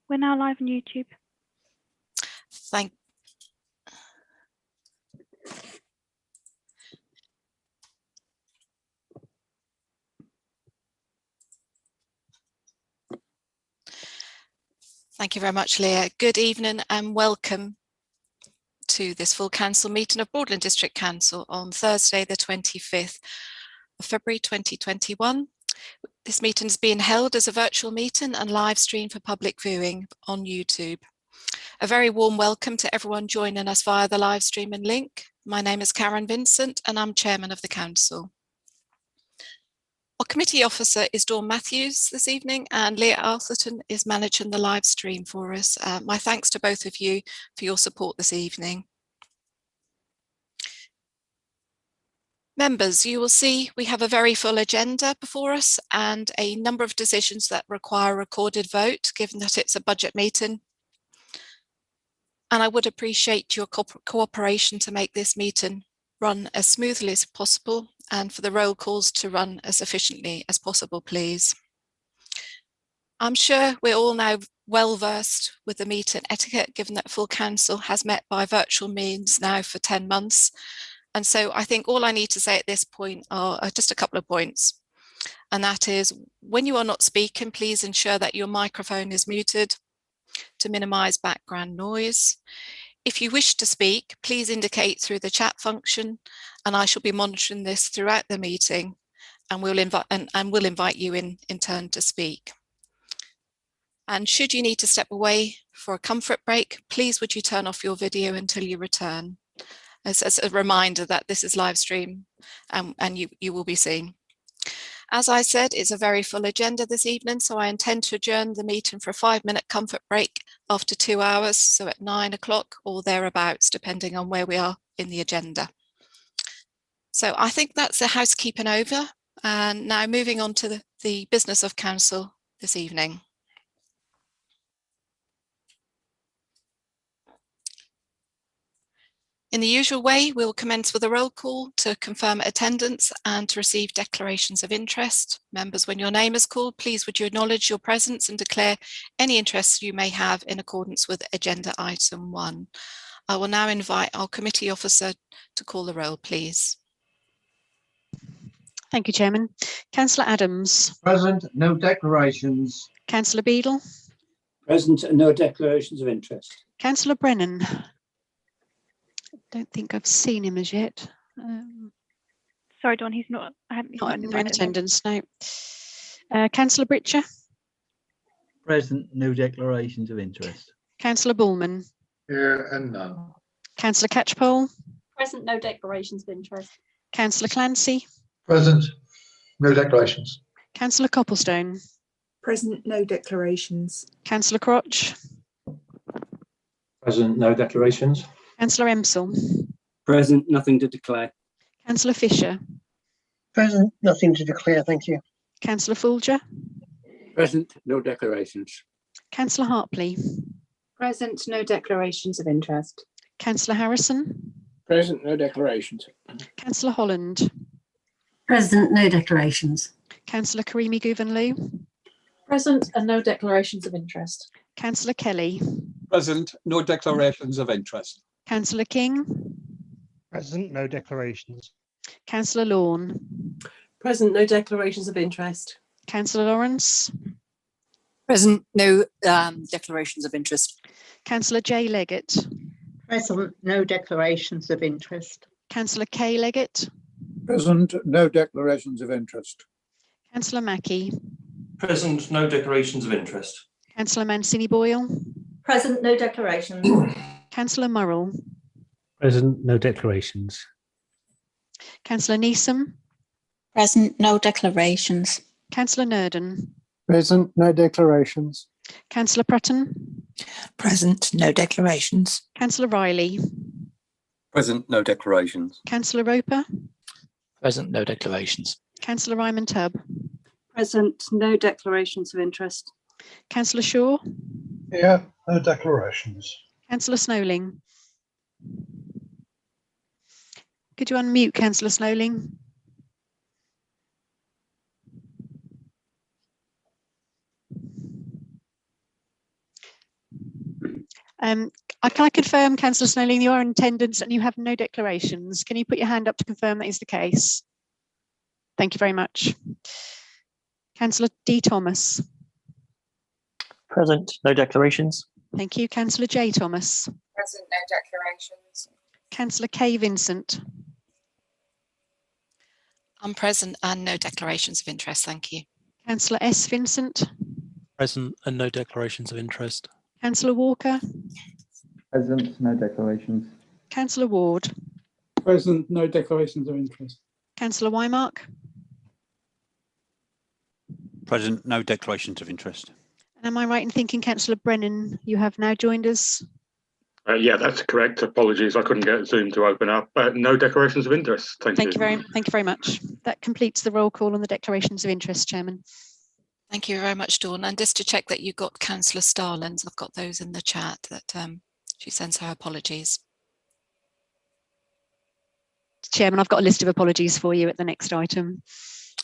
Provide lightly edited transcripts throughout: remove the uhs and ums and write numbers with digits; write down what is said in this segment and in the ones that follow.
We're now live on YouTube. Thank you very much, Leah. Good evening and welcome to this full council meeting of Broadland District Council on Thursday, the 25th of February 2021. This meeting is being held as a virtual meeting and live stream for public viewing on YouTube. A very warm welcome to everyone joining us via the live streaming link. My name is Karen Vincent and I'm Chairman of the Council. Our committee officer is Dawn Matthews this evening and Leah Arthurton is managing the live stream for us. My thanks to both of you for your support this evening. Members, you will see we have a very full agenda before us and a number of decisions that require a recorded vote, given that it's a budget meeting. And I would appreciate your cooperation to make this meeting run as smoothly as possible and for the roll calls to run as efficiently as possible, please. I'm sure we're all now well versed with the meeting etiquette, given that full council has met by virtual means now for 10 months. And so I think all I need to say at this point are just a couple of points. And that is, when you are not speaking, please ensure that your microphone is muted to minimize background noise. If you wish to speak, please indicate through the chat function, and I shall be monitoring this throughout the meeting and we'll invite you in turn to speak. And should you need to step away for a comfort break, please would you turn off your video until you return. As a reminder that this is live stream and you will be seen. As I said, it's a very full agenda this evening, so I intend to adjourn the meeting for a 5-minute comfort break after 2 hours, so at 9 o'clock or thereabouts, depending on where we are in the agenda. So I think that's the housekeeping over, and now moving on to the business of council this evening. In the usual way, we will commence with a roll call to confirm attendance and to receive declarations of interest. Members, when your name is called, please would you acknowledge your presence and declare any interests you may have in accordance with agenda item 1. I will now invite our committee officer to call the roll, please. Thank you, Chairman. Councillor Adams. Present, no declarations. Councillor Beadle. Present, no declarations of interest. Councillor Brennan. Don't think I've seen him as yet. Sorry, Dawn, he's not. I haven't. Not in attendance, no. Councillor Britcher. Present, no declarations of interest. Councillor Bullman. Here and none. Councillor Catchpole. Present, no declarations of interest. Councillor Clancy. Present, no declarations. Councillor Copplestone. Present, no declarations. Councillor Crotch. Present, no declarations. Councillor Emsell. Present, nothing to declare. Councillor Fisher. Present, nothing to declare, thank you. Councillor Folger. Present, no declarations. Councillor Hartley. Present, no declarations of interest. Councillor Harrison. Present, no declarations. Councillor Holland. Present, no declarations. Councillor Karimi Guvenloo. Present and no declarations of interest. Councillor Kelly. Present, no declarations of interest. Councillor King. Present, no declarations. Councillor Lawn. Present, no declarations of interest. Councillor Lawrence. Present, no declarations of interest. Councillor J Leggett. Present, no declarations of interest. Councillor K Leggett. Present, no declarations of interest. Councillor Mackie. Present, no declarations of interest. Councillor Mancini Boyle. Present, no declarations. Councillor Murrell. Present, no declarations. Councillor Neeson. Present, no declarations. Councillor Nurden. Present, no declarations. Councillor Prutton. Present, no declarations. Councillor Riley. Present, no declarations. Councillor Roper. Present, no declarations. Councillor Ryman Tubb. Present, no declarations of interest. Councillor Shaw. Here, no declarations. Councillor Snowling. Could you unmute Councillor Snowling? Can I confirm, Councillor Snelling, you are in attendance and you have no declarations? Can you put your hand up to confirm that is the case? Thank you very much. Councillor D. Thomas. Present, no declarations. Thank you. Councillor J. Thomas. Present, no declarations. Councillor K. Vincent. I'm present and no declarations of interest. Thank you. Councillor S. Vincent. Present and no declarations of interest. Councillor Walker. Present, no declarations. Councillor Ward. Present, no declarations of interest. Councillor Wymark. Present, no declarations of interest. And am I right in thinking, Councillor Brennan, you have now joined us? Yeah, that's correct. Apologies, I couldn't get Zoom to open up. No declarations of interest. Thank you. Thank you very much. That completes the roll call on the declarations of interest, Chairman. Thank you very much, Dawn. And just to check that you got Councillor Starland's, I've got those in the chat that she sends her apologies. Chairman, I've got a list of apologies for you at the next item.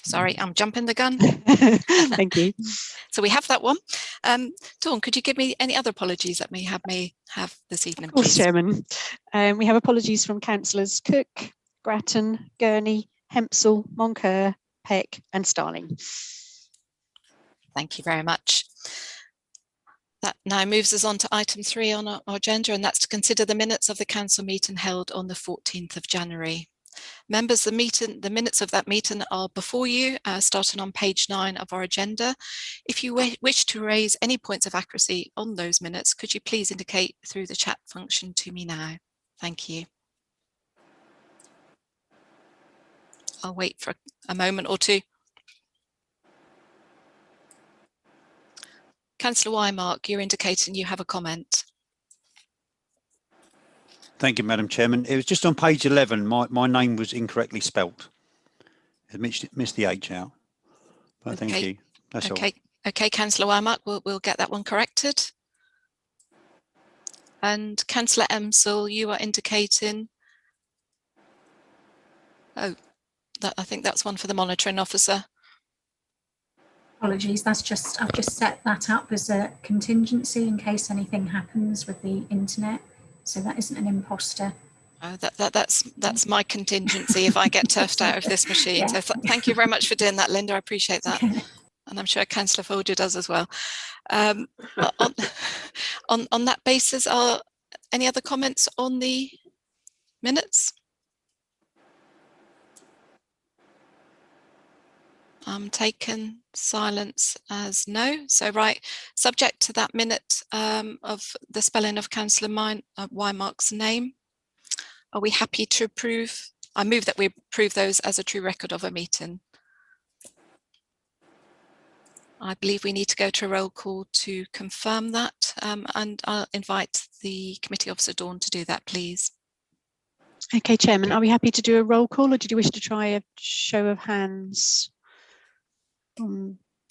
Sorry, I'm jumping the gun. Thank you. So we have that one. Dawn, could you give me any other apologies that may have this evening, Of course, please? Chairman. We have apologies from Councillors Cook, Grattan, Gurney, Hempsall, Moncur, Peck and Starling. Thank you very much. That now moves us on to item 3 on our agenda, and that's to consider the minutes of the council meeting held on the 14th of January. Members, the minutes of that meeting are before you, starting on page 9 of our agenda. If you wish to raise any points of accuracy on those minutes, could you please indicate through the chat function to me now? Thank you. I'll wait for a moment or two. Councillor Wymark, you're indicating you have a comment. Thank you, Madam Chairman. It was just on page 11. My name was incorrectly spelt. I missed the H out. But Okay. Thank you. That's all. Okay, Councillor Wymark, we'll get that one corrected. And Councillor Emsall, you are indicating. Oh, I think that's one for the monitoring officer. Apologies, I've just set that up as a contingency in case anything happens with the internet. So that isn't an imposter. Oh, that's my contingency if I get turfed out of this machine. Yeah. So thank you very much for doing that, Linda. I appreciate that. And I'm sure Councillor Folger does as well. On that basis, are any other comments on the minutes? I'm taking silence as no. So right, subject to that minute of the spelling of Councillor Wymark's name, are we happy to approve? I move that we approve those as a true record of a meeting. I believe we need to go to a roll call to confirm that, and I'll invite the committee officer, Dawn, to do that, please. Okay, Chairman, are we happy to do a roll call or did you wish to try a show of hands?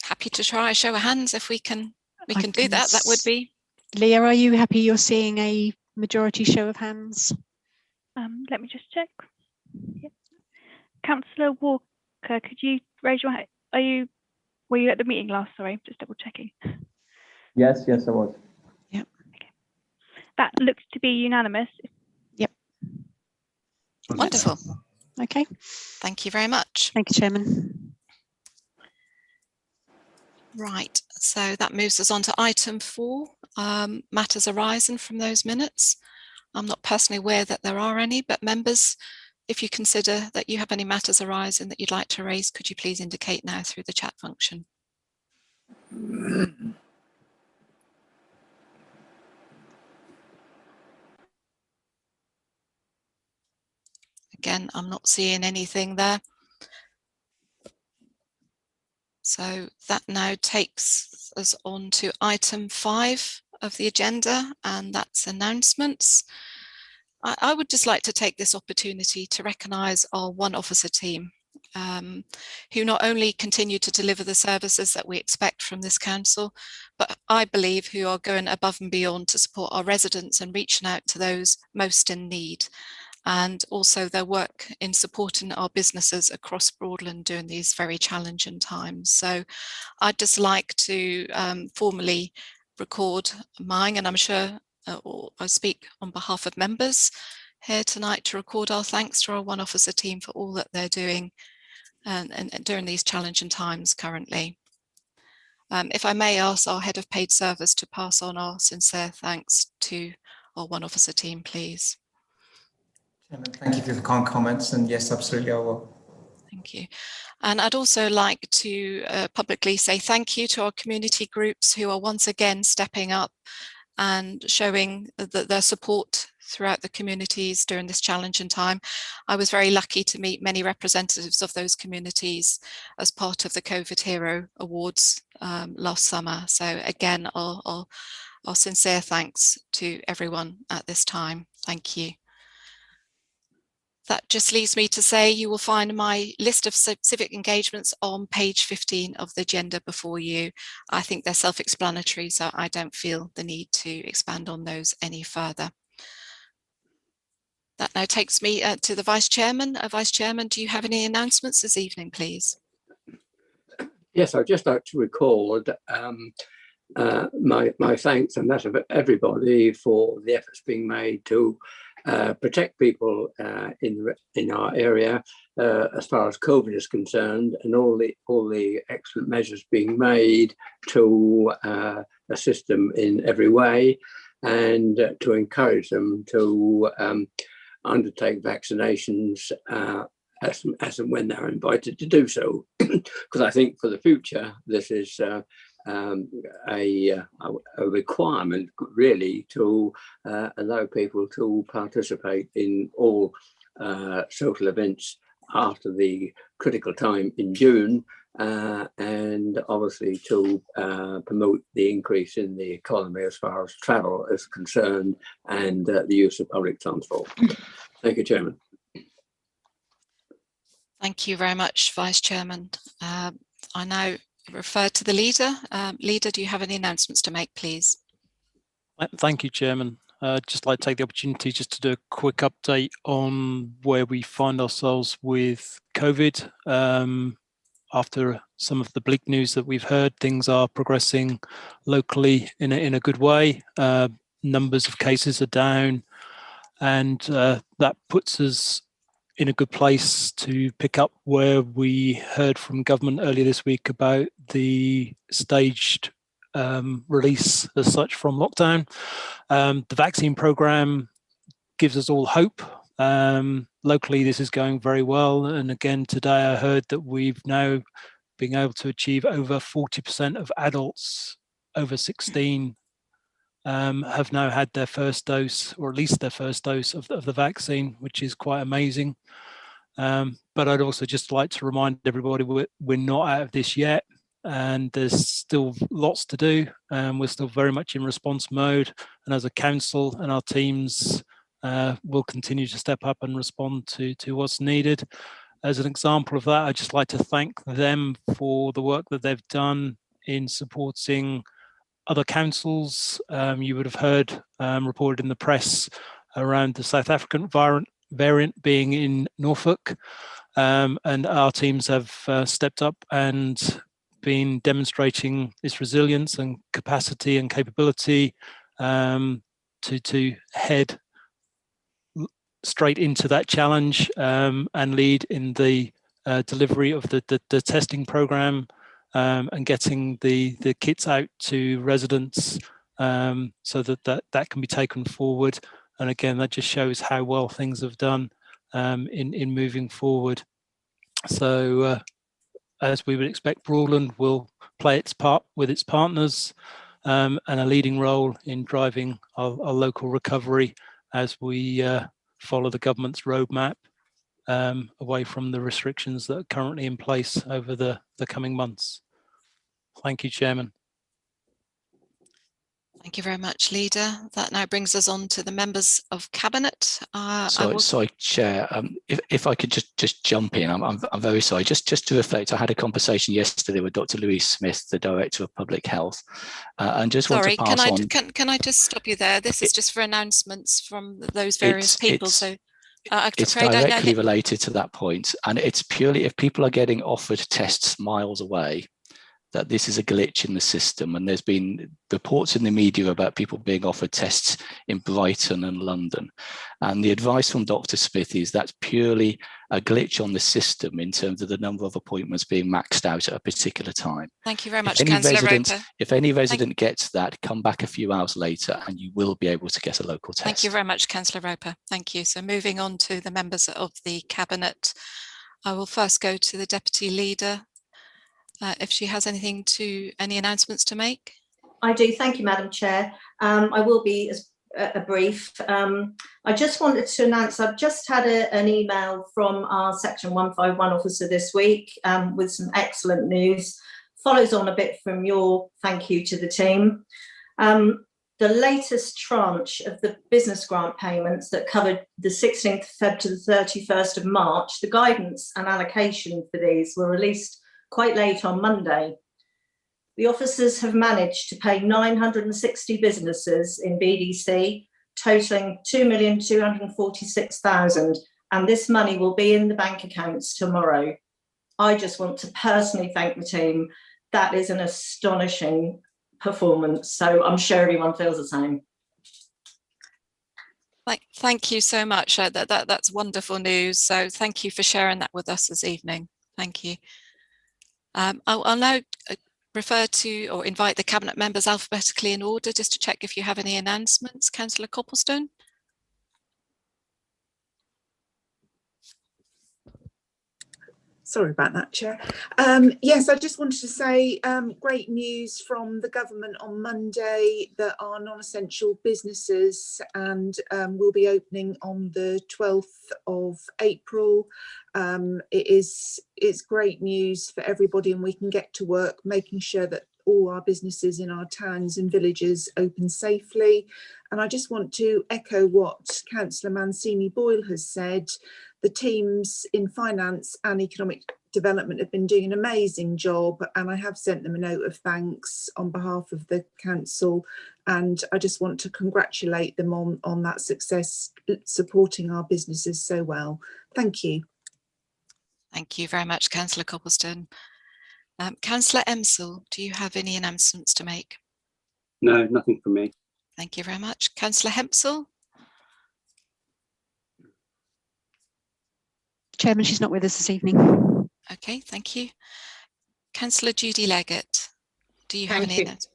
Happy to try a show of hands if we can do that. That would be. Leah, are you happy you're seeing a majority show of hands? Let me just check. Yep. Councillor Walker, could you raise your hand? Were you at the meeting last? Sorry, just double checking. Yes, I was. Yep. Okay. That looks to be unanimous. Yep. Wonderful. Okay. Thank you very much. Thank you, Chairman. Right, so that moves us on to item 4, matters arising from those minutes. I'm not personally aware that there are any, but members, if you consider that you have any matters arising that you'd like to raise, could you please indicate now through the chat function? Again, I'm not seeing anything there. So that now takes us on to item 5 of the agenda, and that's announcements. I would just like to take this opportunity to recognise our one officer team, who not only continue to deliver the services that we expect from this council, but I believe who are going above and beyond to support our residents and reaching out to those most in need. And also their work in supporting our businesses across Broadland during these very challenging times. So I'd just like to formally record mine, and I'm sure or I speak on behalf of members here tonight to record our thanks to our One Officer team for all that they're doing and during these challenging times currently. If I may ask our Head of Paid Service to pass on our sincere thanks to our One Officer team, please. Chairman, thank you for the kind comments, and yes, absolutely I will. Thank you. And I'd also like to publicly say thank you to our community groups who are once again stepping up and showing their support throughout the communities during this challenging time. I was very lucky to meet many representatives of those communities as part of the COVID Hero Awards last summer. So again, our sincere thanks to everyone at this time. Thank you. That just leaves me to say you will find my list of civic engagements on page 15 of the agenda before you. I think they're self-explanatory, so I don't feel the need to expand on those any further. That now takes me to the Vice Chairman. Vice Chairman, do you have any announcements this evening, please? Yes, I'd just like to record my thanks and that of everybody for the efforts being made to protect people in our area as far as COVID is concerned, and all the excellent measures being made to assist them in every way, and to encourage them to undertake vaccinations as and when they're invited to do so. Because I think for the future, this is a requirement really to allow people to participate in all social events after the critical time in June, and obviously to promote the increase in the economy as far as travel is concerned, and the use of public transport. Thank you, Chairman. Thank you very much, Vice Chairman. I now refer to the Leader. Leader, do you have any announcements to make, please? Thank you, Chairman. Just like to take the opportunity just to do a quick update on where we find ourselves with COVID. After some of the bleak news that we've heard, things are progressing locally in a good way. Numbers of cases are down, and that puts us in a good place to pick up where we heard from government earlier this week about the staged release as such from lockdown. The vaccine program gives us all hope. Locally, this is going very well. And again, today I heard that we've now been able to achieve over 40% of adults over 16 have now had their first dose, or at least their first dose of the vaccine, which is quite amazing. But I'd also just like to remind everybody we're not out of this yet, and there's still lots to do. We're still very much in response mode, and as a council and our teams will continue to step up and respond to what's needed. As an example of that, I'd just like to thank them for the work that they've done in supporting other councils. You would have heard reported in the press around the South African variant being in Norfolk, and our teams have stepped up and been demonstrating its resilience and capacity and capability to head straight into that challenge and lead in the delivery of the testing program and getting the kits out to residents so that can be taken forward. And again, that just shows how well things have done in moving forward. So as we would expect, Broadland will play its part with its partners and a leading role in driving our local recovery as we follow the government's roadmap away from the restrictions that are currently in place over the coming months. Thank you, Chairman. Thank you very much, Leader. That now brings us on to the members of Cabinet. Sorry, Chair. If I could just jump in, I'm very sorry. Just to reflect, I had a conversation yesterday with Dr. Louise Smith, the Director of Public Health, and just want to pass on. Can I just stop you there? This is just for announcements from those various people. It's directly related to that point, and it's purely if people are getting offered tests miles away, that this is a glitch in the system, and there's been reports in the media about people being offered tests in Brighton and London. And the advice from Dr. Smith is that's purely a glitch on the system in terms of the number of appointments being maxed out at a particular time. Thank you very much, Councillor Roper. If any resident gets that, come back a few hours later and you will be able to get a local test. Thank you very much, Councillor Roper. Thank you. So moving on to the members of the Cabinet, I will first go to the Deputy Leader. If she has any announcements to make. I do. Thank you, Madam Chair. I will be brief. I just wanted to announce I've just had an email from our Section 151 officer this week with some excellent news. Follows on a bit from your thank you to the team. The latest tranche of the business grant payments that covered the 16th of Feb to the 31st of March, the guidance and allocation for these were released quite late on Monday. The officers have managed to pay 960 businesses in BDC, totalling 2,246,000, and this money will be in the bank accounts tomorrow. I just want to personally thank the team. That is an astonishing performance, so I'm sure everyone feels the same. Thank you so much. That's wonderful news. So thank you for sharing that with us this evening. Thank you. I'll now refer to or invite the Cabinet members alphabetically in order just to check if you have any announcements. Councillor Copplestone. Sorry about that, Chair. Yes, I just wanted to say great news from the government on Monday that our non-essential businesses will be opening on the 12th of April. It's great news for everybody, and we can get to work making sure that all our businesses in our towns and villages open safely. And I just want to echo what Councillor Mancini-Boyle has said. The teams in finance and economic development have been doing an amazing job, and I have sent them a note of thanks on behalf of the council, and I just want to congratulate them on that success, supporting our businesses so well. Thank you. Thank you very much, Councillor Copplestone. Councillor Emsell, do you have any announcements to make? No, nothing from me. Thank you very much. Councillor Hempsell? Chairman, she's not with us this evening. Okay, thank you. Councillor Judy Leggett, do you have any announcements?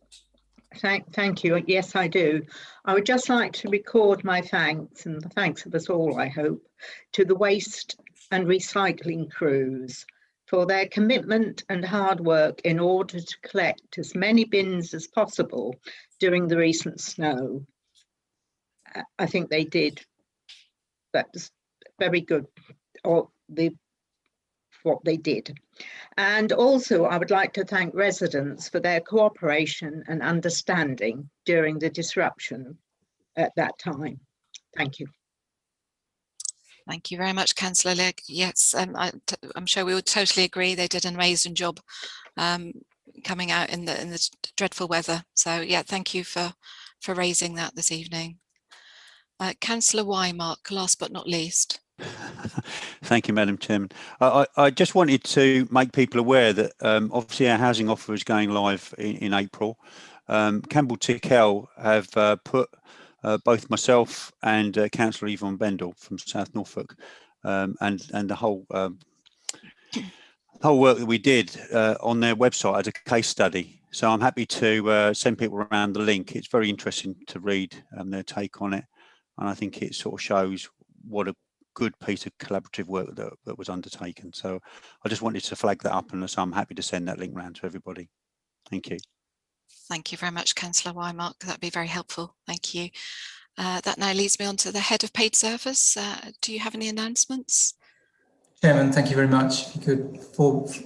Thank you. Yes, I do. I would just like to record my thanks, and the thanks of us all, I hope, to the waste and recycling crews for their commitment and hard work in order to collect as many bins as possible during the recent snow. I think they did. That was very good, what they did. And also I would like to thank residents for their cooperation and understanding during the disruption at that time. Thank you. Thank you very much, Councillor Legg. Yes, I'm sure we would totally agree. They did an amazing job coming out in the dreadful weather. So yeah, thank you for raising that this evening. Councillor Wymark, last but not least. Thank you, Madam Chairman. I just wanted to make people aware that obviously our housing offer is going live in April. Campbell Tickell have put both myself and Councillor Yvonne Bendel from South Norfolk and the whole work that we did on their website as a case study. So I'm happy to send people around the link. It's very interesting to read their take on it. And I think it sort of shows what a good piece of collaborative work that was undertaken. So I just wanted to flag that up, and so I'm happy to send that link round to everybody. Thank you. Thank you very much, Councillor Wymark. That'd be very helpful. Thank you. That now leads me on to the Head of Paid Service. Do you have any announcements? Chairman, thank you very much. If you could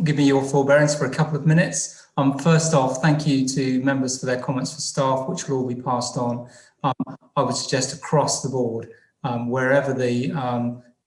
give me your forbearance for a couple of minutes. First off, thank you to members for their comments for staff, which will all be passed on. I would suggest across the board, wherever the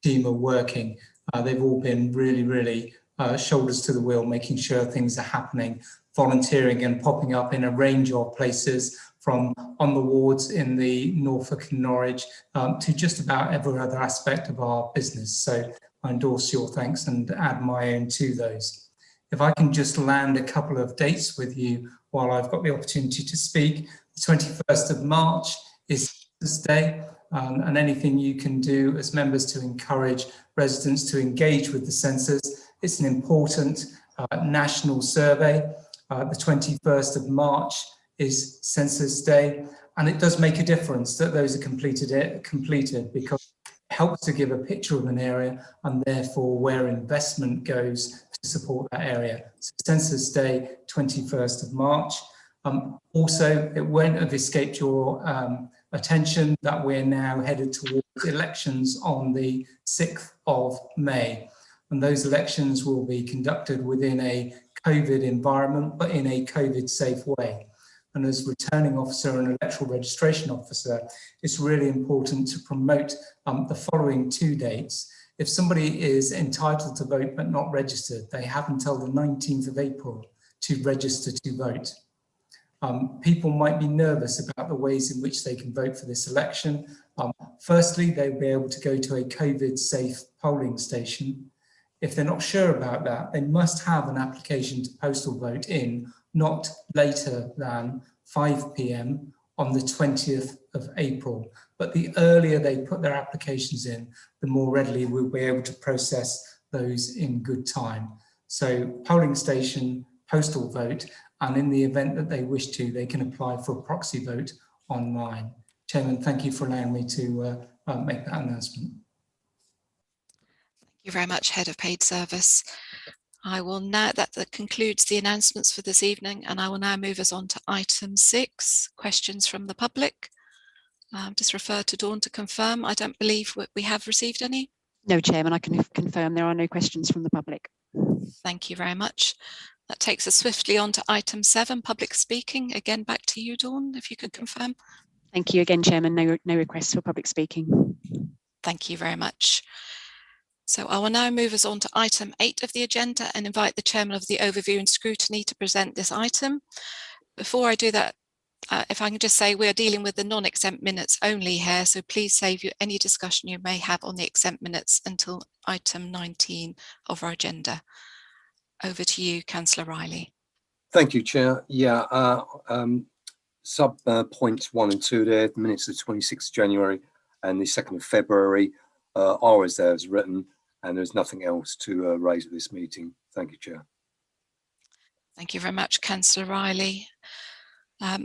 team are working, they've all been really shoulders to the wheel, making sure things are happening, volunteering and popping up in a range of places, from on the wards in the Norfolk and Norwich to just about every other aspect of our business. So I endorse your thanks and add my own to those. If I can just land a couple of dates with you while I've got the opportunity to speak. The 21st of March is Census Day, and anything you can do as members to encourage residents to engage with the census. It's an important national survey. The 21st of March is Census Day, and it does make a difference that those are completed because it helps to give a picture of an area and therefore where investment goes to support that area. So Census Day, 21st of March. Also, it won't have escaped your attention that we're now headed towards elections on the 6th of May. And those elections will be conducted within a COVID environment, but in a COVID safe way. And as returning officer and electoral registration officer, it's really important to promote the following 2 dates. If somebody is entitled to vote but not registered, they have until the 19th of April to register to vote. People might be nervous about the ways in which they can vote for this election. Firstly, they'll be able to go to a COVID-safe polling station. If they're not sure about that, they must have an application to postal vote in not later than 5 p.m. on the 20th of April. But the earlier they put their applications in, the more readily we'll be able to process those in good time. So polling station, postal vote, and in the event that they wish to, they can apply for a proxy vote online. Chairman, thank you for allowing me to make that announcement. Thank you very much, Head of Paid Service. I will now, that concludes the announcements for this evening, and I will now move us on to item 6, questions from the public. Just refer to Dawn to confirm. I don't believe we have received any. No, Chairman, I can confirm there are no questions from the public. Thank you very much. That takes us swiftly on to item 7, public speaking. Again, back to you, Dawn, if you could confirm. Thank you again, Chairman. No requests for public speaking. Thank you very much. So I will now move us on to item 8 of the agenda and invite the Chairman of the Overview and Scrutiny to present this item. Before I do that, if I can just say we are dealing with the non-exempt minutes only here, so please save any discussion you may have on the exempt minutes until item 19 of our agenda. Over to you, Councillor Riley. Thank you, Chair. Yeah, sub points 1 and 2 there, the minutes of 26th January and the 2nd of February are as there as written, and there's nothing else to raise at this meeting. Thank you, Chair. Thank you very much, Councillor Riley. I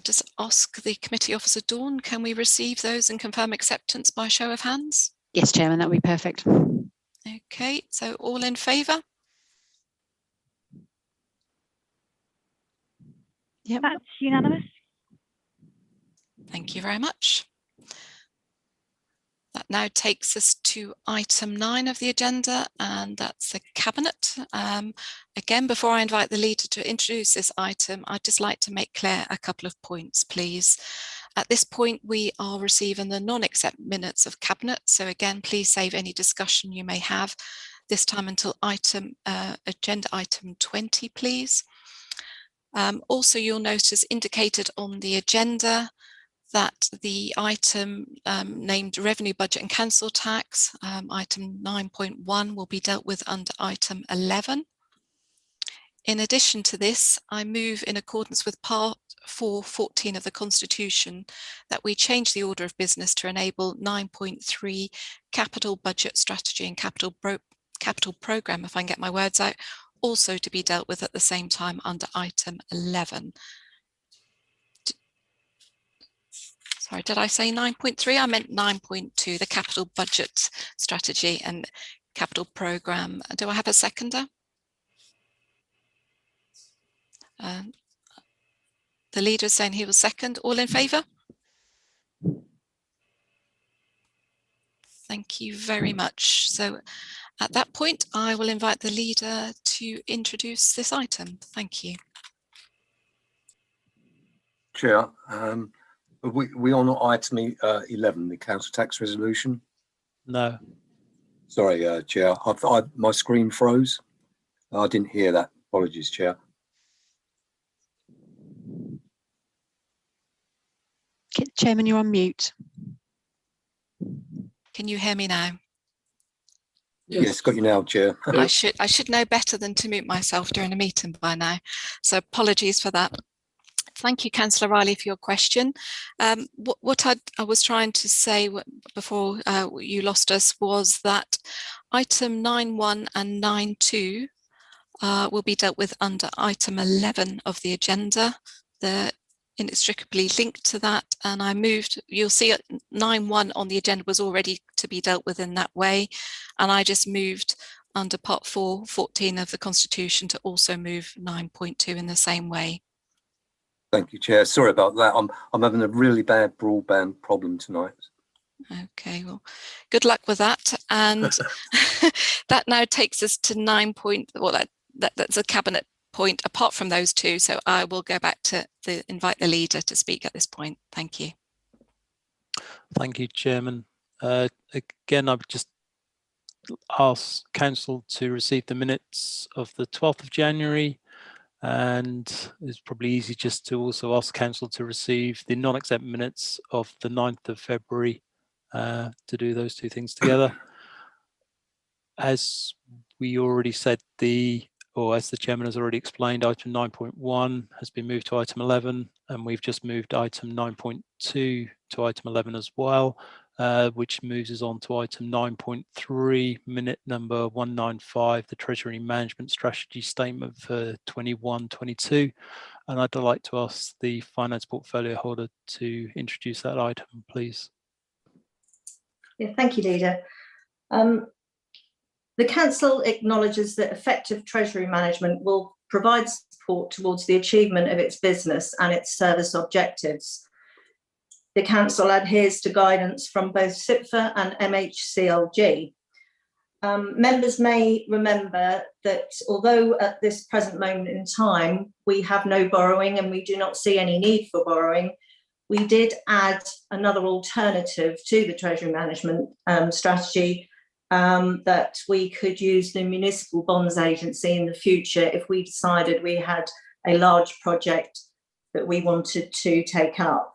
just ask the committee officer, Dawn, can we receive those and confirm acceptance by show of hands? Yes, Chairman, that would be perfect. Okay, so all in favour? Yep. That's unanimous. Thank you very much. That now takes us to item 9 of the agenda, and that's the Cabinet. Again, before I invite the leader to introduce this item, I'd just like to make clear a couple of points, please. At this point, we are receiving the non-exempt minutes of Cabinet. So again, please save any discussion you may have this time until agenda item 20, please. Also, you'll notice indicated on the agenda that the item named Revenue Budget and Council Tax, item 9.1, will be dealt with under item 11. In addition to this, I move in accordance with Part 4.14 of the Constitution that we change the order of business to enable 9.3 Capital Budget Strategy and Capital Programme, if I can get my words out, also to be dealt with at the same time under item 11. Sorry, did I say 9.3? I meant 9.2, the Capital Budget Strategy and Capital Programme. Do I have a seconder? The leader is saying he will second. All in favour? Thank you very much. So at that point, I will invite the leader to introduce this item. Thank you. Chair, we on item 11, the council tax resolution? No. Sorry, Chair, my screen froze. I didn't hear that. Apologies, Chair. Chairman, you're on mute. Can you hear me now? Yes, got you now, Chair. I should know better than to mute myself during a meeting by now. So apologies for that. Thank you, Councillor Riley, for your question. What I was trying to say before you lost us was that item 9.1 and 9.2 will be dealt with under item 11 of the agenda. They're inextricably linked to that, and I moved, you'll see 9.1 on the agenda was already to be dealt with in that way, and I just moved under part 4.14 of the Constitution to also move 9.2 in the same way. Thank you, Chair. Sorry about that. I'm having a really bad broadband problem tonight. Okay, well, good luck with that. And that now takes us to 9 point. Well, that's a cabinet point apart from those two. So I will go back to invite the leader to speak at this point. Thank you. Thank you, Chairman. Again, I would just ask Council to receive the minutes of the 12th of January. And it's probably easy just to also ask Council to receive the non-exempt minutes of the 9th of February to do those two things together. As we already said, as the Chairman has already explained, item 9.1 has been moved to item 11, and we've just moved item 9.2 to item 11 as well, which moves us on to item 9.3, minute number 195, the Treasury Management Strategy Statement for 21-22. And I'd like to ask the Finance Portfolio Holder to introduce that item, please. Yeah, thank you, Leader. The Council acknowledges that effective Treasury management will provide support towards the achievement of its business and its service objectives. The Council adheres to guidance from both SIPFA and MHCLG. Members may remember that although at this present moment in time we have no borrowing and we do not see any need for borrowing, we did add another alternative to the Treasury management strategy, that we could use the Municipal Bonds Agency in the future if we decided we had a large project that we wanted to take up.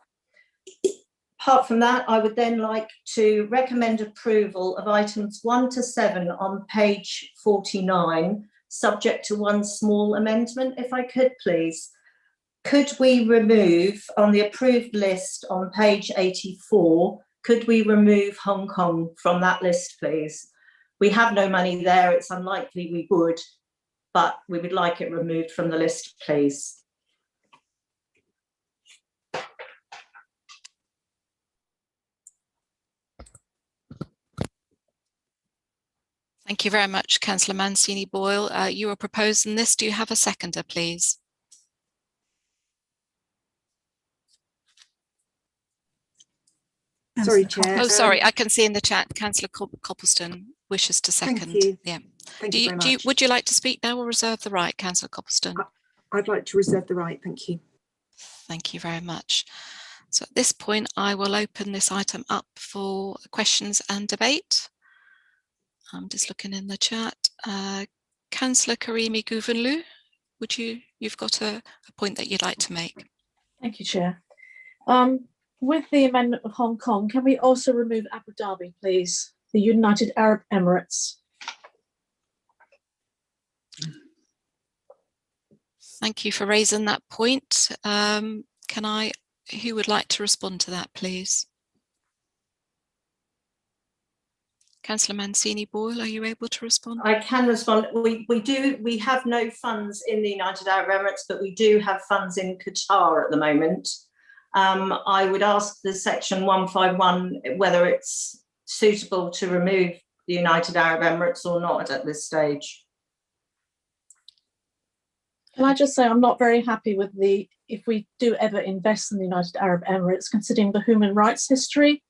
Apart from that, I would then like to recommend approval of items 1 to 7 on page 49, subject to one small amendment, if I could please. Could we remove, on the approved list on page 84, could we remove Hong Kong from that list, please? We have no money there. It's unlikely we would, but we would like it removed from the list, please. Thank you very much, Councillor Mancini-Boyle. You were proposing this. Do you have a seconder, please? Sorry, Chair. Oh, sorry, I can see in the chat, Councillor Copleston wishes to second. Thank you. Yeah. Thank you very much. Would you like to speak now or reserve the right, Councillor Copleston? I'd like to reserve the right, thank you. Thank you very much. So at this point, I will open this item up for questions and debate. I'm just looking in the chat. Councillor Karimi Guvenlu, you've got a point that you'd like to make? Thank you, Chair. With the amendment of Hong Kong, can we also remove Abu Dhabi, please? The United Arab Emirates. Thank you for raising that point. Who would like to respond to that, please? Councillor Mancini-Boyle, are you able to respond? I can respond. We have no funds in the United Arab Emirates, but we do have funds in Qatar at the moment. I would ask the section 151 whether it's suitable to remove the United Arab Emirates or not at this stage. Can I just say I'm not very happy with if we do ever invest in the United Arab Emirates, considering the human rights history.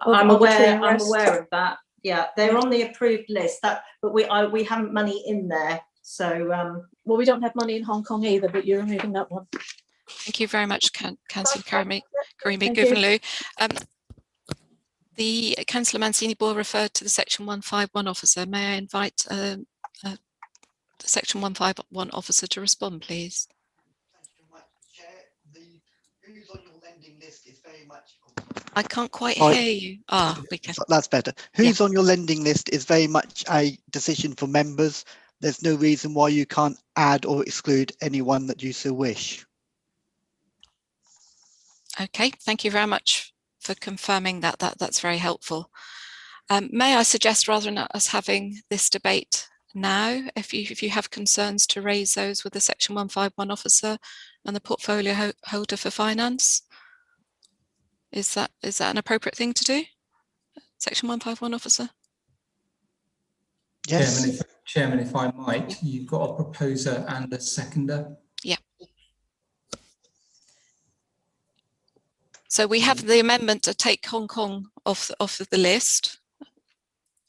I'm aware of that. Yeah, they're on the approved list. But we haven't money in there. So well, we don't have money in Hong Kong either, but you're removing that one. Thank you very much, Councillor Karimi Guvenlu. The Councillor Mancini-Boyle referred to the Section 151 officer. May I invite the Section 151 officer to respond, please? Thank you very much, Chair. The views on your lending list is very much I can't quite Right. hear you. Ah, we can. That's better. Who's on your lending list is very much a decision for members. There's no reason why you can't add or exclude anyone that you so wish. Okay, thank you very much for confirming that. That's very helpful. May I suggest, rather than us having this debate now, if you have concerns, to raise those with the Section 151 officer and the portfolio holder for finance? Is that an appropriate thing to do? Section 151 officer? Yes. Chairman, if I might, you've got a proposer and a seconder. Yeah. So we have the amendment to take Hong Kong off the list.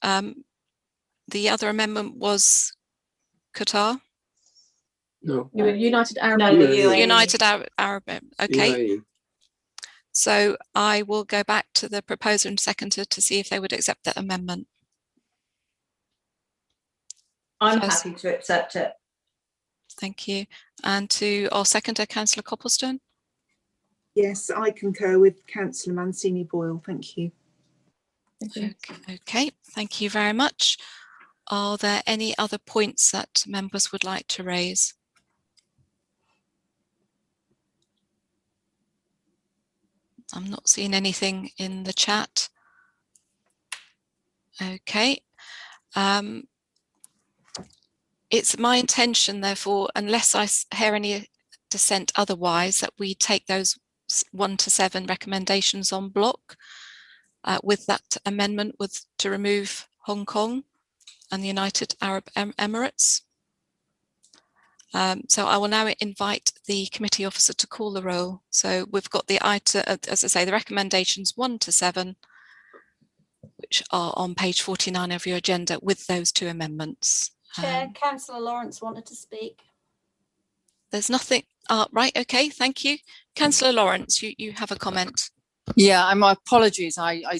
The other amendment was Qatar. No. United Arab No, the UAE. United Arab. Okay. UAE. So I will go back to the proposer and seconder to see if they would accept that amendment. I'm happy to accept it. Thank you. And to our seconder, Councillor Copplestone. Yes, I concur with Councillor Mancini Boyle. Thank you. Okay, thank you very much. Are there any other points that members would like to raise? I'm not seeing anything in the chat. Okay. It's my intention, therefore, unless I hear any dissent otherwise, that we take those 1 to 7 recommendations on block with that amendment to remove Hong Kong and the United Arab Emirates. So I will now invite the committee officer to call the roll. So we've got the item, as I say, the recommendations 1 to 7, which are on page 49 of your agenda with those 2 amendments. Chair, Councillor Lawrence wanted to speak. There's nothing. Right. Okay. Thank you. Councillor Lawrence, you have a comment. Yeah, and my apologies. I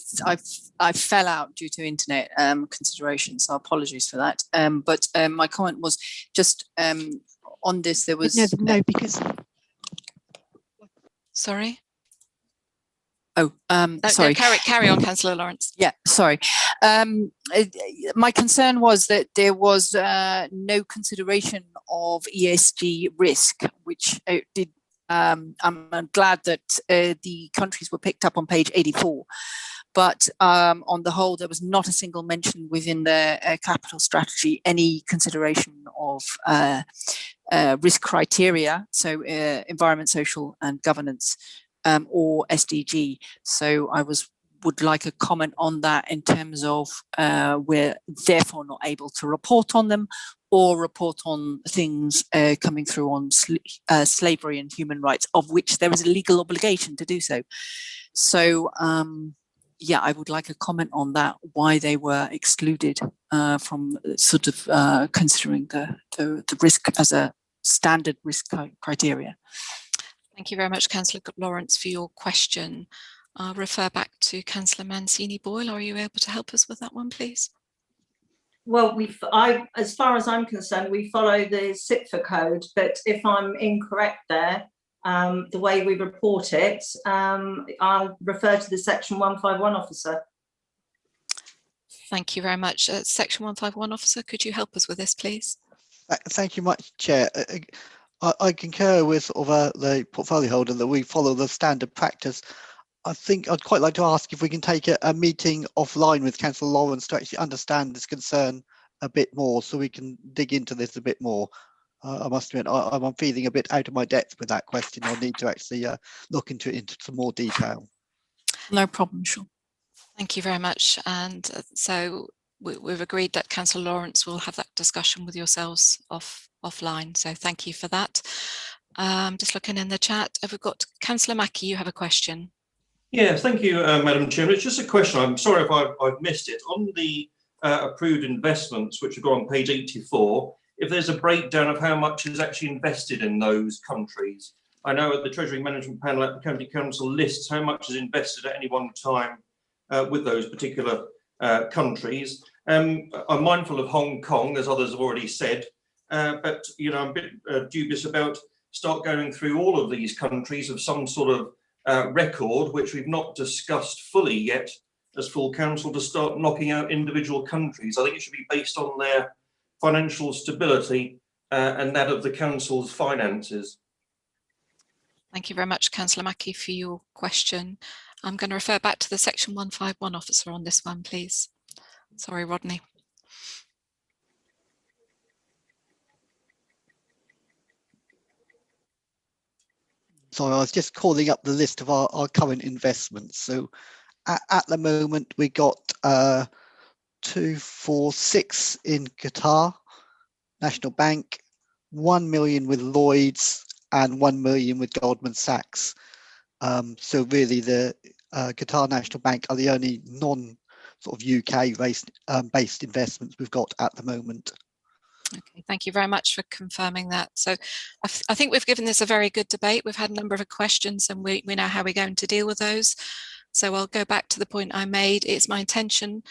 fell out due to internet considerations, so apologies for that. But my comment was just on this. There was no because. Sorry. No, sorry. Carry on, Councillor Lawrence. Yeah, sorry. My concern was that there was no consideration of ESG risk, which did. I'm glad that the countries were picked up on page 84, but on the whole, there was not a single mention within the capital strategy, any consideration of risk criteria, so environment, social and governance, or SDG. So I would like a comment on that in terms of we're therefore not able to report on them or report on things coming through on slavery and human rights, of which there is a legal obligation to do so. So yeah, I would like a comment on that, why they were excluded from sort of considering the risk as a standard risk criteria. Thank you very much, Councillor Lawrence, for your question. I'll refer back to Councillor Mancini Boyle. Are you able to help us with that one, please? Well, as far as I'm concerned, we follow the SIPFA code, but if I'm incorrect there, the way we report it, I'll refer to the Section 151 officer. Thank you very much. Section 151 officer, could you help us with this, please? Thank you much, Chair. I concur with the portfolio holder that we follow the standard practice. I think I'd quite like to ask if we can take a meeting offline with Councillor Lawrence to actually understand this concern a bit more, so we can dig into this a bit more. I must admit, I'm feeling a bit out of my depth with that question. I'll need to actually look into some more detail. No problem, sure. Thank you very much. And so we've agreed that Councillor Lawrence will have that discussion with yourselves offline. So thank you for that. Just looking in the chat, have we got Councillor Mackie? You have a question. Yes, thank you, Madam Chairman. It's just a question. I'm sorry if I've missed it. On the approved investments, which have got on page 84, if there's a breakdown of how much is actually invested in those countries. I know at the Treasury Management Panel at the County Council lists how much is invested at any one time with those particular countries. I'm mindful of Hong Kong, as others have already said, but I'm a bit dubious about start going through all of these countries of some sort of record, which we've not discussed fully yet as full council, to start knocking out individual countries. I think it should be based on their financial stability and that of the council's finances. Thank you very much, Councillor Mackie, for your question. I'm going to refer back to the Section 151 officer on this one, please. Sorry, Rodney. Sorry, I was just calling up the list of our current investments. So at the moment, we got 246 in Qatar, National Bank, 1 million with Lloyd's and 1 million with Goldman Sachs. So really the Qatar National Bank are the only non-sort of UK based investments we've got at the moment. Okay, thank you very much for confirming that. So I think we've given this a very good debate. We've had a number of questions and we know how we're going to deal with those. So I'll go back to the point I made. It's my intention,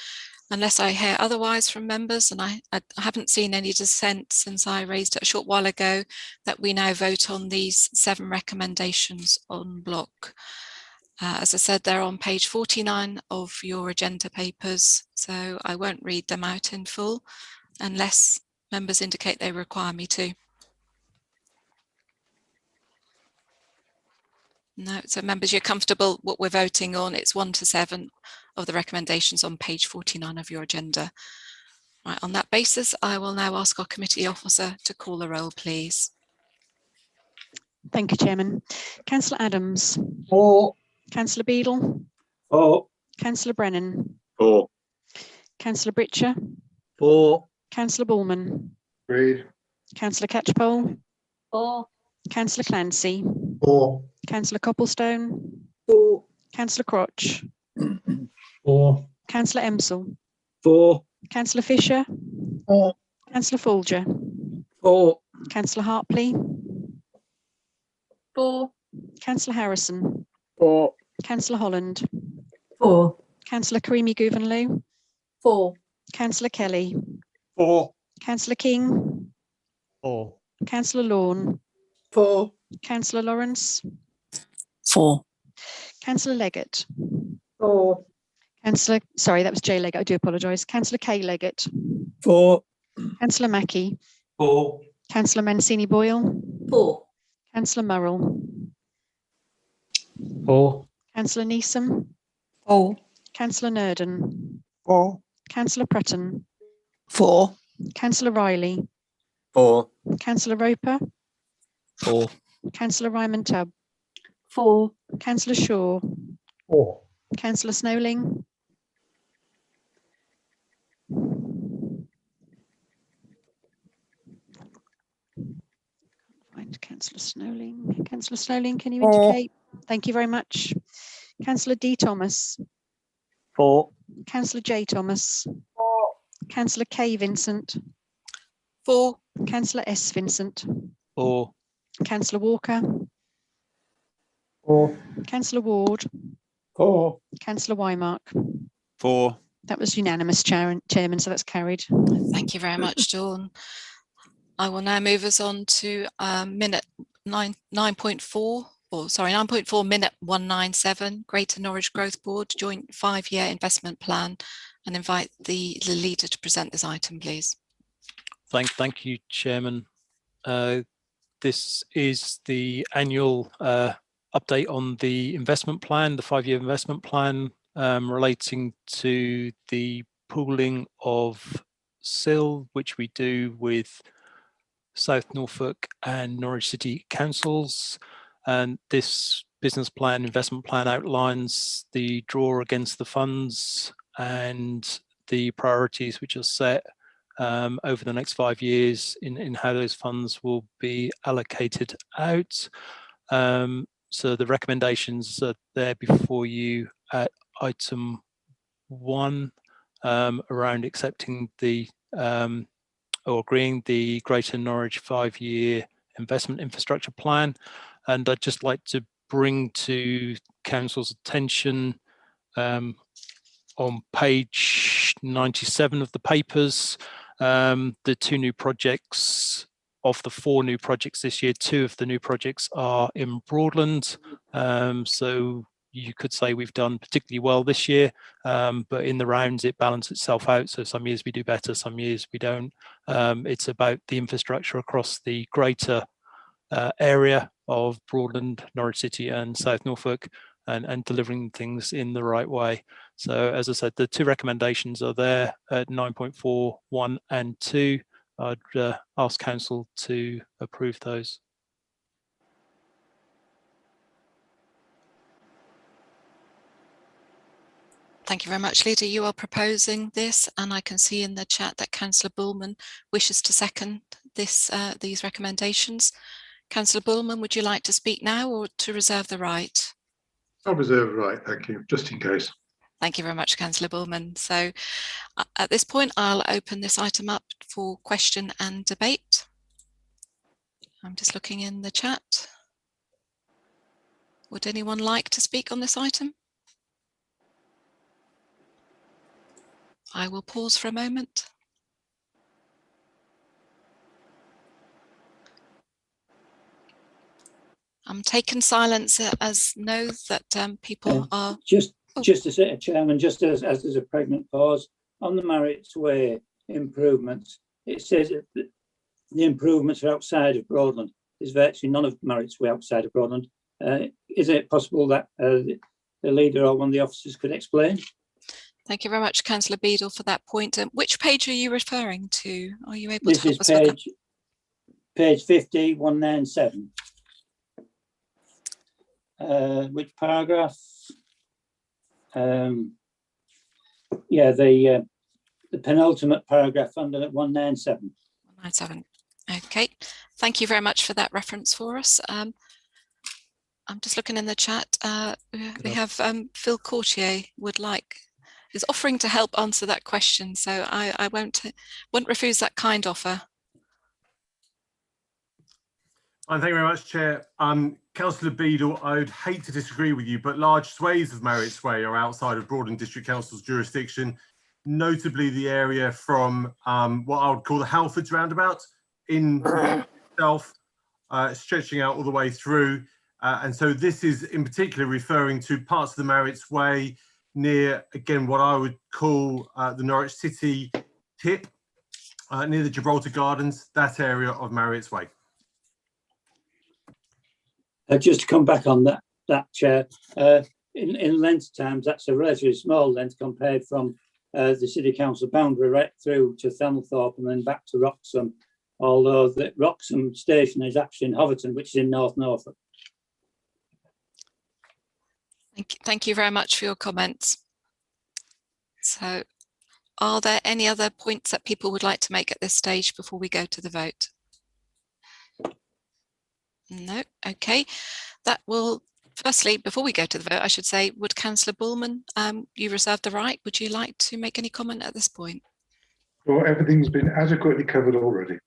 unless I hear otherwise from members, and I haven't seen any dissent since I raised it a short while ago, that we now vote on these 7 recommendations en bloc. As I said, they're on page 49 of your agenda papers, so I won't read them out in full unless members indicate they require me to. No, so members, you're comfortable what we're voting on. It's 1 to 7 of the recommendations on page 49 of your agenda. Right, on that basis, I will now ask our committee officer to call the roll, please. Thank you, Chairman. Councillor Adams. For. Councillor Beadle. For. Councillor Brennan. For. Councillor Britcher. For. Councillor Ballman. Agreed. Councillor Catchpole. For. Councillor Clancy. For. Councillor Copplestone. For. Councillor Crotch. For. Councillor Emsell. For. Councillor Fisher. For. Councillor Folger. For. Councillor Hartley. For. Councillor Harrison. For. Councillor Holland. For. Councillor Karimi Guvenlou. For. Councillor Kelly. For. Councillor King. For. Councillor Lawn. For. Councillor Lawrence. For. Councillor Leggett. For. Councillor, sorry, that was Jay Leggett. I do apologise. Councillor Kay Leggett. For. Councillor Mackie. For. Councillor Mancini Boyle. For. Councillor Murrell. For. Councillor Neeson. For. Councillor Nurden. For. Councillor Prutton. For. Councillor Riley. For. Councillor Roper. For. Councillor Ryman Tubb. For. Councillor Shaw. For. Councillor Snowling. Find Councillor Snowling. Councillor Snowling, can you indicate? Thank you very much. Councillor D. Thomas. For. Councillor J. Thomas. Councillor K. Vincent. For. Councillor S. Vincent. For. Councillor Walker. For. Councillor Ward. For. Councillor Wymark. For. That was unanimous, Chairman, so that's carried. Thank you very much, Dawn. I will now move us on to minute 9.4, or sorry, 9.4, minute 197, Greater Norwich Growth Board Joint 5-Year Investment Plan, and invite the leader to present this item, please. Thank you, Chairman. This is the annual update on the investment plan, the 5-year investment plan, relating to the pooling of SIL, which we do with South Norfolk and Norwich City Councils. And this business plan, investment plan, outlines the draw against the funds and the priorities which are set over the next 5 years in how those funds will be allocated out. So the recommendations are there before you at item 1, around accepting the or agreeing the Greater Norwich 5-year investment infrastructure plan. And I'd just like to bring to Council's attention on page 97 of the papers, the 2 new projects of the 4 new projects this year, 2 of the new projects are in Broadland. So you could say we've done particularly well this year, but in the rounds it balances itself out. So some years we do better, some years we don't. It's about the infrastructure across the greater area of Broadland, Norwich City and South Norfolk, and delivering things in the right way. So as I said, the 2 recommendations are there at 9.4, 1 and 2. I'd ask council to approve those. Thank you very much, Leader. You are proposing this, and I can see in the chat that Councillor Bullman wishes to second this these recommendations. Councillor Bullman, would you like to speak now or to reserve the right? I'll reserve the right, thank you, just in case. Thank you very much, Councillor Bullman. So at this point, I'll open this item up for question and debate. I'm just looking in the chat. Would anyone like to speak on this item? I will pause for a moment. I'm taking silence as no that people are... Just to say, Chairman, just as there's a pregnant pause, on the Marriotts Way improvements, it says that the improvements are outside of Broadland. There's virtually none of Marriotts Way outside of Broadland. Is it possible that the leader or one of the officers could explain? Thank you very much, Councillor Beadle, for that point. Which page are you referring to? Are you able to help us with that? Page 50, 197. Which paragraph? Yeah, the penultimate paragraph under 197. 197. Okay, thank you very much for that reference for us. I'm just looking in the chat. We have Phil Courtier is offering to help answer that question, so I won't refuse that kind offer. Thank you very much, Chair. Councillor Beadle, I would hate to disagree with you, but large swathes of Marriotts Way are outside of Broadland District Council's jurisdiction, notably the area from what I would call the Halfords roundabout in itself, stretching out all the way through. And so this is in particular referring to parts of the Marriotts Way near, again, what I would call the Norwich City tip, near the Gibraltar Gardens, that area of Marriotts Way. Just to come back on that Chair, in length terms, that's a relatively small length compared from the City Council boundary right through to Thelmthorpe and then back to Wroxham, although the Wroxham station is actually in Hoverton, which is in North Norfolk. Thank you very much for your comments. So are there any other points that people would like to make at this stage before we go to the vote? No, okay. That will, firstly, before we go to the vote, I should say, would Councillor Bullman, you reserve the right, would you like to make any comment at this point? Well, everything's been adequately covered already.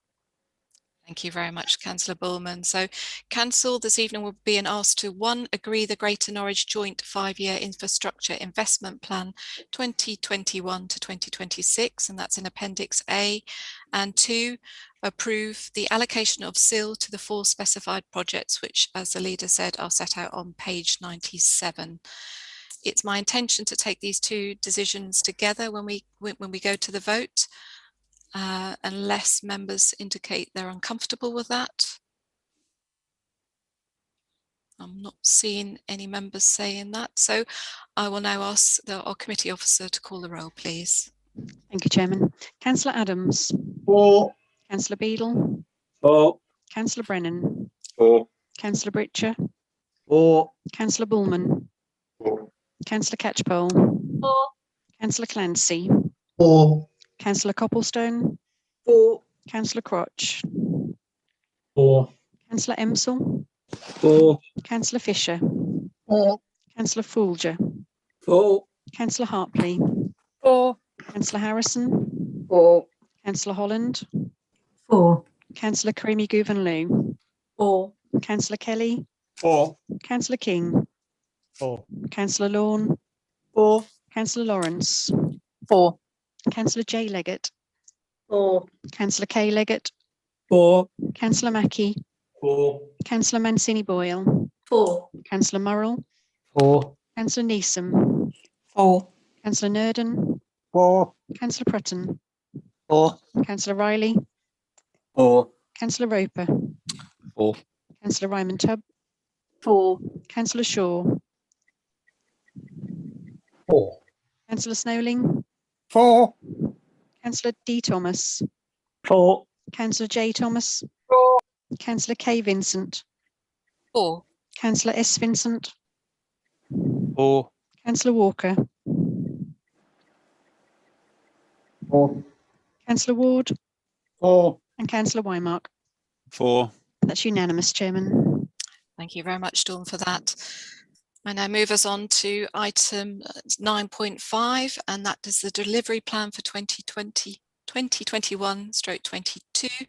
Thank you very much, Councillor Bullman. So Council this evening will be asked to 1, agree the Greater Norwich Joint 5-Year Infrastructure Investment Plan 2021 to 2026, and that's in Appendix A, and 2, approve the allocation of SIL to the 4 specified projects, which, as the leader said, are set out on page 97. It's my intention to take these 2 decisions together when we go to the vote. Unless members indicate they're uncomfortable with that. I'm not seeing any members saying that, so I will now ask our committee officer to call the roll, please. Thank you, Chairman. Councillor Adams. For. Councillor Beadle. For. Councillor Brennan. For. Councillor Britcher. For. Councillor Bullman. For. Councillor Catchpole. For. Councillor Clancy. For. Councillor Copplestone. For. Councillor Crotch. For. Councillor Emsall. For. Councillor Fisher. For. Councillor Folger. For. Councillor Hartley. For. Councillor Harrison. For. Councillor Holland. For. Councillor Creamy Govan-Lew. For. Councillor Kelly. For. Councillor King. For. Councillor Lawn. For. Councillor Lawrence. For. Councillor J Leggett. For. Councillor K Leggett. 4. Councillor Mackie. 4. Councillor Mancini Boyle. 4. Councillor Murrell. 4. Councillor Neeson. 4. Councillor Nurden. 4. Councillor Prutton. 4. Councillor Riley. 4. Councillor Roper. 4. Councillor Ryman Tubb. 4. Councillor Shaw. 4. Councillor Snowling. 4. Councillor D Thomas. 4. Councillor J Thomas. 4. Councillor K Vincent. 4. Councillor S Vincent. 4. Councillor Walker. 4. Councillor Ward. 4. And Councillor Wymark. 4. That's unanimous, Chairman. Thank you very much, Dawn, for that. I now move us on to item 9.5, and that is the delivery plan for 2021/22.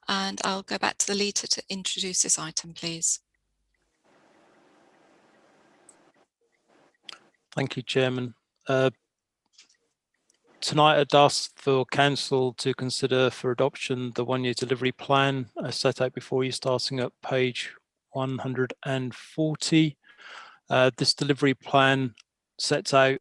And I'll go back to the leader to introduce this item, please. Thank you, Chairman. Tonight I'd ask for Council to consider for adoption the one-year delivery plan set out before you, starting at page 140. This delivery plan sets out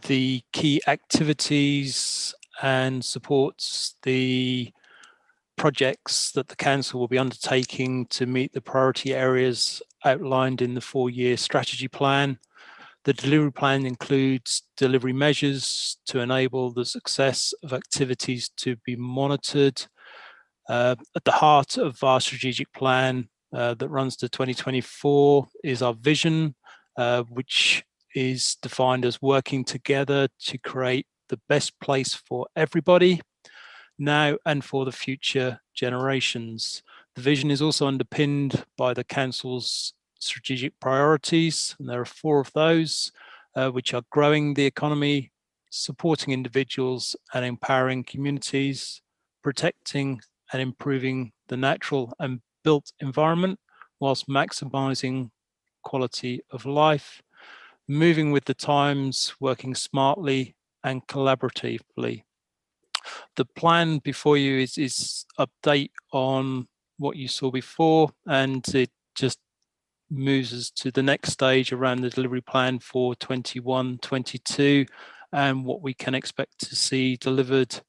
the key activities and supports the projects that the Council will be undertaking to meet the priority areas outlined in the 4-year strategy plan. The delivery plan includes delivery measures to enable the success of activities to be monitored. At the heart of our strategic plan that runs to 2024 is our vision, which is defined as working together to create the best place for everybody now and for the future generations. The vision is also underpinned by the Council's strategic priorities, and there are 4 of those, which are growing the economy, supporting individuals and empowering communities, protecting and improving the natural and built environment whilst maximising quality of life, moving with the times, working smartly and collaboratively. The plan before you is update on what you saw before, and it just moves us to the next stage around the delivery plan for 21/22 and what we can expect to see delivered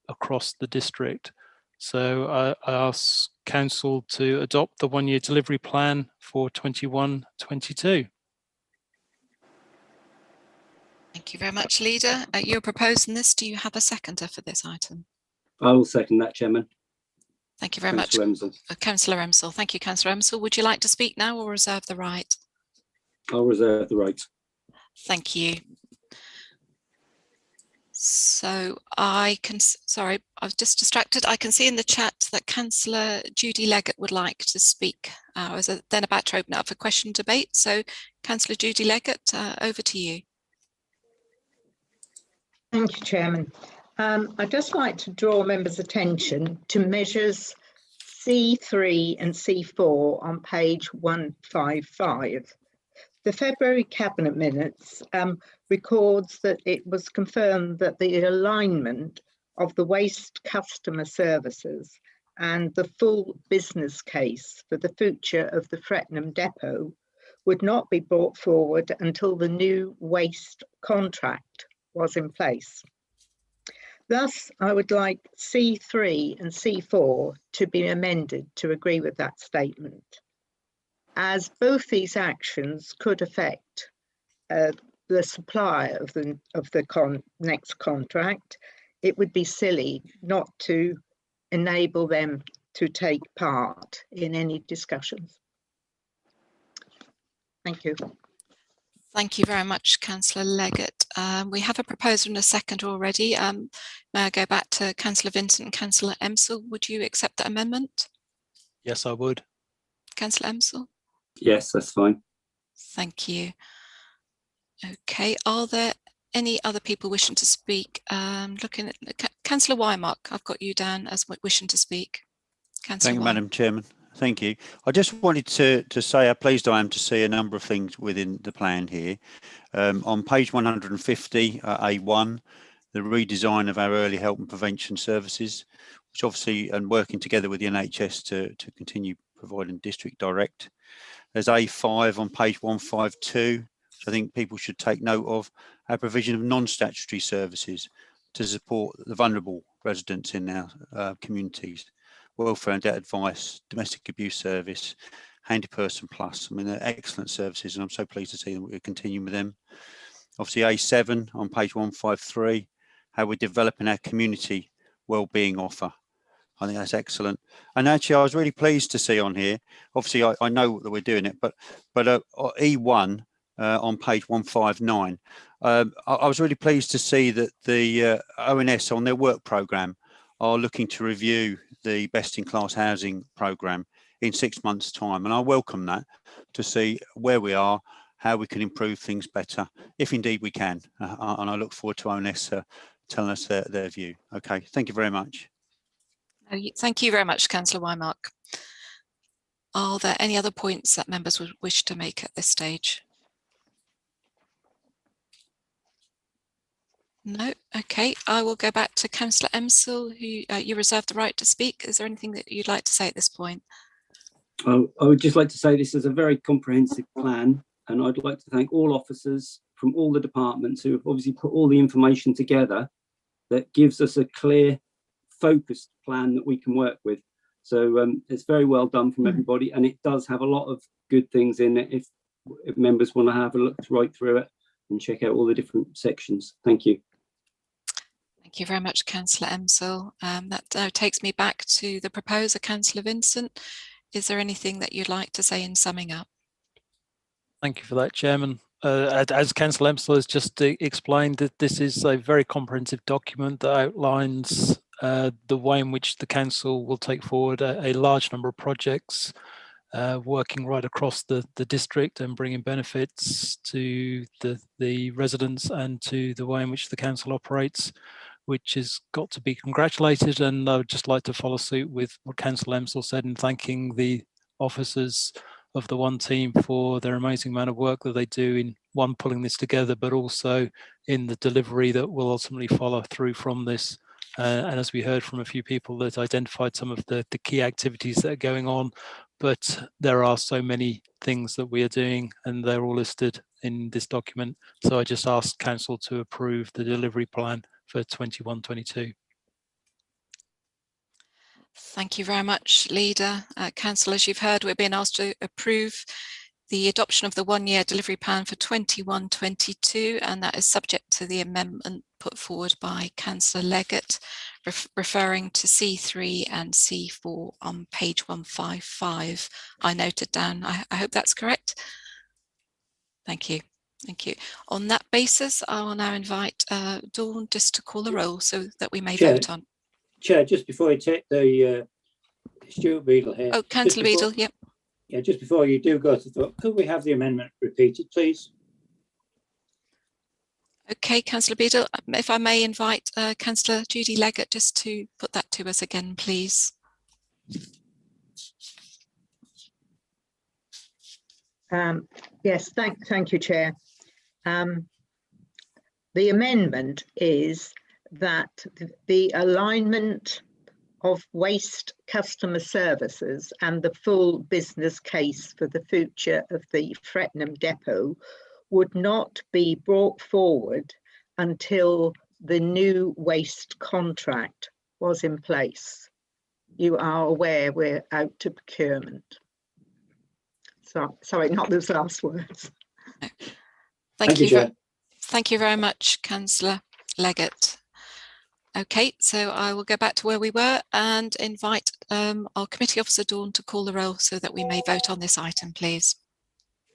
across the district. So I ask Council to adopt the one-year delivery plan for 21/22. Thank you very much, Leader. You're proposing this. Do you have a seconder for this item? I will second that, Chairman. Thank you very much. Councillor Emsall. Thank you, Councillor Emsall. Would you like to speak now or reserve the right? I'll reserve the right. Thank you. So I can, sorry, I was just distracted. I can see in the chat that Councillor Judy Leggett would like to speak. I was then about to open up for question debate. So Councillor Judy Leggett, over to you. Thank you, Chairman. I'd just like to draw members' attention to measures C3 and C4 on page 155. The February Cabinet Minutes records that it was confirmed that the alignment of the waste customer services and the full business case for the future of the Frettenham depot would not be brought forward until the new waste contract was in place. Thus, I would like C3 and C4 to be amended to agree with that statement, as both these actions could affect the supply of the next contract. It would be silly not to enable them to take part in any discussions. Thank you. Thank you very much, Councillor Leggett. We have a proposer and a second already. May I go back to Councillor Vincent and Councillor Emsall? Would you accept that amendment? Yes, I would. Councillor Emsall? Yes, that's fine. Thank you. Okay, are there any other people wishing to speak? Looking at Councillor Wymark, I've got you down as wishing to speak. Councillor Thank you, Madam Chairman. Thank you. I just wanted to say how pleased I am to see a number of things within the plan here. On page 150, A1, the redesign of our early help and prevention services, which obviously, and working together with the NHS to continue providing district direct. There's A5 on page 152, which I think people should take note of, our provision of non-statutory services to support the vulnerable residents in our communities, welfare and debt advice, domestic abuse service, Handy Person Plus. I mean, they're excellent services, and I'm so pleased to see that we're continuing with them. Obviously, A7 on page 153, how we're developing our community wellbeing offer. I think that's excellent. And actually, I was really pleased to see on here, obviously, I know that we're doing it, but E1 on page 159, I was really pleased to see that the ONS on their work programme are looking to review the best-in-class housing programme in 6 months' time. And I welcome that, to see where we are, how we can improve things better, if indeed we can. And I look forward to ONS telling us their view. Okay, thank you very much. Thank you very much, Councillor Wymark. Are there any other points that members would wish to make at this stage? No. Okay, I will go back to Councillor Emsell, who you reserve the right to speak. Is there anything that you'd like to say at this point? I would just like to say this is a very comprehensive plan, and I'd like to thank all officers from all the departments who have obviously put all the information together that gives us a clear, focused plan that we can work with. So it's very well done from everybody, and it does have a lot of good things in it if members want to have a look right through it and check out all the different sections. Thank you. Thank you very much, Councillor Emsell. That takes me back to the proposer, Councillor Vincent. Is there anything that you'd like to say in summing up? Thank you for that, Chairman. As Councillor Emsell has just explained, that this is a very comprehensive document that outlines the way in which the council will take forward a large number of projects, working right across the district and bringing benefits to the residents and to the way in which the council operates, which has got to be congratulated. And I would just like to follow suit with what Councillor Emsell said in thanking the officers of the One Team for their amazing amount of work that they do in one, pulling this together, but also in the delivery that will ultimately follow through from this. And as we heard from a few people that identified some of the key activities that are going on, but there are so many things that we are doing and they're all listed in this document. So I just asked Council to approve the delivery plan for 21-22. Thank you very much, Leader. Council, as you've heard, we're being asked to approve the adoption of the one-year delivery plan for 21-22, and that is subject to the amendment put forward by Councillor Leggett, referring to C3 and C4 on page 155. I noted down. I hope that's correct. Thank you. Thank you. On that basis, I will now invite Dawn just to call the roll so that we may vote on. Chair, just before you take the Stuart Beadle here. Oh, Councillor Beadle, yep. Yeah, just before you do go to the vote, could we have the amendment repeated, please? Okay, Councillor Beadle, if I may invite Councillor Judy Leggett just to put that to us again, please. Yes, thank you, Chair. The amendment is that the alignment of waste customer services and the full business case for the future of the Frettenham depot would not be brought forward until the new waste contract was in place. You are aware we're out to procurement. So, sorry, not those last words. Thank you. Thank you very much, Councillor Leggett. Okay, so I will go back to where we were and invite our committee officer Dawn to call the roll so that we may vote on this item, please.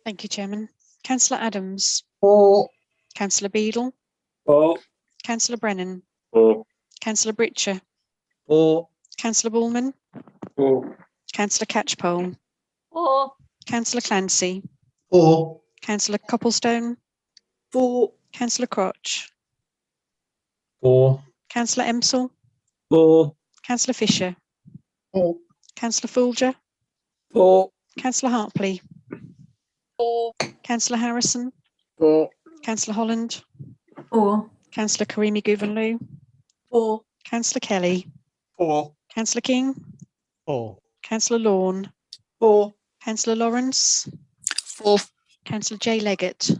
Thank you, Chairman. Councillor Adams. For. Councillor Beadle. For. Councillor Brennan. For. Councillor Britcher. For. Councillor Bullman. For. Councillor Catchpole. For. Councillor Clancy. For. Councillor Copplestone. For. Councillor Crotch. For. Councillor Emsell. For. Councillor Fisher. For. Councillor Folger. For. Councillor Hartley. For. Councillor Harrison. For. Councillor Holland. For. Councillor Karimi Guvenlu. 4. Councillor Kelly. 4. Councillor King. 4. Councillor Lawn. 4. Councillor Lawrence. 4. Councillor J Leggett.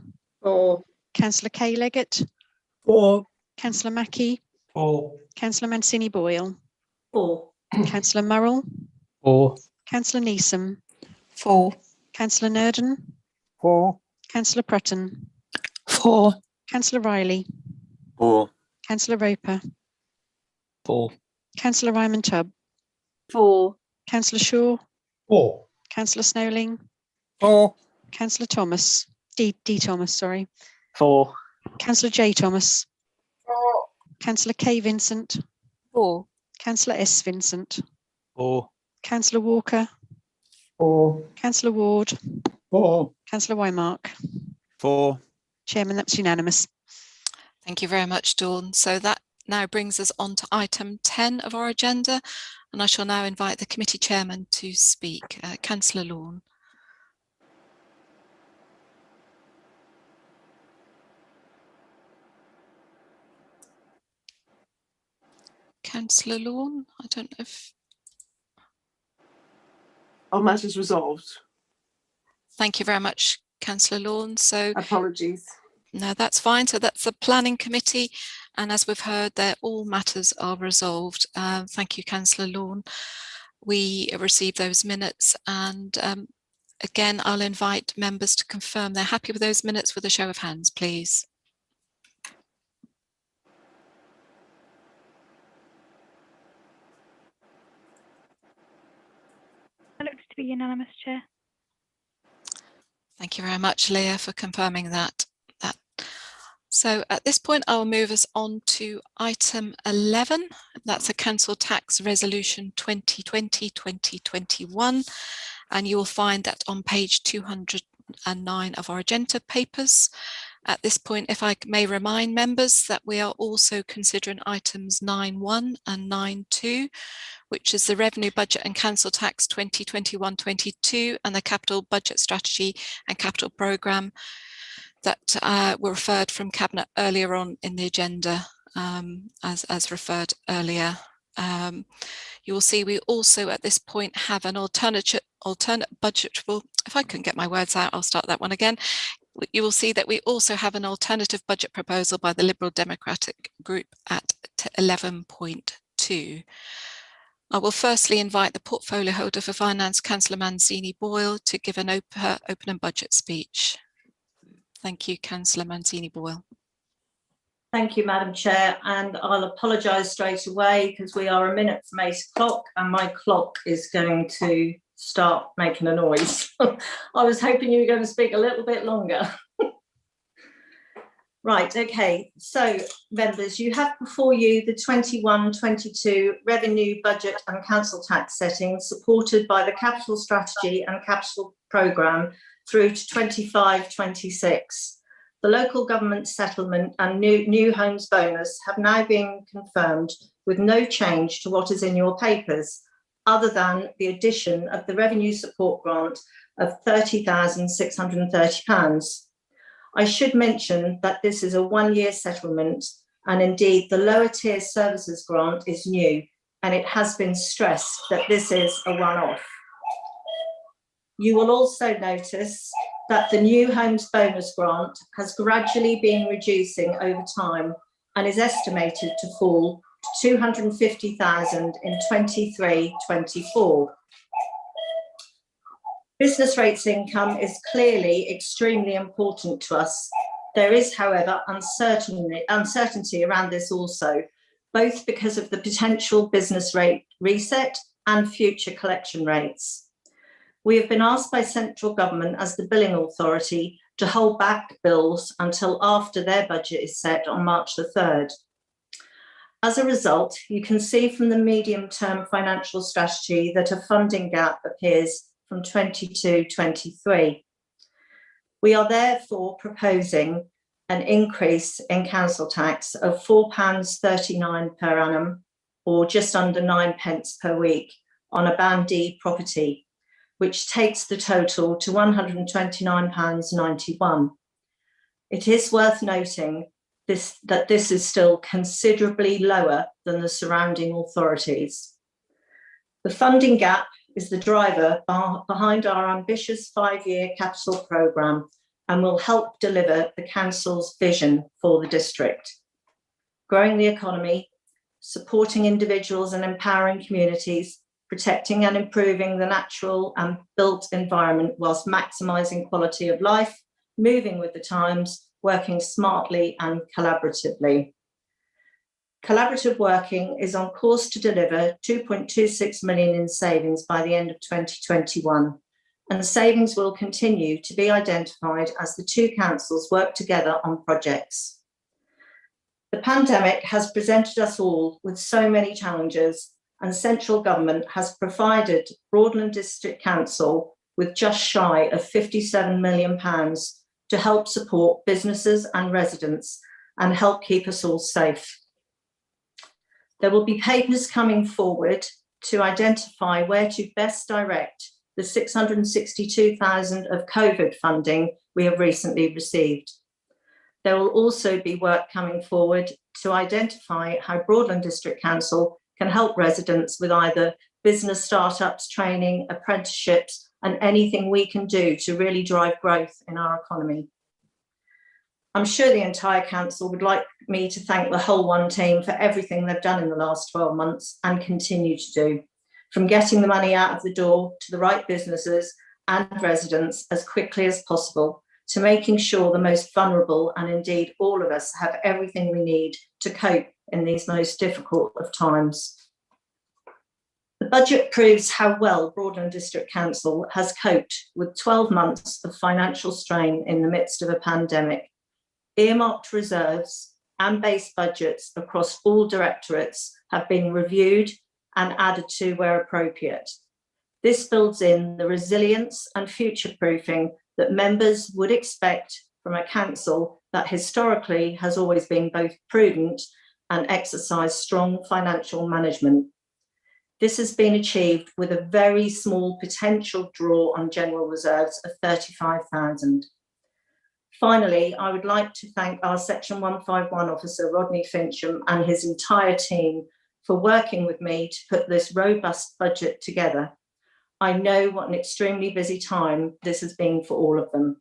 4. Councillor K Leggett. 4. Councillor Mackie. 4. Councillor Mancini Boyle. 4. Councillor Murrell. 4. Councillor Neeson. 4. Councillor Nurden. 4. Councillor Prutton. 4. Councillor Riley. 4. Councillor Roper. 4. Councillor Ryman Tubb. 4. Councillor Shaw. 4. Councillor Snowling. 4. Councillor Thomas. D Thomas, sorry. 4. Councillor J Thomas. 4. Councillor K Vincent. 4. Councillor S Vincent. 4. Councillor Walker. 4. Councillor Ward. 4. Councillor Wymark. 4. Chairman, that's unanimous. Thank you very much, Dawn. So that now brings us on to item 10 of our agenda, and I shall now invite the committee chairman to speak. Councillor Lawn. Councillor Lawn, I don't know if... All matters resolved. Thank you very much, Councillor Lawn. So apologies. No, that's fine. So that's the planning committee. And as we've heard there, all matters are resolved. Thank you, Councillor Lawn. We received those minutes and again, I'll invite members to confirm they're happy with those minutes with a show of hands, please. It looks to be unanimous, Chair. Thank you very much, Leah, for confirming that. So at this point, I'll move us on to item 11. That's a council tax resolution 2020-2021. And you will find that on page 209 of our agenda papers. At this point, if I may remind members that we are also considering items 9.1 and 9.2, which is the revenue budget and council tax 2021-22 and the capital budget strategy and capital programme that were referred from Cabinet earlier on in the agenda, as referred earlier. You will see we also at this point have an alternate budget. Well, if I couldn't get my words out, I'll start that one again. You will see that we also have an alternative budget proposal by the Liberal Democratic Group at 11.2. I will firstly invite the portfolio holder for finance, Councillor Mancini Boyle, to give an opening budget speech. Thank you, Councillor Mancini Boyle. Thank you, Madam Chair, and I'll apologise straight away because we are a minute from 8 o'clock and my clock is going to start making a noise. I was hoping you were going to speak a little bit longer. Right, okay, so members, you have before you the 21-22 revenue budget and council tax settings supported by the capital strategy and capital programme through to 25-26. The local government settlement and new homes bonus have now been confirmed with no change to what is in your papers, other than the addition of the revenue support grant of £30,630. I should mention that this is a one-year settlement, and indeed the lower tier services grant is new, and it has been stressed that this is a one-off. You will also notice that the new homes bonus grant has gradually been reducing over time and is estimated to fall to 250,000 in 23-24. Business rates income is clearly extremely important to us. There is, however, uncertainty around this also, both because of the potential business rate reset and future collection rates. We have been asked by central government as the billing authority to hold back bills until after their budget is set on March the 3rd. As a result, you can see from the medium-term financial strategy that a funding gap appears from 22-23. We are therefore proposing an increase in council tax of £4.39 per annum, or just under 9p per week, on a Band D property, which takes the total to £129.91. It is worth noting that this is still considerably lower than the surrounding authorities. The funding gap is the driver behind our ambitious 5-year capital programme and will help deliver the council's vision for the district. Growing the economy, supporting individuals and empowering communities, protecting and improving the natural and built environment whilst maximising quality of life, moving with the times, working smartly and collaboratively. Collaborative working is on course to deliver 2.26 million in savings by the end of 2021, and savings will continue to be identified as the two councils work together on projects. The pandemic has presented us all with so many challenges, and central government has provided Broadland District Council with just shy of £57 million to help support businesses and residents and help keep us all safe. There will be papers coming forward to identify where to best direct the 662,000 of COVID funding we have recently received. There will also be work coming forward to identify how Broadland District Council can help residents with either business startups, training, apprenticeships, and anything we can do to really drive growth in our economy. I'm sure the entire council would like me to thank the whole One team for everything they've done in the last 12 months and continue to do, from getting the money out of the door to the right businesses and residents as quickly as possible, to making sure the most vulnerable and indeed all of us have everything we need to cope in these most difficult of times. The budget proves how well Broadland District Council has coped with 12 months of financial strain in the midst of a pandemic. Earmarked reserves and base budgets across all directorates have been reviewed and added to where appropriate. This builds in the resilience and future-proofing that members would expect from a council that historically has always been both prudent and exercised strong financial management. This has been achieved with a very small potential draw on general reserves of 35,000. Finally, I would like to thank our Section 151 officer, Rodney Fincham, and his entire team for working with me to put this robust budget together. I know what an extremely busy time this has been for all of them.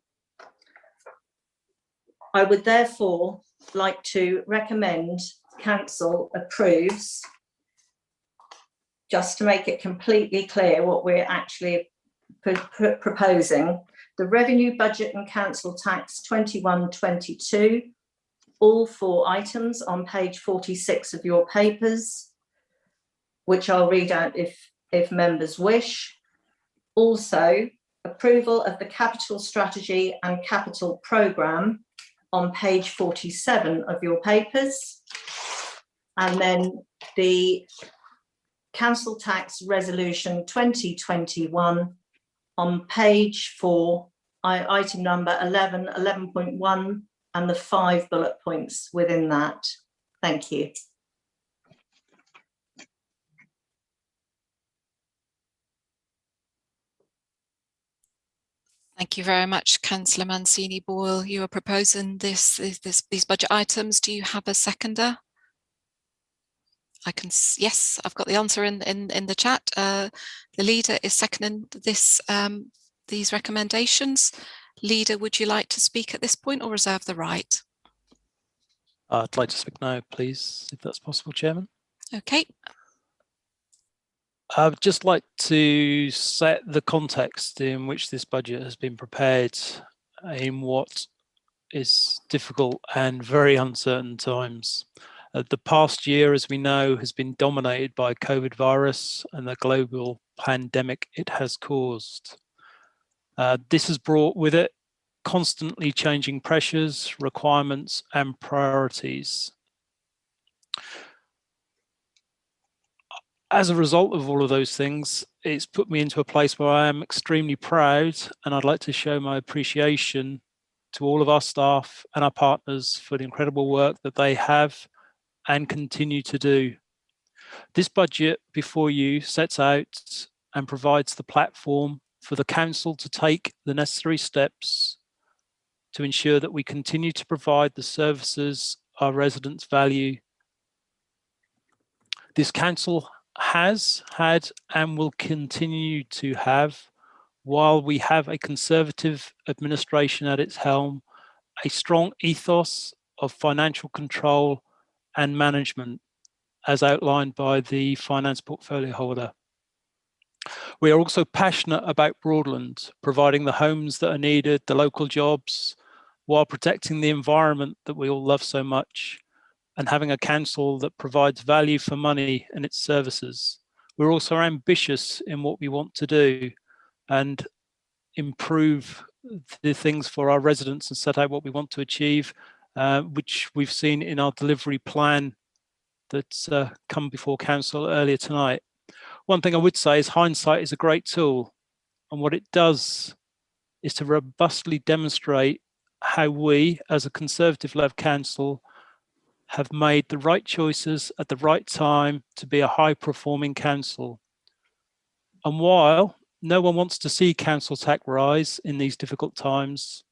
I would therefore like to recommend Council approves, just to make it completely clear what we're actually proposing, the Revenue Budget and Council Tax 21-22, all 4 items on page 46 of your papers, which I'll read out if members wish. Also, approval of the Capital Strategy and Capital Programme on page 47 of your papers. And then the Council Tax Resolution 2021 on page 4, item number 11, 11.1, and the 5 bullet points within that. Thank you. Thank you very much, Councillor Mancini-Boyle. You are proposing these budget items. Do you have a seconder? Yes, I've got the answer in the chat. The leader is seconding these recommendations. Leader, would you like to speak at this point or reserve the right? I'd like to speak now, please, if that's possible, Chairman. Okay. I would just like to set the context in which this budget has been prepared in what is difficult and very uncertain times. The past year, as we know, has been dominated by COVID virus and the global pandemic it has caused. This has brought with it constantly changing pressures, requirements, and priorities. As a result of all of those things, it's put me into a place where I am extremely proud, and I'd like to show my appreciation to all of our staff and our partners for the incredible work that they have and continue to do. This budget before you sets out and provides the platform for the Council to take the necessary steps to ensure that we continue to provide the services our residents value. This council has had and will continue to have, while we have a Conservative administration at its helm, a strong ethos of financial control and management, as outlined by the finance portfolio holder. We are also passionate about Broadland, providing the homes that are needed, the local jobs, while protecting the environment that we all love so much, and having a council that provides value for money in its services. We're also ambitious in what we want to do and improve the things for our residents and set out what we want to achieve, which we've seen in our delivery plan that's come before council earlier tonight. One thing I would say is hindsight is a great tool, and what it does is to robustly demonstrate how we, as a Conservative-led council, have made the right choices at the right time to be a high-performing council. And while no one wants to see council tax rise in these difficult times,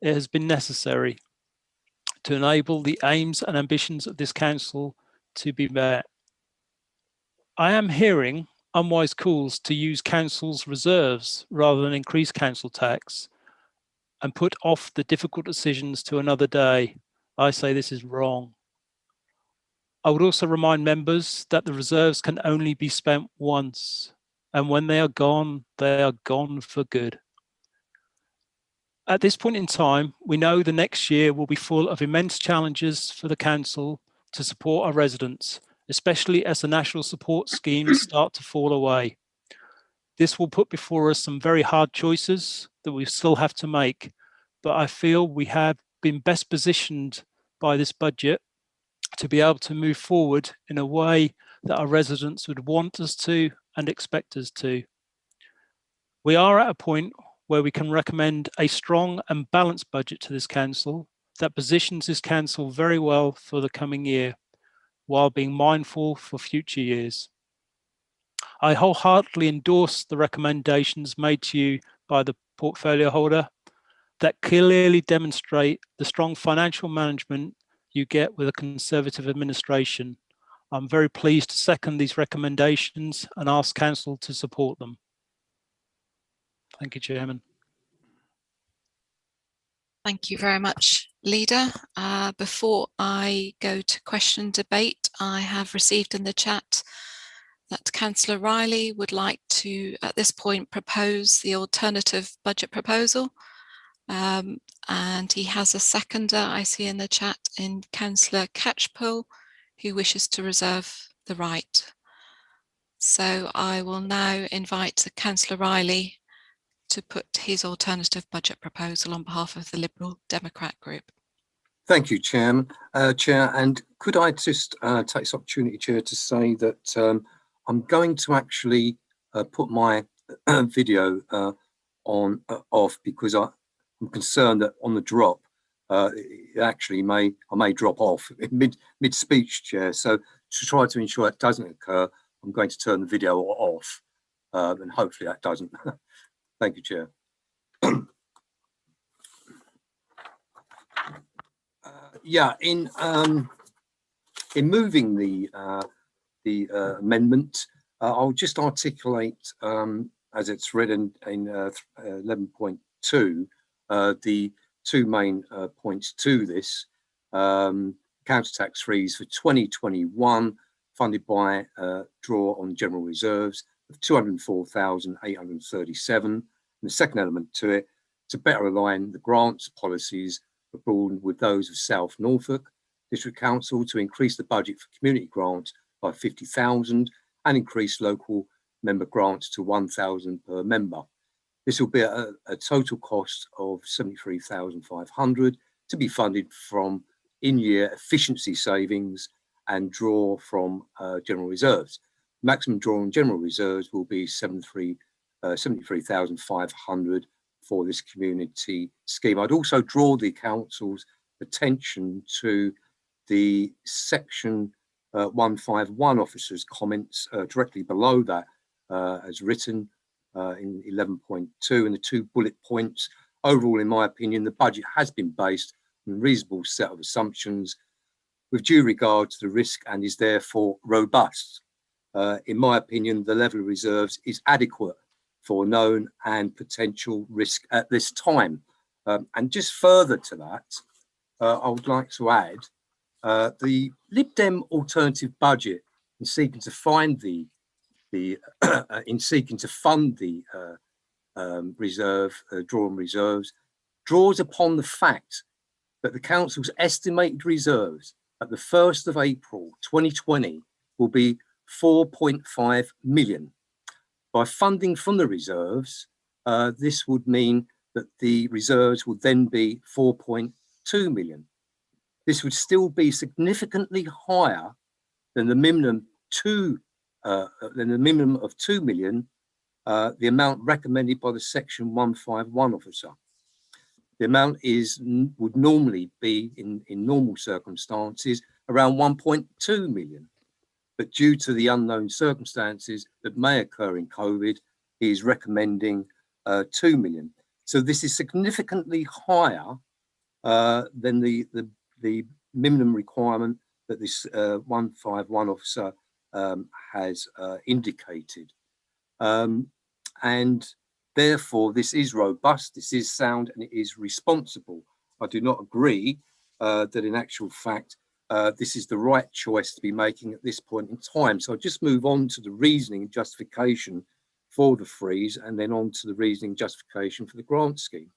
it has been necessary to enable the aims and ambitions of this council to be met. I am hearing unwise calls to use council's reserves rather than increase council tax and put off the difficult decisions to another day. I say this is wrong. I would also remind members that the reserves can only be spent once, and when they are gone for good. At this point in time, we know the next year will be full of immense challenges for the council to support our residents, especially as the national support schemes start to fall away. This will put before us some very hard choices that we still have to make, but I feel we have been best positioned by this budget to be able to move forward in a way that our residents would want us to and expect us to. We are at a point where we can recommend a strong and balanced budget to this council that positions this council very well for the coming year, while being mindful for future years. I wholeheartedly endorse the recommendations made to you by the portfolio holder that clearly demonstrate the strong financial management you get with a Conservative administration. I'm very pleased to second these recommendations and ask council to support them. Thank you, Chairman. Thank you very much, Leader. Before I go to question debate, I have received in the chat that Councillor Riley would like to, at this point, propose the alternative budget proposal. And he has a seconder, I see in the chat, in Councillor Catchpole, who wishes to reserve the right. So I will now invite Councillor Riley to put his alternative budget proposal on behalf of the Liberal Democrat group. Thank you, Chair. And could I just take this opportunity, Chair, to say that I'm going to actually put my video on off, because I'm concerned that on the drop, it actually I may drop off mid speech, Chair. So to try to ensure that doesn't occur, I'm going to turn the video off, and hopefully that doesn't. Thank you, Chair. Yeah, in moving the amendment, I'll just articulate as it's written in 11.2 the two main points to this. Council tax freeze for 2021 funded by draw on general reserves of 204,837. And the second element to it, to better align the grants policies of Broadland with those of South Norfolk District Council, to increase the budget for community grants by 50,000 and increase local member grants to 1,000 per member. This will be a total cost of 73,500 to be funded from in-year efficiency savings and draw from general reserves. Maximum draw on general reserves will be 73,500 for this community scheme. I'd also draw the council's attention to the section 151 officers' comments directly below that, as written in 11.2, and the two bullet points. Overall, in my opinion, the budget has been based on a reasonable set of assumptions with due regard to the risk and is therefore robust. In my opinion, the level of reserves is adequate for known and potential risk at this time. And just further to that, I would like to add the Lib Dem Alternative Budget in seeking to find in seeking to fund the drawn reserves draws upon the fact that the council's estimated reserves at the 1st of April 2020 will be 4.5 million. By funding from the reserves, this would mean that the reserves would then be 4.2 million. This would still be significantly higher than the minimum of 2 million, the amount recommended by the Section 151 officer. The amount would normally be, in normal circumstances, around 1.2 million. But due to the unknown circumstances that may occur in COVID, he is recommending 2 million. So this is significantly higher than the minimum requirement that this 151 officer has indicated. And therefore, this is robust, this is sound, and it is responsible. I do not agree that in actual fact, this is the right choice to be making at this point in time. So I'll just move on to the reasoning and justification for the freeze, and then on to the reasoning and justification for the grant scheme.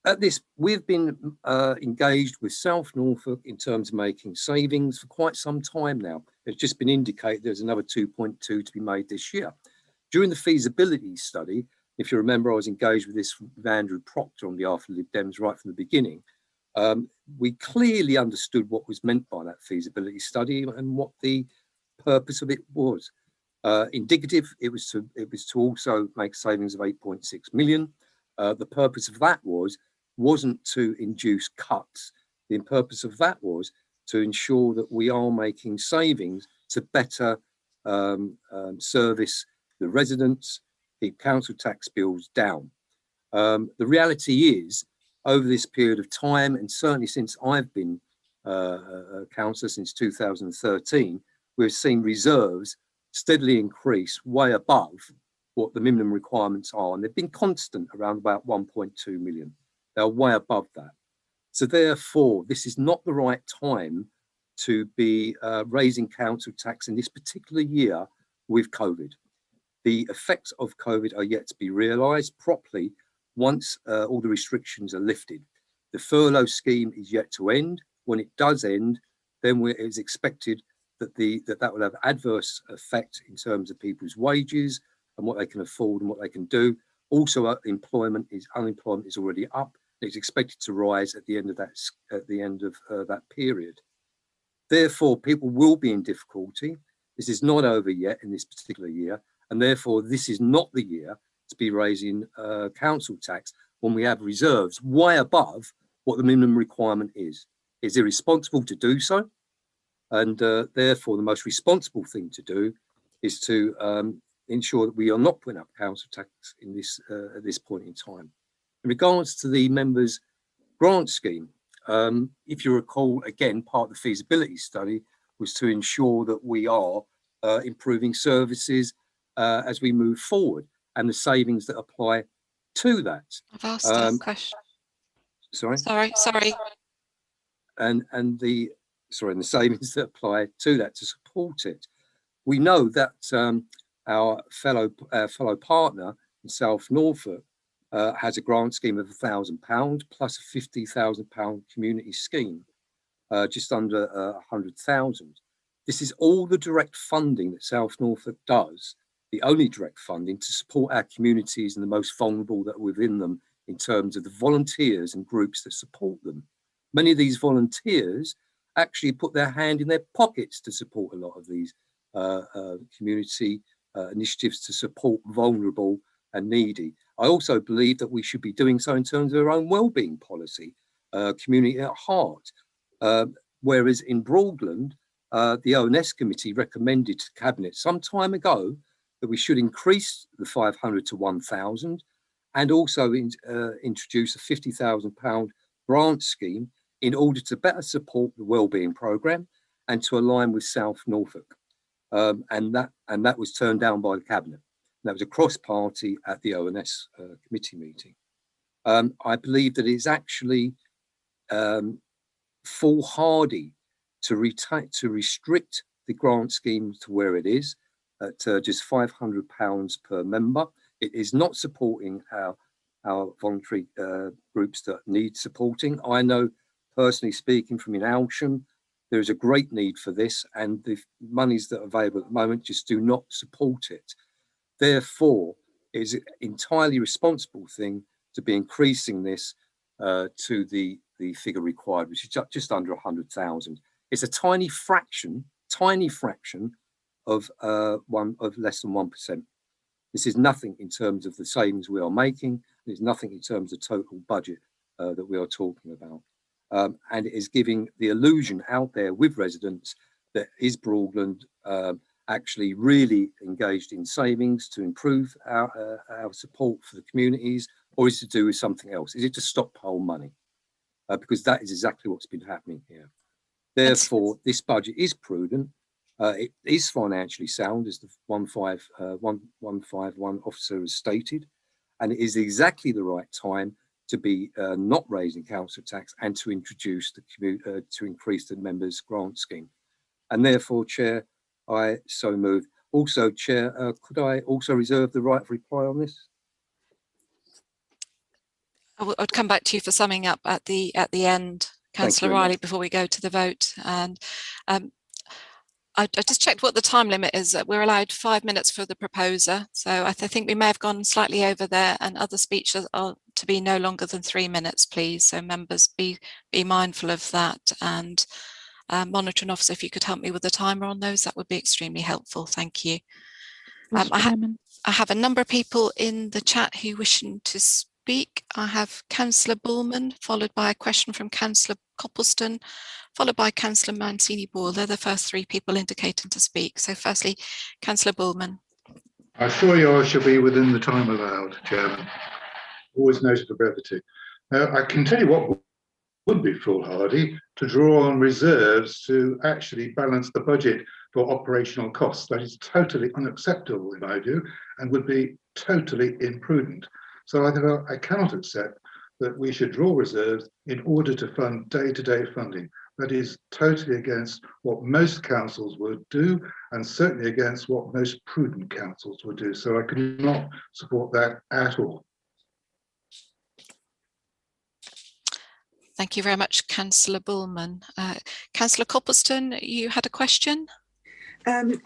At this, we've been engaged with South Norfolk in terms of making savings for quite some time now. It's just been indicated there's another 2.2 to be made this year. During the feasibility study, if you remember, I was engaged with this with Andrew Proctor on behalf of Lib Dems right from the beginning. We clearly understood what was meant by that feasibility study and what the purpose of it was. Indicative, it was to also make savings of 8.6 million. The purpose of that wasn't to induce cuts. The purpose of that was to ensure that we are making savings to better service the residents, keep council tax bills down. The reality is, over this period of time, and certainly since I've been a councillor since 2013, we've seen reserves steadily increase way above what the minimum requirements are, and they've been constant around about 1.2 million. They're way above that. So therefore, this is not the right time to be raising council tax in this particular year with COVID. The effects of COVID are yet to be realised properly once all the restrictions are lifted. The furlough scheme is yet to end. When it does end, then it is expected that that will have adverse effect in terms of people's wages and what they can afford and what they can do. Also, unemployment is already up. It's expected to rise at the end of that period. Therefore, people will be in difficulty. This is not over yet in this particular year, and therefore this is not the year to be raising council tax when we have reserves way above what the minimum requirement is. It's irresponsible to do so, and therefore the most responsible thing to do is to ensure that we are not putting up council tax in this at this point in time. In regards to the members' grant scheme, if you recall, again, part of the feasibility study was to ensure that we are improving services as we move forward, and the savings that apply to that. I've asked a question. Sorry. Sorry. And the savings that apply to that to support it. We know that our fellow partner in South Norfolk has a grant scheme of £1,000 plus a £50,000 community scheme, just under 100,000. This is all the direct funding that South Norfolk does, the only direct funding to support our communities and the most vulnerable that are within them in terms of the volunteers and groups that support them. Many of these volunteers actually put their hand in their pockets to support a lot of these community initiatives to support vulnerable and needy. I also believe that we should be doing so in terms of our own wellbeing policy, community at heart. Whereas in Broadland, the ONS committee recommended to Cabinet some time ago that we should increase the 500 to 1,000 and also introduce a £50,000 grant scheme in order to better support the wellbeing programme and to align with South Norfolk. And that was turned down by the Cabinet. That was a cross-party at the ONS committee meeting. I believe that it's actually foolhardy to restrict the grant scheme to where it is at just £500 per member. It is not supporting our voluntary groups that need supporting. I know, personally speaking, from in Alsham, there is a great need for this, and the monies that are available at the moment just do not support it. Therefore, it is an entirely responsible thing to be increasing this to the figure required, which is just under 100,000. It's a tiny fraction of less than 1%. This is nothing in terms of the savings we are making. There's nothing in terms of total budget that we are talking about. And it is giving the illusion out there with residents that is Broadland actually really engaged in savings to improve our support for the communities, or is it to do with something else? Is it to stockpile money? Because that is exactly what's been happening here. Therefore, this budget is prudent. It is financially sound, as the 151 officer has stated, and it is exactly the right time to be not raising council tax and to introduce to increase the members' grant scheme. And therefore, Chair, I so move. Also, Chair, could I also reserve the right of reply on this? I'd come back to you for summing up at the end, Councillor Riley, before we go to the vote. And I just checked what the time limit is. We're allowed 5 minutes for the proposer. So I think we may have gone slightly over there, and other speeches are to be no longer than 3 minutes, please. So members, be mindful of that. And monitoring officer, if you could help me with the timer on those, that would be extremely helpful. Thank you. I have a number of people in the chat who wishing to speak. I have Councillor Bullman, followed by a question from Councillor Copleston, followed by Councillor Mancini-Ball. They're the first 3 people indicating to speak. So firstly, Councillor Bullman. I assure you I shall be within the time allowed, Chairman. Always noted for brevity. I can tell you what would be foolhardy, to draw on reserves to actually balance the budget for operational costs. That is totally unacceptable in my view, and would be totally imprudent. So I cannot accept that we should draw reserves in order to fund day-to-day funding. That is totally against what most councils would do, and certainly against what most prudent councils would do. So I could not support that at all. Thank you very much, Councillor Bullman. Councillor Copleston, you had a question?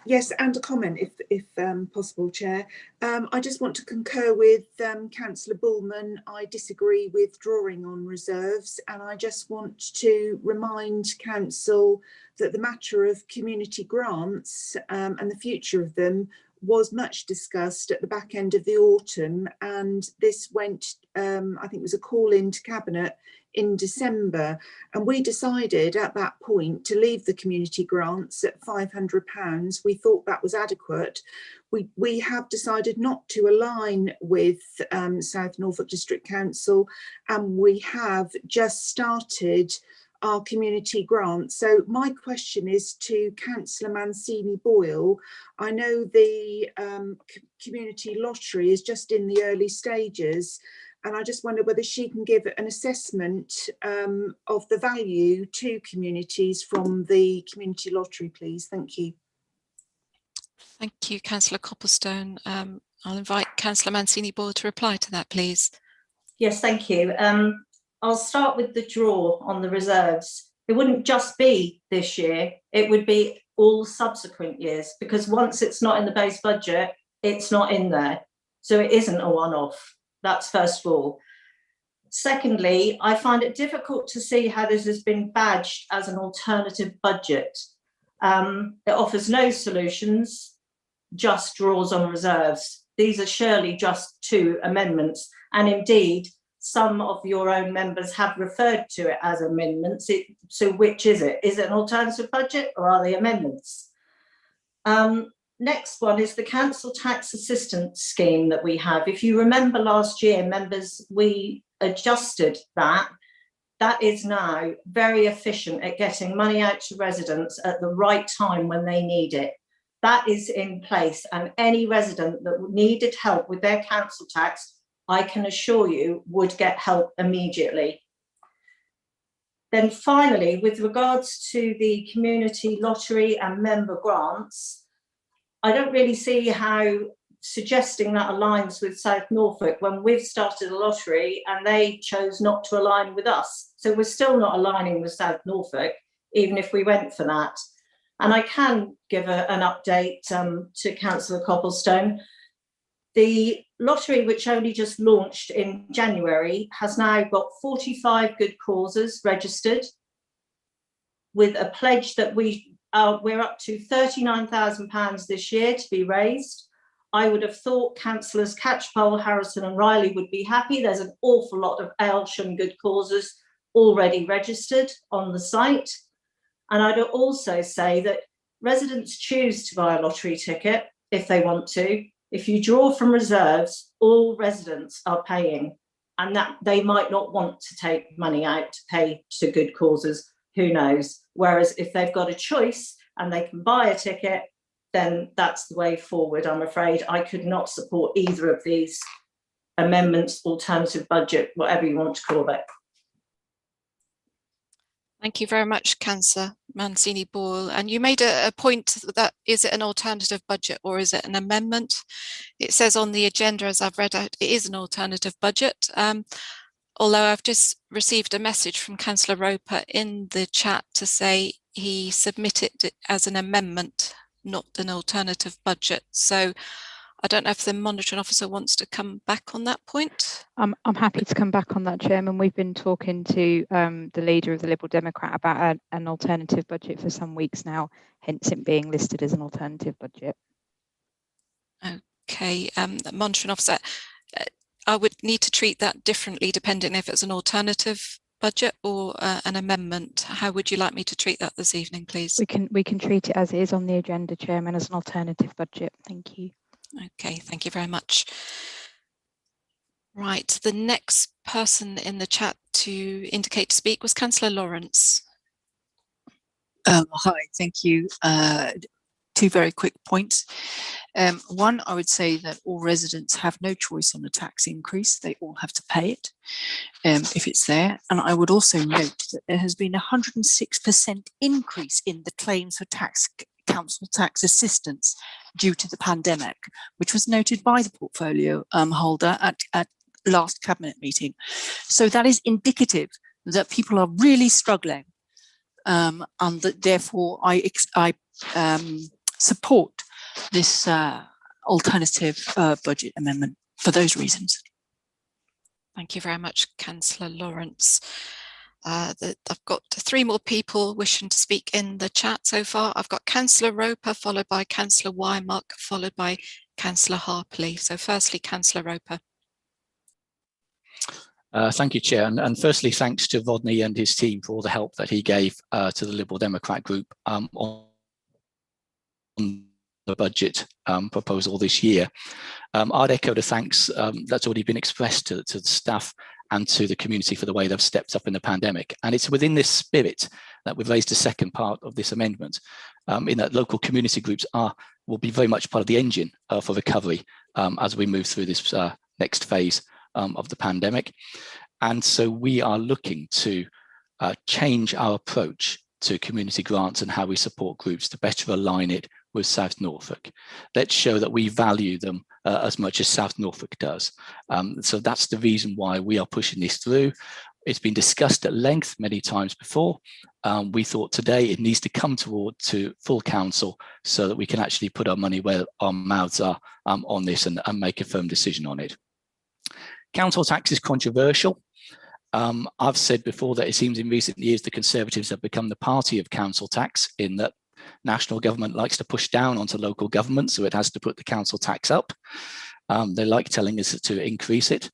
Yes, and a comment, if possible, Chair. I just want to concur with Councillor Bullman. I disagree with drawing on reserves, and I just want to remind Council that the matter of community grants and the future of them was much discussed at the back end of the autumn, and this went, I think it was a call into Cabinet in December, and we decided at that point to leave the community grants at £500. We thought that was adequate. We have decided not to align with South Norfolk District Council, and we have just started our community grant. So my question is to Councillor Mancini-Boyle. I know the community lottery is just in the early stages, and I just wonder whether she can give an assessment of the value to communities from the community lottery, please. Thank you. Thank you, Councillor Copplestone. I'll invite Councillor Mancini-Boyle to reply to that, please. Yes, thank you. I'll start with the draw on the reserves. It wouldn't just be this year, it would be all subsequent years, because once it's not in the base budget, it's not in there. So it isn't a one-off. That's first of all. Secondly, I find it difficult to see how this has been badged as an alternative budget. It offers no solutions, just draws on reserves. These are surely just 2 amendments, and indeed, some of your own members have referred to it as amendments. So which is it? Is it an alternative budget, or are they amendments? Next one is the council tax assistance scheme that we have. If you remember last year, members, we adjusted that that is now very efficient at getting money out to residents at the right time when they need it. That is in place, and any resident that needed help with their council tax, I can assure you, would get help immediately. Then finally, with regards to the community lottery and member grants, I don't really see how suggesting that aligns with South Norfolk when we've started a lottery and they chose not to align with us. So we're still not aligning with South Norfolk, even if we went for that. And I can give an update to Councillor Copplestone. The lottery, which only just launched in January, has now got 45 good causes registered, with a pledge that we're up to £39,000 this year to be raised. I would have thought Councillors Catchpole, Harrison and Riley would be happy. There's an awful lot of Aylsham good causes already registered on the site. And I'd also say that residents choose to buy a lottery ticket if they want to. If you draw from reserves, all residents are paying, and that they might not want to take money out to pay to good causes, who knows? Whereas if they've got a choice and they can buy a ticket, then that's the way forward. I'm afraid I could not support either of these amendments, alternative budget, whatever you want to call it. Thank you very much, Councillor Mancini-Boyle. And you made a point that, is it an alternative budget or is it an amendment? It says on the agenda, as I've read out, it is an alternative budget. Although I've just received a message from Councillor Roper in the chat to say he submitted it as an amendment, not an alternative budget. So I don't know if the monitoring officer wants to come back on that point. I'm happy to come back on that, Chairman. We've been talking to the leader of the Liberal Democrat about an alternative budget for some weeks now, hence it being listed as an alternative budget. Okay, the monitoring officer, I would need to treat that differently depending if it's an alternative budget or an amendment. How would you like me to treat that this evening, please? We can treat it as it is on the agenda, Chairman, as an alternative budget. Thank you. Okay, thank you very much. Right, the next person in the chat to indicate to speak was Councillor Lawrence. Hi, thank you. Two very quick points. One, I would say that all residents have no choice on the tax increase. They all have to pay it if it's there. And I would also note that there has been a 106% increase in the claims for council tax assistance due to the pandemic, which was noted by the portfolio holder at last cabinet meeting. So that is indicative that people are really struggling, and that therefore I support this alternative budget amendment for those reasons. Thank you very much, Councillor Lawrence. I've got three more people wishing to speak in the chat so far. I've got Councillor Roper, followed by Councillor Wymark, followed by Councillor Harpley. So firstly, Councillor Roper. Thank you, Chair. And firstly, thanks to Rodney and his team for all the help that he gave to the Liberal Democrat group on the budget proposal this year. I'd echo the thanks that's already been expressed to the staff and to the community for the way they've stepped up in the pandemic. And it's within this spirit that we've raised the second part of this amendment, in that local community groups will be very much part of the engine for recovery as we move through this next phase of the pandemic. And so we are looking to change our approach to community grants and how we support groups to better align it with South Norfolk. Let's show that we value them as much as South Norfolk does. So that's the reason why we are pushing this through. It's been discussed at length many times before. We thought today it needs to come to full council so that we can actually put our money where our mouths are on this and make a firm decision on it. Council tax is controversial. I've said before that it seems in recent years the Conservatives have become the party of council tax, in that national government likes to push down onto local government, so it has to put the council tax up. They like telling us to increase it.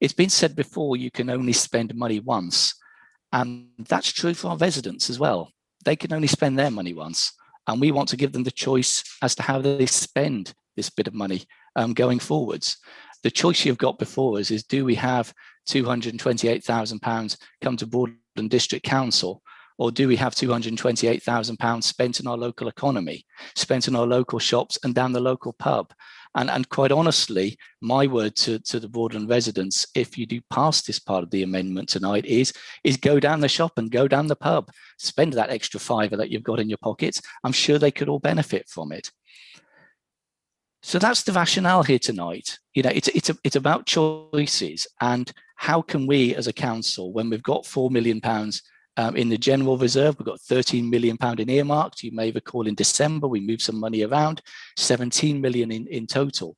It's been said before, you can only spend money once, and that's true for our residents as well. They can only spend their money once, and we want to give them the choice as to how they spend this bit of money going forwards. The choice you've got before us is, do we have £228,000 come to Broadland District Council? Or do we have £228,000 spent in our local economy, spent in our local shops and down the local pub? And quite honestly, my word to the Broadland residents, if you do pass this part of the amendment tonight, is go down the shop and go down the pub, spend that extra fiver that you've got in your pockets. I'm sure they could all benefit from it. So that's the rationale here tonight. You know, it's about choices, and how can we as a council, when we've got £4 million in the general reserve, we've got £13 million in earmarked. You may recall in December, we moved some money around, 17 million in total.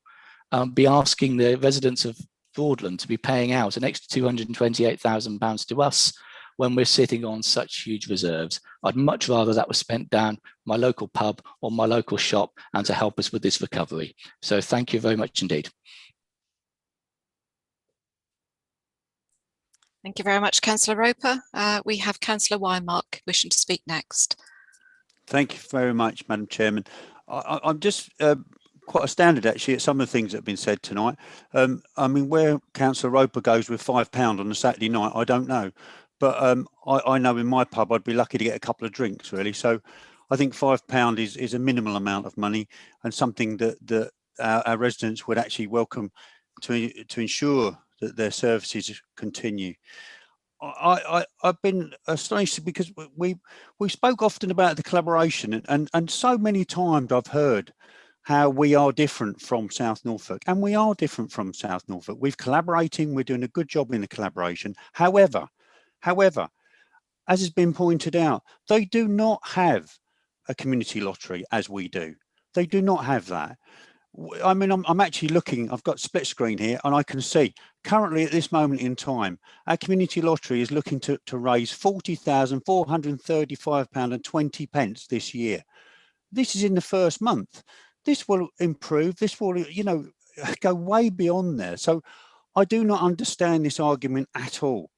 Be asking the residents of Broadland to be paying out an extra £228,000 to us when we're sitting on such huge reserves. I'd much rather that was spent down my local pub or my local shop and to help us with this recovery. So thank you very much indeed. Thank you very much, Councillor Roper. We have Councillor Wymark wishing to speak next. Thank you very much, Madam Chairman. I'm just quite astounded actually at some of the things that have been said tonight. I mean, where Councillor Roper goes with £5 on a Saturday night, I don't know. But I know in my pub I'd be lucky to get a couple of drinks, really. So I think £5 is a minimal amount of money, and something that our residents would actually welcome to ensure that their services continue. I've been astonished because we spoke often about the collaboration, and so many times I've heard how we are different from South Norfolk, and we are different from South Norfolk. We're collaborating, we're doing a good job in the collaboration. However, as has been pointed out, they do not have a community lottery as we do. They do not have that. I mean, I'm actually looking, I've got split screen here, and I can see currently at this moment in time, our community lottery is looking to raise £40,435.20 this year. This is in the first month. This will improve, this will, you know, go way beyond there. So I do not understand this argument at all.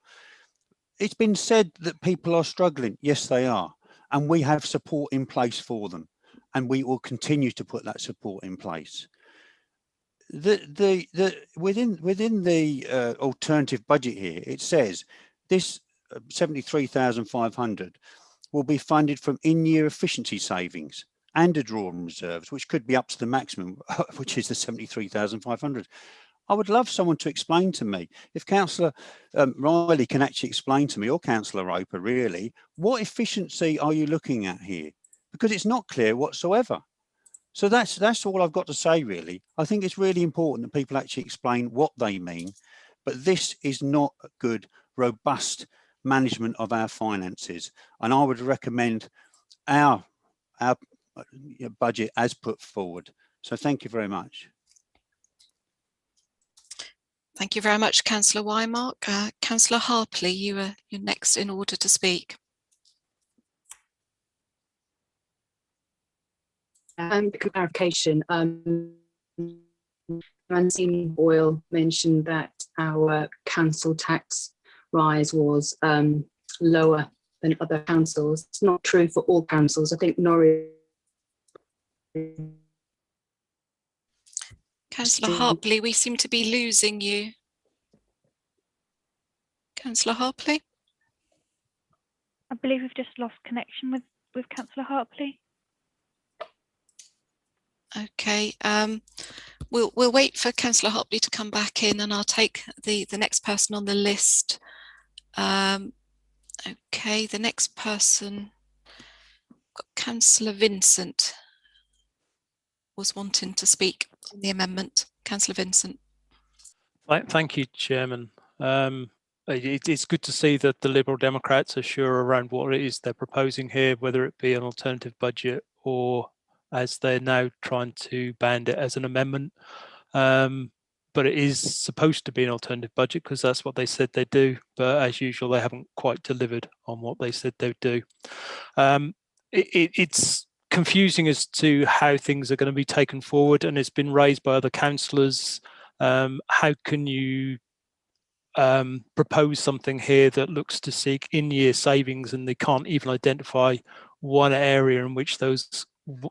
It's been said that people are struggling. Yes, they are. And we have support in place for them. And we will continue to put that support in place. Within the alternative budget here, it says this 73,500 will be funded from in-year efficiency savings and a draw on reserves, which could be up to the maximum, which is the 73,500. I would love someone to explain to me, if Councillor Riley can actually explain to me, or Councillor Roper really, what efficiency are you looking at here? Because it's not clear whatsoever. So that's all I've got to say, really. I think it's really important that people actually explain what they mean, but this is not a good, robust management of our finances. And I would recommend our budget as put forward. So thank you very much. Thank you very much, Councillor Wymark. Councillor Harpley, you're next in order to speak. Clarification. Francine Boyle mentioned that our council tax rise was lower than other councils. It's not true for all councils. I think Norwich. Councillor Harpley, we seem to be losing you. Councillor Harpley? I believe we've just lost connection with Councillor Harpley. Okay, we'll wait for Councillor Harpley to come back in, and I'll take the next person on the list. Okay, the next person, got Councillor Vincent was wanting to speak on the amendment. Councillor Vincent. Thank you, Chairman. It's good to see that the Liberal Democrats are sure around what it is they're proposing here, whether it be an alternative budget or, as they're now trying to band it, as an amendment. But it is supposed to be an alternative budget because that's what they said they'd do. But as usual, they haven't quite delivered on what they said they'd do. It's confusing as to how things are going to be taken forward, and it's been raised by other councillors. How can you propose something here that looks to seek in-year savings, and they can't even identify one area in which those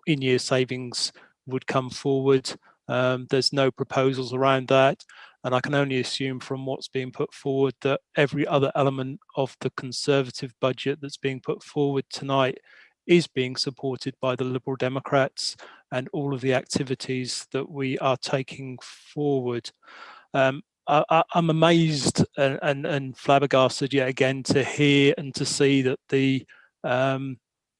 in-year savings would come forward? There's no proposals around that. And I can only assume from what's being put forward that every other element of the Conservative budget that's being put forward tonight is being supported by the Liberal Democrats and all of the activities that we are taking forward. I'm amazed and flabbergasted yet again to hear and to see that the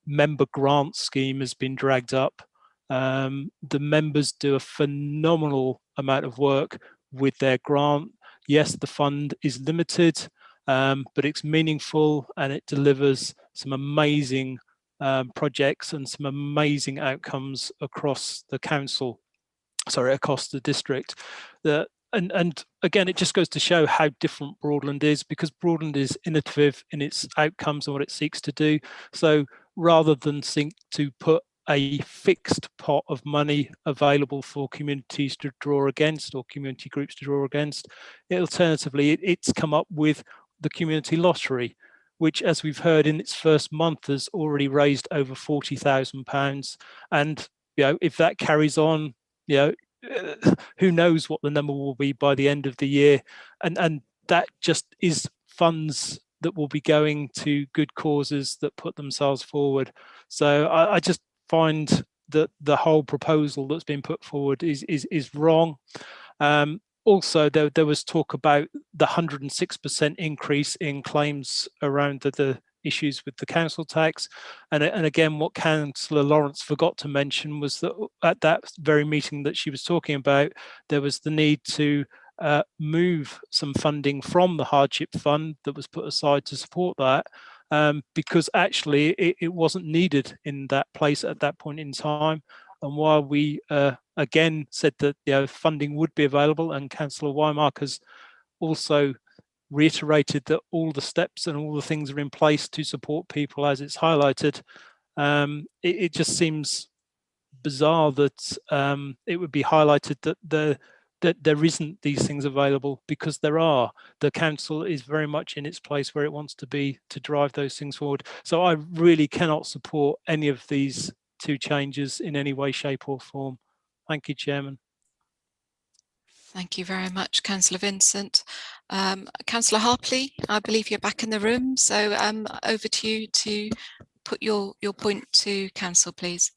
member grant scheme has been dragged up. The members do a phenomenal amount of work with their grant. Yes, the fund is limited, but it's meaningful and it delivers some amazing projects and some amazing outcomes across the council, across the district. And again, it just goes to show how different Broadland is, because Broadland is innovative in its outcomes and what it seeks to do. So rather than seek to put a fixed pot of money available for communities to draw against or community groups to draw against, alternatively, it's come up with the community lottery, which, as we've heard, in its first month has already raised over £40,000. And if that carries on, who knows what the number will be by the end of the year. And that just is funds that will be going to good causes that put themselves forward. So I just find that the whole proposal that's been put forward is wrong. Also, there was talk about the 106% increase in claims around the issues with the council tax. And again, what Councillor Lawrence forgot to mention was that at that very meeting that she was talking about, there was the need to move some funding from the hardship fund that was put aside to support that, because actually it wasn't needed in that place at that point in time. And while we again said that funding would be available, and Councillor Wymark has also reiterated that all the steps and all the things are in place to support people as it's highlighted, it just seems bizarre that it would be highlighted that there isn't these things available, because there are. The council is very much in its place where it wants to be to drive those things forward. So I really cannot support any of these two changes in any way, shape or form. Thank you, Chairman. Thank you very much, Councillor Vincent. Councillor Harpley, I believe you're back in the room, so over to you to put your point to Council, please.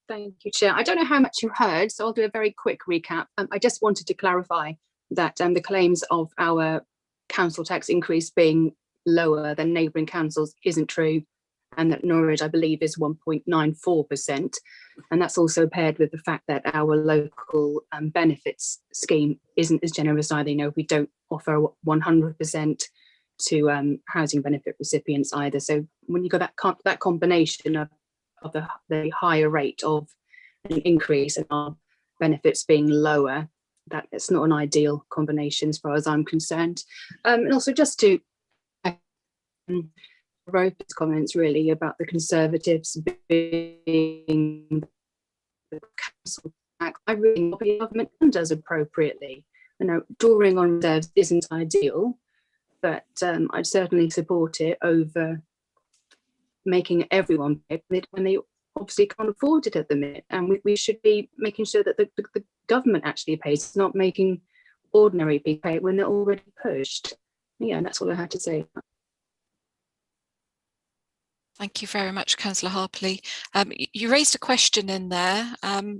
Thank you, Chair. I don't know how much you heard, so I'll do a very quick recap. I just wanted to clarify that the claims of our council tax increase being lower than neighbouring councils isn't true, and that Norwich, I believe, is 1.94%. And that's also paired with the fact that our local benefits scheme isn't as generous either. We don't offer 100% to housing benefit recipients either. So when you got that combination of the higher rate of an increase and our benefits being lower, it's not an ideal combination as far as I'm concerned. And also just to Roper's comments really about the Conservatives being the council tax, I really hope the government does appropriately. Drawing on reserves isn't ideal, but I'd certainly support it over making everyone pay it when they obviously can't afford it at the minute. And we should be making sure that the government actually pays, not making ordinary people pay it when they're already pushed. Yeah, and that's all I had to say. Thank you very much, Councillor Harpley. You raised a question in there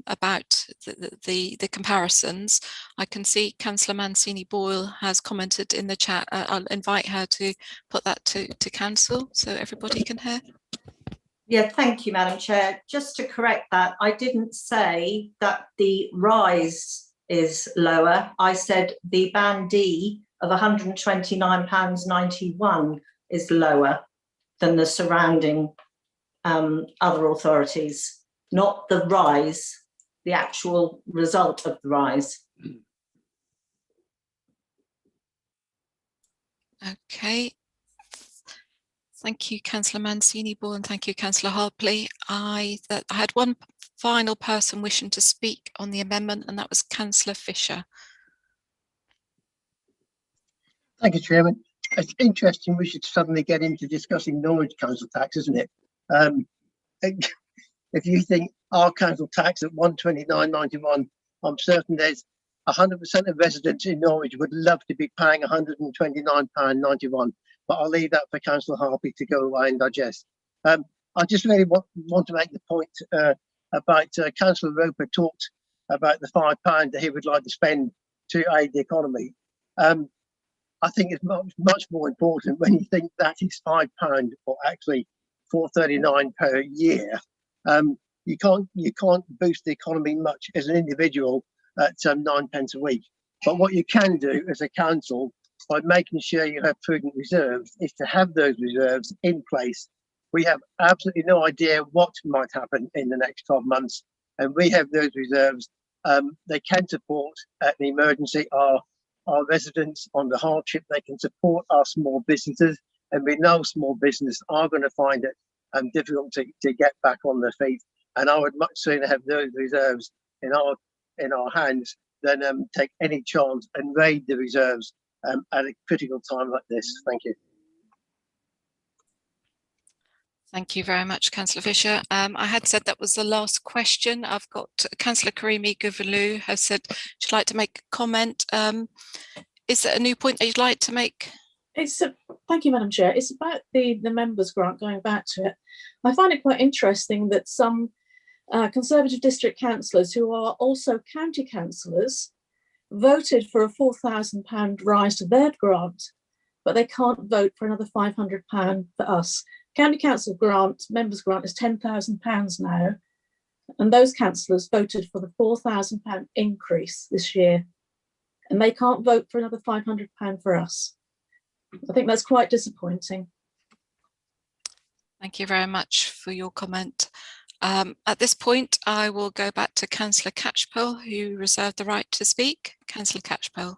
about the comparisons. I can see Councillor Mancini-Boyle has commented in the chat. I'll invite her to put that to Council so everybody can hear. Yeah, thank you, Madam Chair. Just to correct that, I didn't say that the rise is lower. I said the Band D of £129.91 is lower than the surrounding other authorities, not the rise, the actual result of the rise. Okay. Thank you, Councillor Mancini-Boyle, and thank you, Councillor Harpley. I had one final person wishing to speak on the amendment, and that was Councillor Fisher. Thank you, Chairman. It's interesting we should suddenly get into discussing Norwich council tax, isn't it? If you think our council tax at 129.91, I'm certain there's 100% of residents in Norwich would love to be paying £129.91, but I'll leave that for Councillor Harpy to go away and digest. I just really want to make the point about Councillor Roper talked about the £5 that he would like to spend to aid the economy. I think it's much more important when you think that is £5 or actually £4.39 per year. You can't boost the economy much as an individual at 9p a week. But what you can do as a council, by making sure you have prudent reserves, is to have those reserves in place. We have absolutely no idea what might happen in the next 12 months, and we have those reserves. They can support an emergency our residents on the hardship. They can support our small businesses, and we know small business are going to find it difficult to get back on their feet. And I would much sooner have those reserves in our hands than take any chance and raid the reserves at a critical time like this. Thank you. Thank you very much, Councillor Fisher. I had said that was the last question. I've got Councillor Karimi Guvalu has said she'd like to make a comment. Is there a new point that you'd like to make? Thank you, Madam Chair. It's about the members' grant, going back to it. I find it quite interesting that some Conservative district councillors who are also county councillors voted for a £4,000 rise to their grant, but they can't vote for another £500 for us. County council grant, members' grant is £10,000 now, and those councillors voted for the £4,000 increase this year, and they can't vote for another £500 for us. I think that's quite disappointing. Thank you very much for your comment. At this point, I will go back to Councillor Catchpole, who reserved the right to speak. Councillor Catchpole.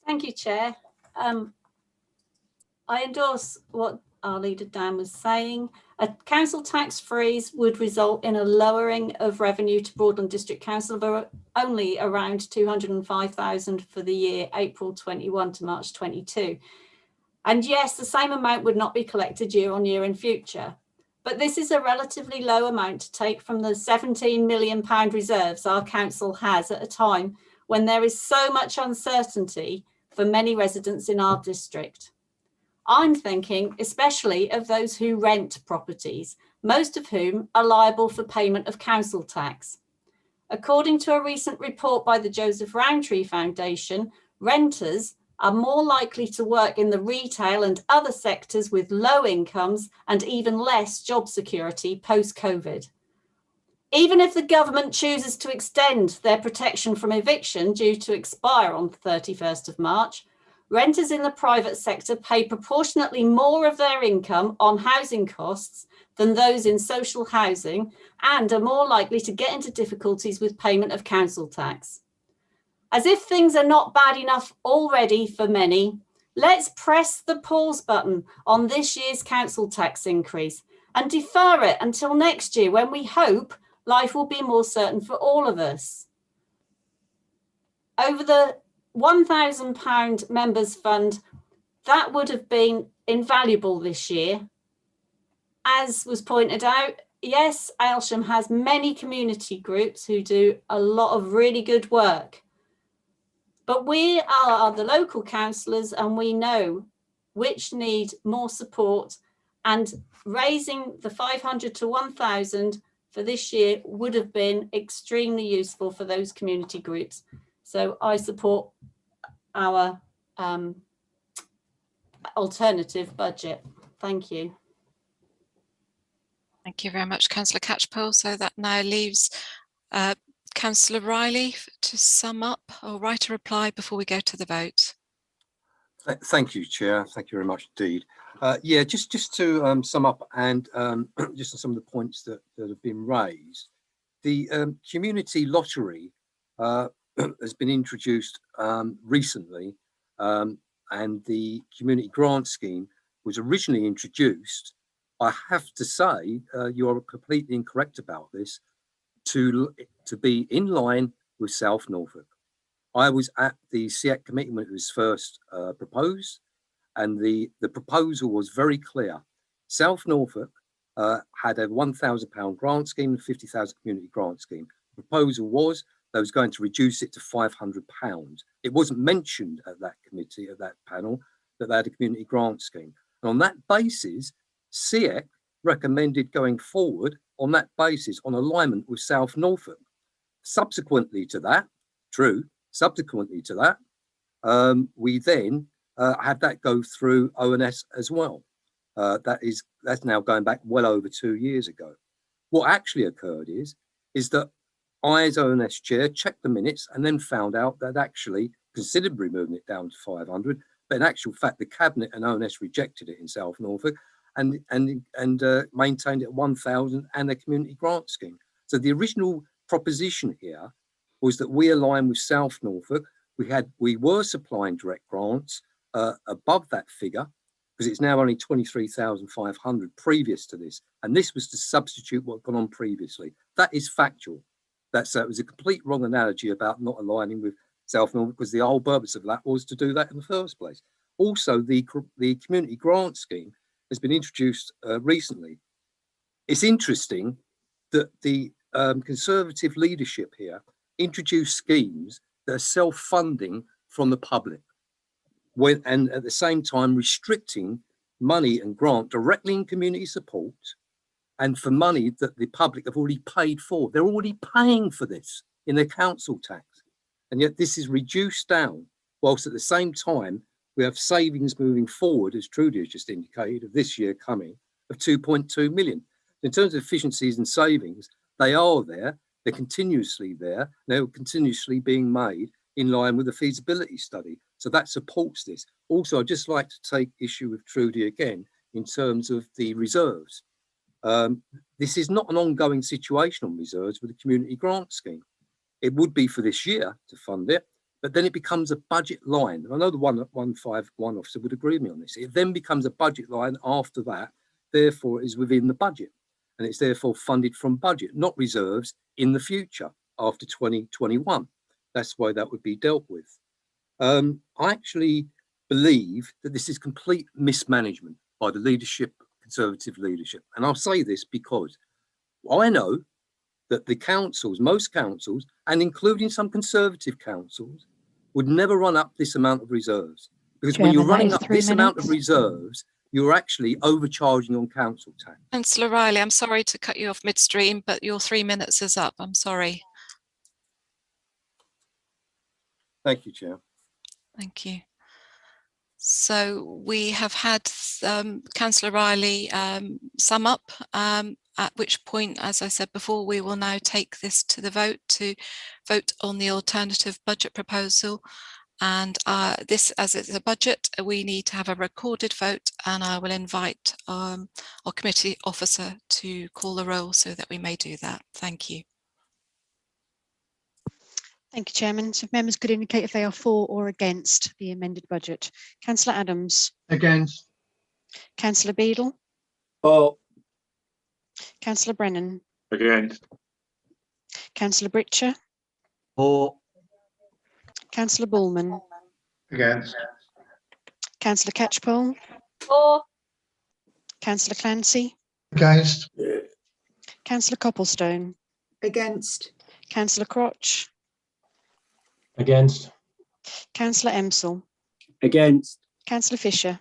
Thank you, Chair. I endorse what our leader Dan was saying. A council tax freeze would result in a lowering of revenue to Broadland District Council of only around £205,000 for the year April 21 to March 22. And yes, the same amount would not be collected year on year in future. But this is a relatively low amount to take from the £17 million reserves our council has at a time when there is so much uncertainty for many residents in our district. I'm thinking especially of those who rent properties, most of whom are liable for payment of council tax. According to a recent report by the Joseph Rowntree Foundation, renters are more likely to work in the retail and other sectors with low incomes and even less job security post-COVID. Even if the government chooses to extend their protection from eviction due to expire on the 31st of March, renters in the private sector pay proportionately more of their income on housing costs than those in social housing and are more likely to get into difficulties with payment of council tax. As if things are not bad enough already for many, let's press the pause button on this year's council tax increase and defer it until next year when we hope life will be more certain for all of us. Over the £1,000 members fund, that would have been invaluable this year. As was pointed out, yes, Aylsham has many community groups who do a lot of really good work. But we are the local councillors and we know which need more support, and raising the 500 to 1,000 for this year would have been extremely useful for those community groups. So I support our alternative budget. Thank you. Thank you very much, Councillor Catchpole. So that now leaves Councillor Riley to sum up or write a reply before we go to the vote. Thank you, Chair. Thank you very much indeed. Yeah, just to sum up and just on some of the points that have been raised, the community lottery has been introduced recently, and the community grant scheme was originally introduced. I have to say, you are completely incorrect about this, to be in line with South Norfolk. I was at the SEAC committee when it was first proposed, and the proposal was very clear. South Norfolk had a £1,000 grant scheme and £50,000 community grant scheme. The proposal was they was going to reduce it to £500. It wasn't mentioned at that committee, at that panel, that they had a community grant scheme. And on that basis, CEC recommended going forward on that basis on alignment with South Norfolk. Subsequently to that, we then had that go through ONS as well. That's now going back well over 2 years ago. What actually occurred is that I, as ONS chair, checked the minutes and then found out that actually considered removing it down to 500, but in actual fact, the cabinet and ONS rejected it in South Norfolk and maintained it at 1,000 and a community grant scheme. So the original proposition here was that we align with South Norfolk. We were supplying direct grants above that figure, because it's now only 23,500 previous to this. And this was to substitute what had gone on previously. That is factual. It was a complete wrong analogy about not aligning with South Norfolk, because the whole purpose of that was to do that in the first place. Also, the community grant scheme has been introduced recently. It's interesting that the Conservative leadership here introduced schemes that are self-funding from the public, and at the same time restricting money and grant directly in community support and for money that the public have already paid for. They're already paying for this in their council tax. And yet this is reduced down, whilst at the same time, we have savings moving forward, as Trudy has just indicated, of this year coming, of 2.2 million. In terms of efficiencies and savings, they are there, they're continuously there, they're continuously being made in line with the feasibility study. So that supports this. Also, I'd just like to take issue with Trudy again in terms of the reserves. This is not an ongoing situation on reserves with the community grant scheme. It would be for this year to fund it, but then it becomes a budget line. And I know the 151 officer would agree with me on this. It then becomes a budget line after that, therefore it is within the budget. And it's therefore funded from budget, not reserves in the future after 2021. That's why that would be dealt with. I actually believe that this is complete mismanagement by the leadership, Conservative leadership. And I'll say this because I know that the councils, most councils, and including some Conservative councils, would never run up this amount of reserves. Because when you're running up this amount of reserves, you're actually overcharging on council tax. Councillor Riley, I'm sorry to cut you off midstream, but your 3 minutes is up. I'm sorry. Thank you, Chair. Thank you. So we have had Councillor Riley sum up, at which point, as I said before, we will now take this to the vote to vote on the alternative budget proposal. And this, as it's a budget, we need to have a recorded vote, and I will invite our committee officer to call the roll so that we may do that. Thank you. Thank you, Chairman. So members could indicate if they are for or against the amended budget. Councillor Adams. Against. Councillor Beadle. For. Councillor Brennan. Against. Councillor Britcher. For. Councillor Bullman. Against. Councillor Catchpole. For. Councillor Clancy. Against. Councillor Copplestone. Against. Councillor Crotch. Against. Councillor Emsell. Against. Councillor Fisher.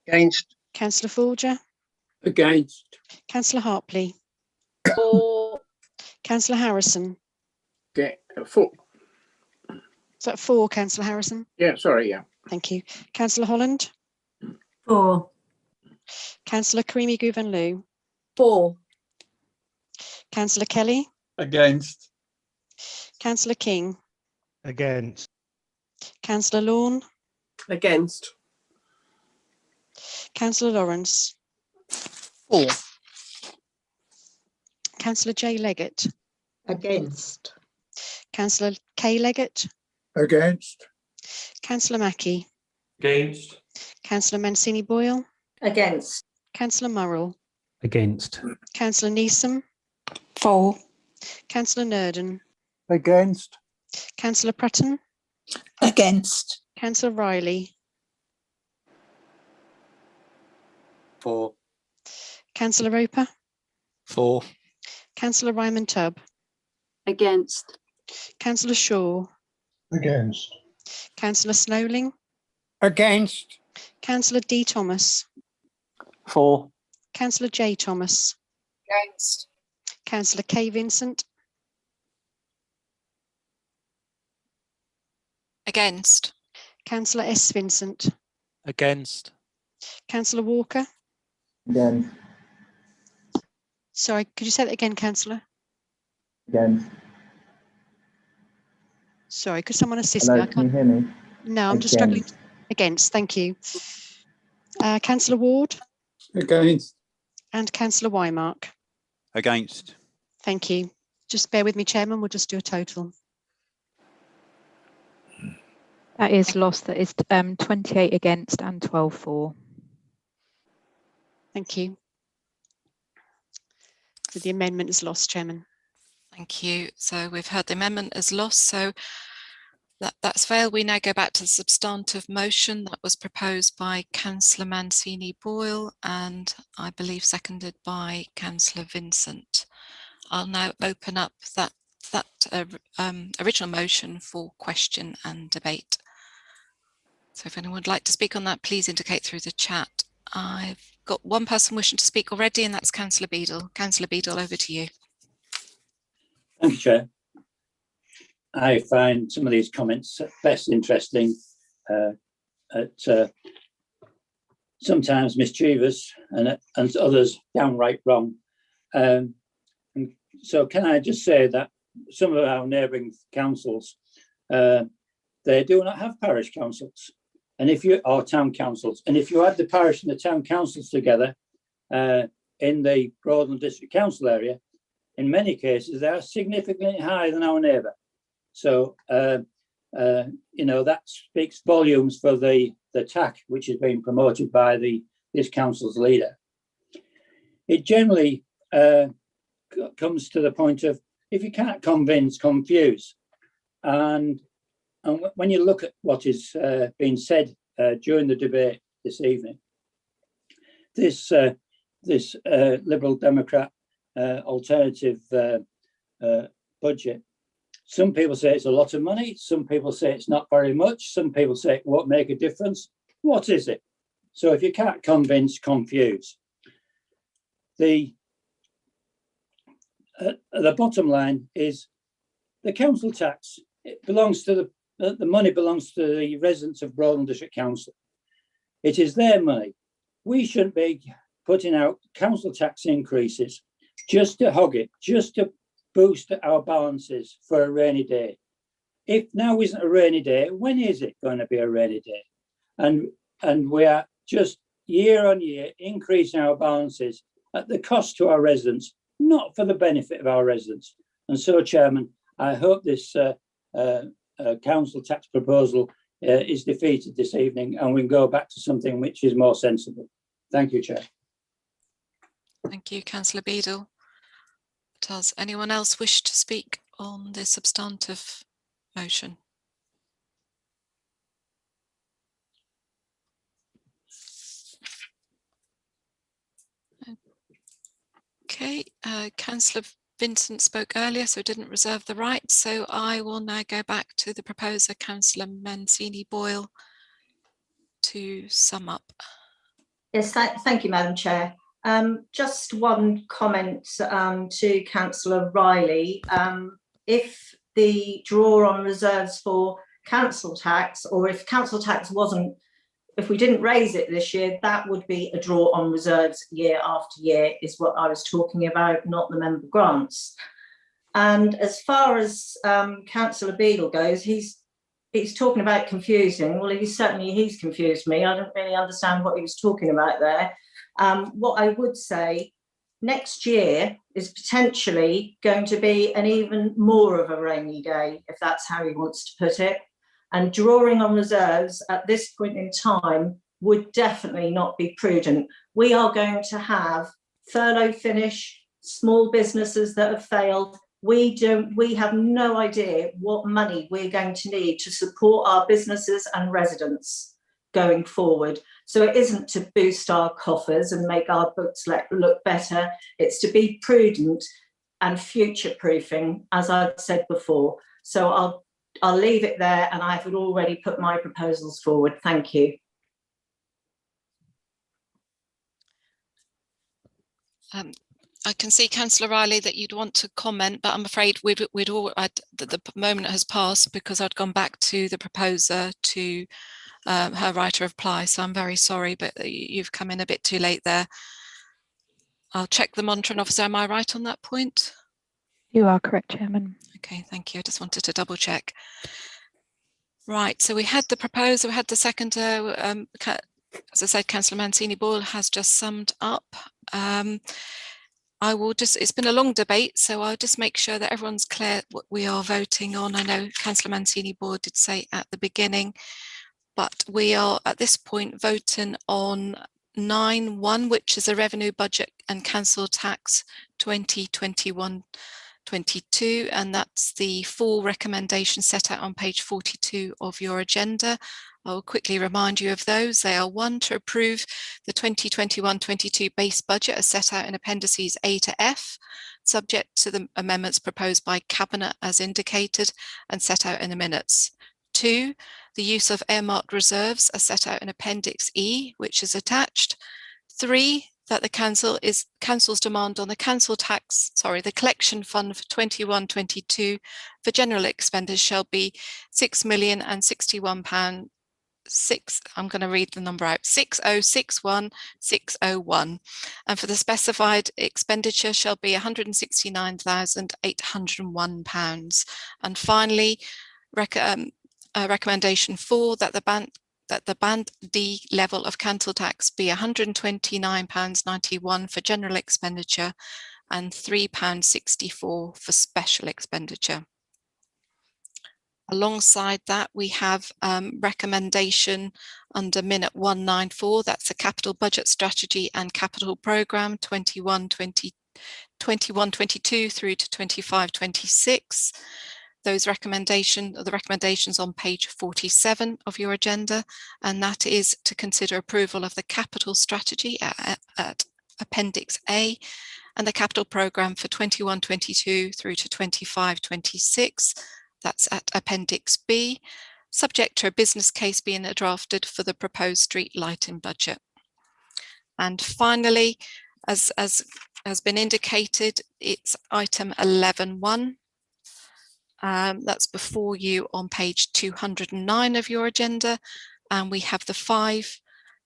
Against. Councillor Folger. Against. Councillor Harpley. For. Councillor Harrison. For. Is that for, Councillor Harrison? Yeah, sorry, yeah. Thank you. Councillor Holland. For. Councillor Karimi Guvenlou. For. Councillor Kelly. Against. Councillor King. Against. Councillor Lawn. Against. Councillor Lawrence. For. Councillor J Leggett. Against. Councillor K Leggett. Against. Councillor Mackey. Against. Councillor Mancini Boyle. Against. Councillor Murrell. Against. Councillor Neeson. For. Councillor Nurden. Against. Councillor Prutton. Against. Councillor Riley. For. Councillor Roper. For. Councillor Ryman Tubb. Against. Councillor Shaw, Against. Councillor Snowling, Against. Councillor D. Thomas, For. Councillor J. Thomas, Against. Councillor K. Vincent, Against. Councillor S. Vincent, Against. Councillor Walker. Against. Sorry, could you say that again, Councillor? Against. Sorry, could someone assist me? Hello, I can you can't. hear me? No, I'm just struggling. Against, thank you. Councillor Ward Against. and Councillor Wymark. Against. Thank you. Just bear with me, Chairman. We'll just do a total. That is lost. That is 28 against and 12 for. Thank you. So the amendment is lost, Chairman. Thank you. So we've heard the amendment is lost. So that's failed. We now go back to the substantive motion that was proposed by Councillor Mancini Boyle and I believe seconded by Councillor Vincent. I'll now open up that original motion for question and debate. So if anyone would like to speak on that, please indicate through the chat. I've got one person wishing to speak already, and that's Councillor Beadle. Councillor Beadle, over to you. Thank you, Chair. I find some of these comments at best interesting, sometimes mischievous, and others downright wrong. And so can I just say that some of our neighbouring councils, they do not have parish councils, and if you are town councils, and if you add the parish and the town councils together in the Broadland District Council area, in many cases they are significantly higher than our neighbour. So you know, that speaks volumes for the TAC which is being promoted by this council's leader. It generally comes to the point of, if you can't convince, confuse. And when you look at what is being said during the debate this evening, this Liberal Democrat alternative budget, some people say it's a lot of money, some people say it's not very much, some people say it won't make a difference. What is it? So if you can't convince, confuse. The bottom line is the council tax. It belongs to the money belongs to the residents of Broadland District Council. It is their money. We shouldn't be putting out council tax increases just to hog it, just to boost our balances for a rainy day. If now isn't a rainy day, when is it going to be a rainy day? And we are just year on year increasing our balances at the cost to our residents, not for the benefit of our residents. And so, Chairman, I hope this council tax proposal is defeated this evening and we can go back to something which is more sensible. Thank you, Chair. Thank you, Councillor Beadle. Does anyone else wish to speak on the substantive motion? Okay, Councillor Vincent spoke earlier, so didn't reserve the right. So I will now go back to the proposer, Councillor Mancini Boyle, to sum up. Yes, thank you, Madam Chair. Just one comment to Councillor Riley. If the draw on reserves for council tax, or if council tax wasn't, if we didn't raise it this year, that would be a draw on reserves year after year, is what I was talking about, not the member grants. And as far as Councillor Beadle goes, he's talking about confusing. Well, he's confused me. I don't really understand what he was talking about there. What I would say, next year is potentially going to be an even more of a rainy day, if that's how he wants to put it. And drawing on reserves at this point in time would definitely not be prudent. We are going to have furlough finish, small businesses that have failed. We have no idea what money we're going to need to support our businesses and residents going forward. So it isn't to boost our coffers and make our books look better. It's to be prudent and future-proofing, as I've said before. So I'll leave it there, and I've already put my proposals forward. Thank you. I can see, Councillor Riley, that you'd want to comment, but I'm afraid the moment has passed because I'd gone back to the proposer to her right to reply. So I'm very sorry, but you've come in a bit too late there. I'll check the monitoring officer. Am I right on that point? You are correct, Chairman. Okay, thank you. I just wanted to double check. Right, so we had the proposer, we had the seconder. As I said, Councillor Mancini-Boyle has just summed up. It's been a long debate, so I'll just make sure that everyone's clear what we are voting on. I know Councillor Mancini-Boyle did say at the beginning, but we are at this point voting on 9.1, which is a revenue budget and council tax 2021-22, and that's the full recommendation set out on page 42 of your agenda. I will quickly remind you of those. They are: 1, to approve the 2021-22 base budget as set out in appendices A to F, subject to the amendments proposed by Cabinet as indicated and set out in the minutes. 2, the use of earmarked reserves as set out in Appendix E, which is attached. 3, that the council's demand on the the collection fund for 21-22 for general expenditures shall be £6,061. I'm going to read the number out, 6061601, and for the specified expenditure shall be £169,801. And finally, recommendation 4, that the band D level of council tax be £129.91 for general expenditure and £3.64 for special expenditure. Alongside that, we have recommendation under minute 194, that's a capital budget strategy and capital programme 21-22 through to 25-26. Those recommendations on page 47 of your agenda, and that is to consider approval of the capital strategy at Appendix A and the capital programme for 21-22 through to 25-26. That's at Appendix B, subject to a business case being drafted for the proposed street lighting budget. And finally, as has been indicated, it's item 11.1. That's before you on page 209 of your agenda, and we have the 5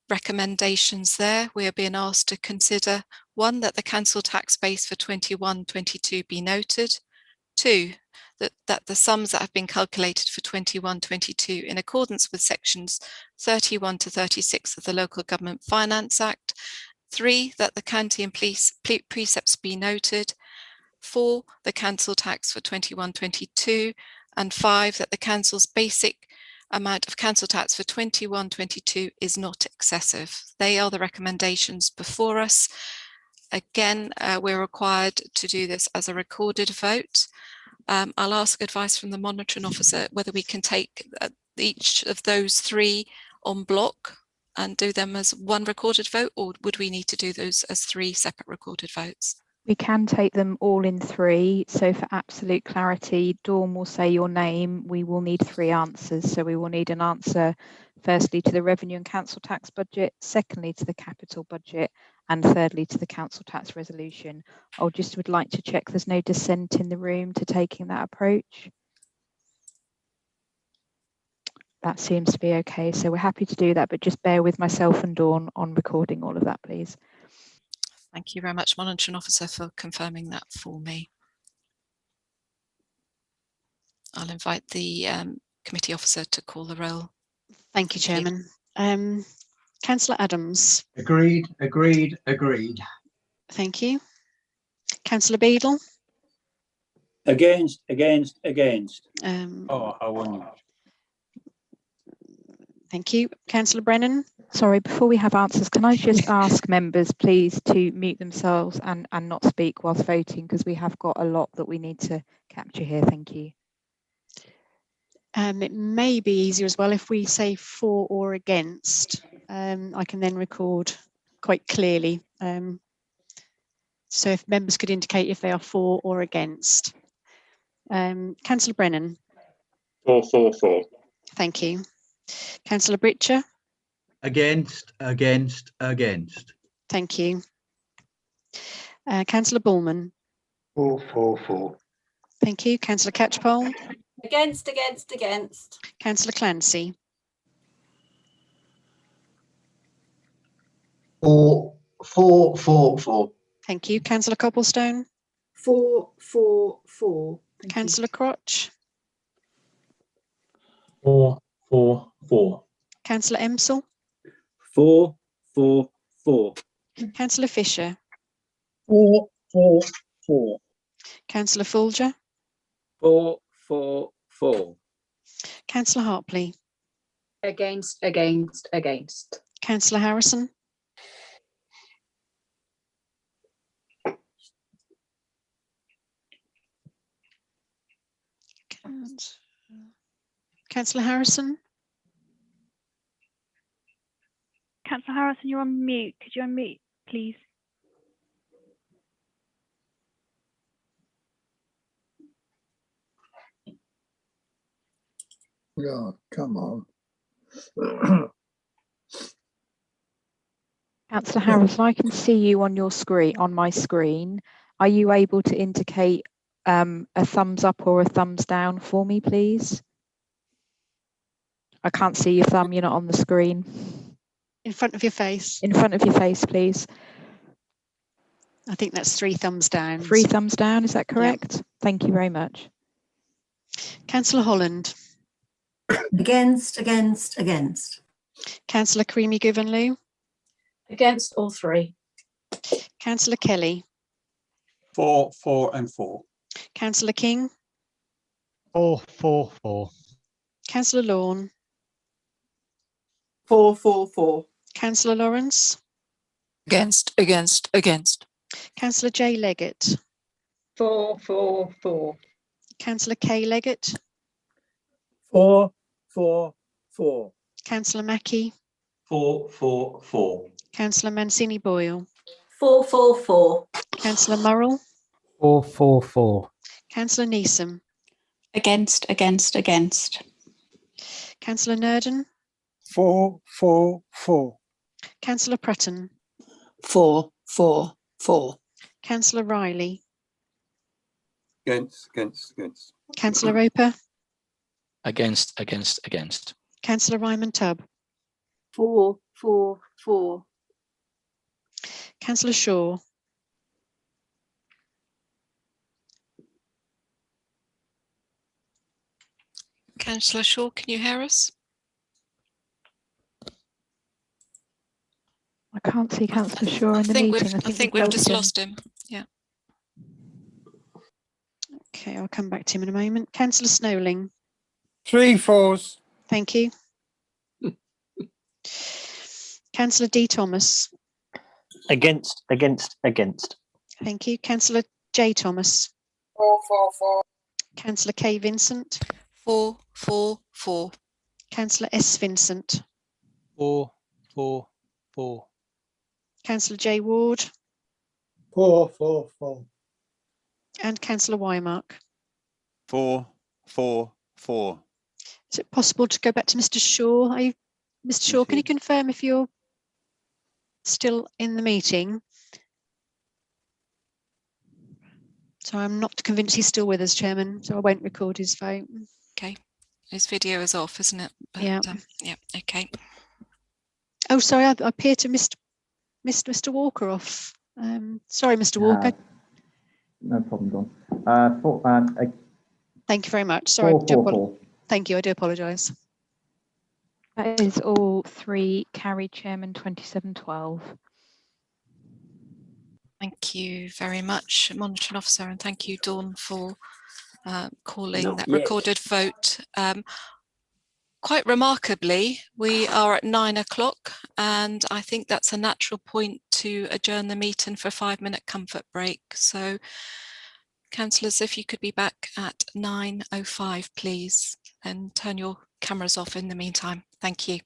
recommendations there. We are being asked to consider: 1, that the council tax base for 21-22 be noted; 2, that the sums that have been calculated for 21-22 in accordance with sections 31 to 36 of the Local Government Finance Act; 3, that the county and police precepts be noted; 4, the council tax for 21-22, and 5, that the council's basic amount of council tax for 21-22 is not excessive. They are the recommendations before us. Again, we're required to do this as a recorded vote. I'll ask advice from the monitoring officer whether we can take each of those 3 en bloc and do them as one recorded vote, or would we need to do those as 3 separate recorded votes? We can take them all in 3. So for absolute clarity, Dawn will say your name. We will need 3 answers. So we will need an answer, firstly, to the revenue and council tax budget, secondly, to the capital budget, and thirdly, to the council tax resolution. I would like to check there's no dissent in the room to taking that approach. That seems to be okay. So we're happy to do that, but just bear with myself and Dawn on recording all of that, please. Thank you very much, Monitoring Officer, for confirming that for me. I'll invite the committee officer to call the roll. Thank you, Chairman. Councillor Adams. Agreed. Thank you. Councillor Beadle. Against. I won. Thank you. Councillor Brennan. Sorry, before we have answers, can I just ask members please to mute themselves and not speak whilst voting, because we have got a lot that we need to capture here. Thank you. It may be easier as well if we say for or against. I can then record quite clearly. So if members could indicate if they are for or against. Councillor Brennan. 444. Thank you. Councillor Britcher. Against, against, against. Thank you. Councillor Bullman. 444. Thank you. Councillor Catchpole. Against. Councillor Clancy. 444. Thank you. Councillor Copplestone. 444. Councillor Crotch. 444. Councillor Emsell. 444. Councillor Fisher. 444. Councillor Folger. 444. Councillor Hartley. Against. Councillor Harrison. Councillor Harrison. Councillor Harrison, you're on mute. Could you unmute, please? Oh, come on. Councillor Harrison, I can see you on your screen, on my screen. Are you able to indicate a thumbs up or a thumbs down for me, please? I can't see your thumb, you're not on the screen. In front of your face. In front of your face, please. I think that's 3 thumbs down. 3 thumbs down, is that correct? Yeah. Thank you very much. Councillor Holland. Against. Councillor Creamy Givenloo. Against all 3. Councillor Kelly. 4, 4 and 4. Councillor King. 444. Councillor Lawn. 444. Councillor Lawrence. Against. Councillor J Leggett. 444. Councillor K Leggett. 444. Councillor Mackie. 444. Councillor Mancini Boyle. 444. Councillor Murrell. 444. Councillor Neeson. Against. Councillor Nurden. 444. Councillor Prutton. 444. Councillor Riley. Against. Councillor Roper. Against. Councillor Ryman Tubb. 444. Councillor Shaw. Councillor Shaw, can you hear us? I can't see Councillor Shaw in the meeting. I think we've just lost him. Yeah. Okay, I'll come back to him in a moment. Councillor Snowling. 3 4s. Thank you. Councillor D Thomas. Against. Thank you. Councillor J Thomas. 444. Councillor K Vincent. 444. Councillor S Vincent. 444. Councillor J Ward. 444. And Councillor Wymark. 444. Is it possible to go back to Mr. Shaw? Mr. Shaw, can you confirm if you're still in the meeting? So I'm not convinced he's still with us, Chairman, so I won't record his vote. Okay. His video is off, isn't it? But, yeah. Yeah, okay. Oh, sorry, I appear to missed Mr. Walker off. Sorry, Mr. Walker. No problem, Dawn. Thank you very much. Sorry. 444. Thank you. I do apologise. That is all 3 carried, Chairman, 2712. Thank you very much, Monitoring Officer, and thank you, Dawn, for calling Not that yet. recorded vote. Quite remarkably, we are at 9 o'clock, and I think that's a natural point to adjourn the meeting for a 5-minute comfort break. So, councillors, if you could be back at 9:05, please, and turn your cameras off in the meantime. Thank you.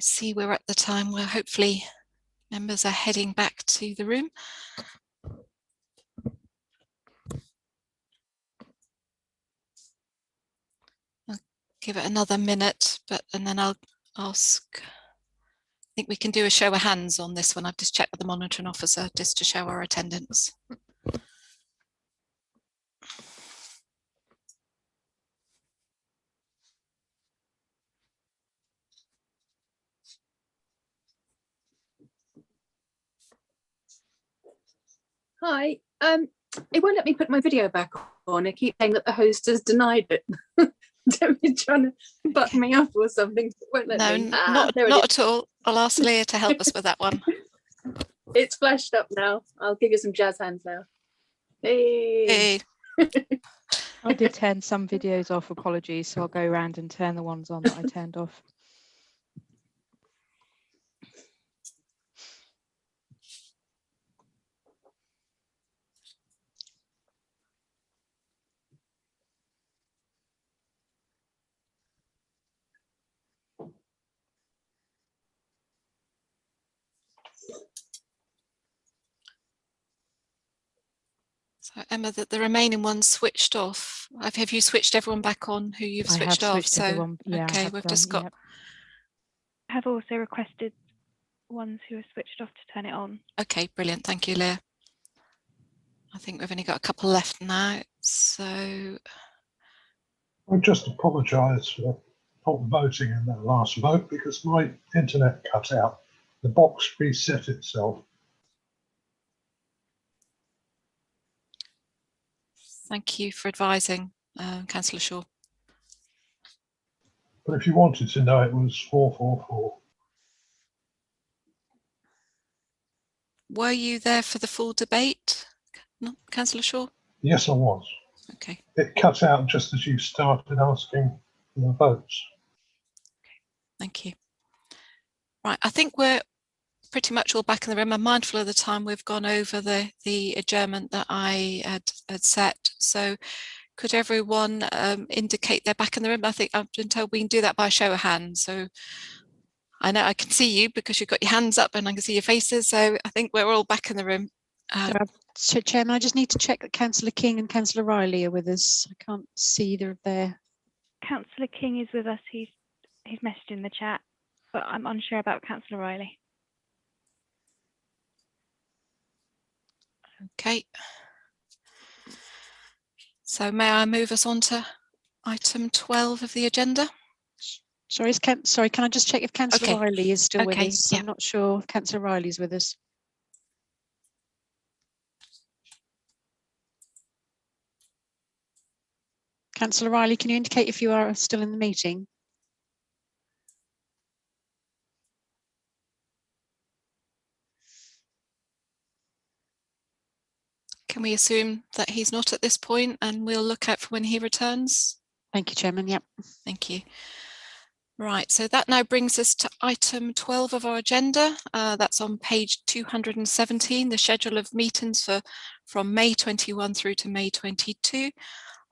see we're at the time where hopefully members are heading back to the room. I'll give it another minute, and then I'll ask. I think we can do a show of hands on this one. I've just checked with the monitoring officer just to show our attendance. Hi. It won't let me put my video back on. I keep saying that the host has denied it. Debbie's trying to button me up or something. It won't let No, me. not at all. I'll ask Leah to help us with that one. It's flashed up now. I'll give you some jazz hands now. Hey. I did turn some videos off, apologies, so I'll go around and turn the ones on that I turned off. So Emma, the remaining ones switched off. Have you switched everyone back on who you've switched off? Switched everyone. Yeah, okay, we've just got. I have also requested ones who are switched off to turn it on. Okay, brilliant. Thank you, Leah. I think we've only got a couple left now. So I just apologise for not voting in that last vote because my internet cut out. The box reset itself. thank you for advising, Councillor Shaw. But if you wanted to know, it was 444. Were you there for the full debate, no, Councillor Shaw? Yes, I was. Okay. It cut out just as you started asking for the votes. Thank you. Right, I think we're pretty much all back in the room. I'm mindful of the time we've gone over the adjournment that I had set. So could everyone indicate they're back in the room? I think I've been told we can do that by a show of hands. So I know I can see you because you've got your hands up and I can see your faces. So I think we're all back in the room. So, Chairman, I just need to check that Councillor King and Councillor Riley are with us. I can't see either of their. Councillor King is with us. He's messaged in the chat, but I'm unsure about Councillor Riley. Okay. So may I move us on to item 12 of the agenda? Sorry, can I just check if Councillor Riley is still with us? Yeah. I'm not sure if Councillor Riley's with us. Councillor Riley, can you indicate if you are still in the meeting? Can we assume that he's not at this point and we'll look out for when he returns? Thank you, Chairman. Yep. Thank you. Right, so that now brings us to item 12 of our agenda. That's on page 217, the schedule of meetings from May 21 through to May 22.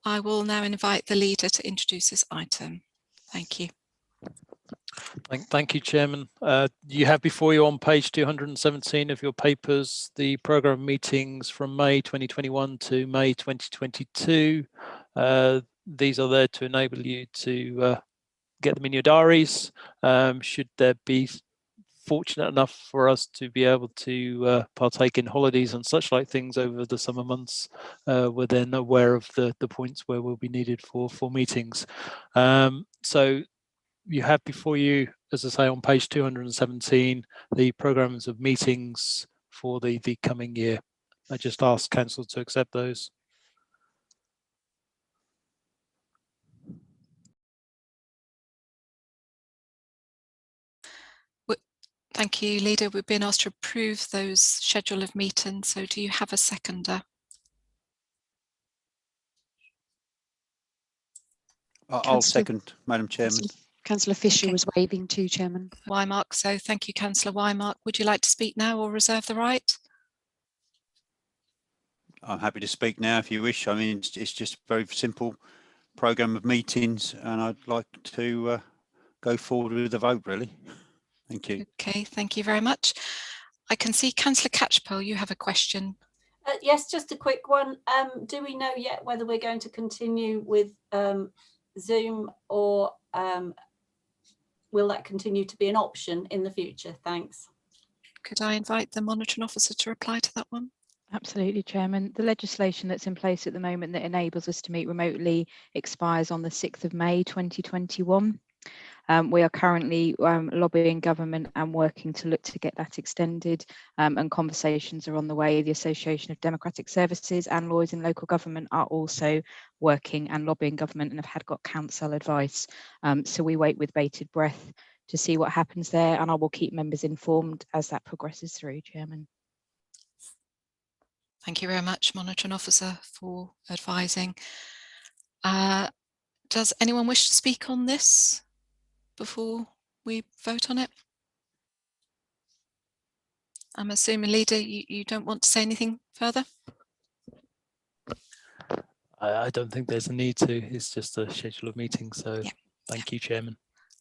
I will now invite the leader to introduce this item. Thank you. Thank you, Chairman. You have before you on page 217 of your papers the programme meetings from May 2021 to May 2022. These are there to enable you to get them in your diaries. Should there be fortunate enough for us to be able to partake in holidays and such like things over the summer months, we're then aware of the points where we'll be needed for meetings. So you have before you, as I say, on page 217, the programmes of meetings for the coming year. I just ask Council to accept those. Thank you, Leader. We've been asked to approve those schedule of meetings. So do you have a seconder? I'll second, Madam Chairman. Councillor Fisher was waving too, Chairman. Wymark. So thank you, Councillor Wymark. Would you like to speak now or reserve the right? I'm happy to speak now if you wish. I mean, it's just a very simple programme of meetings and I'd like to go forward with the vote, really. Thank you. Okay, thank you very much. I can see Councillor Catchpole, you have a question. Yes, just a quick one. Do we know yet whether we're going to continue with Zoom, or will that continue to be an option in the future? Thanks. Could I invite the monitoring officer to reply to that one? Absolutely, Chairman. The legislation that's in place at the moment that enables us to meet remotely expires on the 6th of May 2021. We are currently lobbying government and working to look to get that extended, and conversations are on the way. The Association of Democratic Services and Lawyers in Local Government are also working and lobbying government and have got council advice. So we wait with bated breath to see what happens there, and I will keep members informed as that progresses through, Chairman. Thank you very much, Monitoring Officer, for advising. Does anyone wish to speak on this before we vote on it? I'm assuming, Leader, you don't want to say anything further? I don't think there's a need to. It's just a schedule of meetings. So yeah. Thank you, Chairman.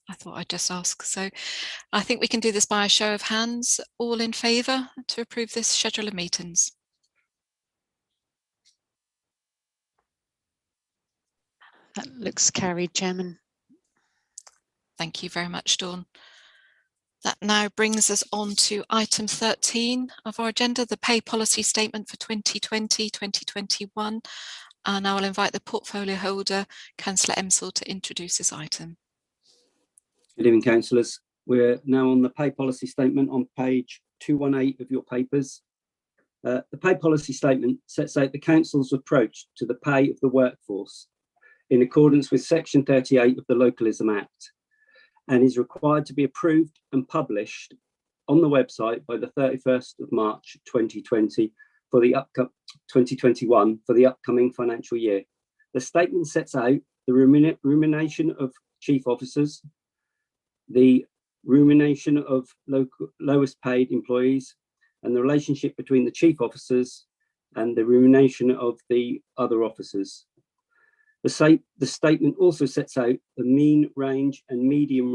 I thought I'd just ask. So I think we can do this by a show of hands. All in favour to approve this schedule of meetings? That looks carried, Chairman. Thank you very much, Dawn. That now brings us on to item 13 of our agenda, the pay policy statement for 2020-2021. And I will invite the portfolio holder, Councillor Emsall, to introduce this item. Good evening, councillors. We're now on the pay policy statement on page 218 of your papers. The pay policy statement sets out the council's approach to the pay of the workforce in accordance with section 38 of the Localism Act, and is required to be approved and published on the website by the 31st of March 2020 for the 2021 for the upcoming financial year. The statement sets out the remuneration of chief officers, the remuneration of lowest paid employees, and the relationship between the chief officers and the remuneration of the other officers. The statement also sets out the mean range and medium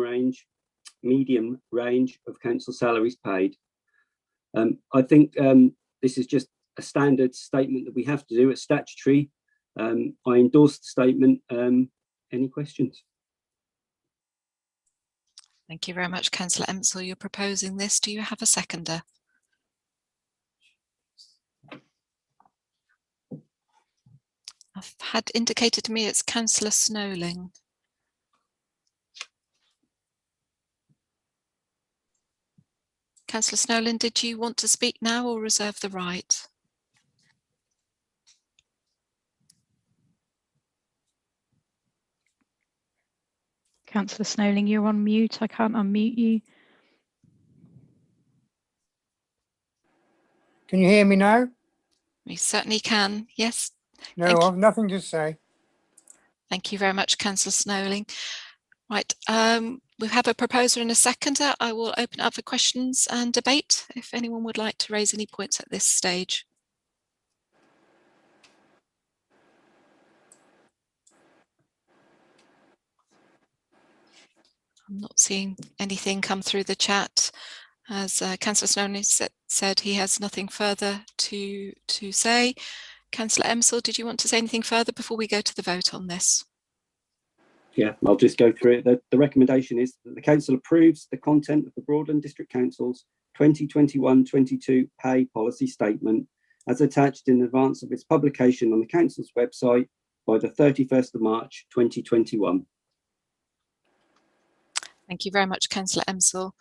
range of council salaries paid. I think this is just a standard statement that we have to do. It's statutory. I endorse the statement. Any questions? Thank you very much, Councillor Emsall. You're proposing this. Do you have a seconder? I've had indicated to me it's Councillor Snowling. Councillor Snowling, did you want to speak now or reserve the right? Councillor Snowling, you're on mute. I can't unmute you. Can you hear me now? We certainly can, yes. No, I've nothing to say. Thank you very much, Councillor Snowling. Right, we have a proposer and a seconder. I will open up for questions and debate if anyone would like to raise any points at this stage. I'm not seeing anything come through the chat. As Councillor Snowling said, he has nothing further to say. Councillor Emsall, did you want to say anything further before we go to the vote on this? Yeah, I'll just go through it. The recommendation is that the council approves the content of the Broadland District Council's 2021-22 pay policy statement as attached in advance of its publication on the council's website by the 31st of March 2021. Thank you very much, Councillor Emsall.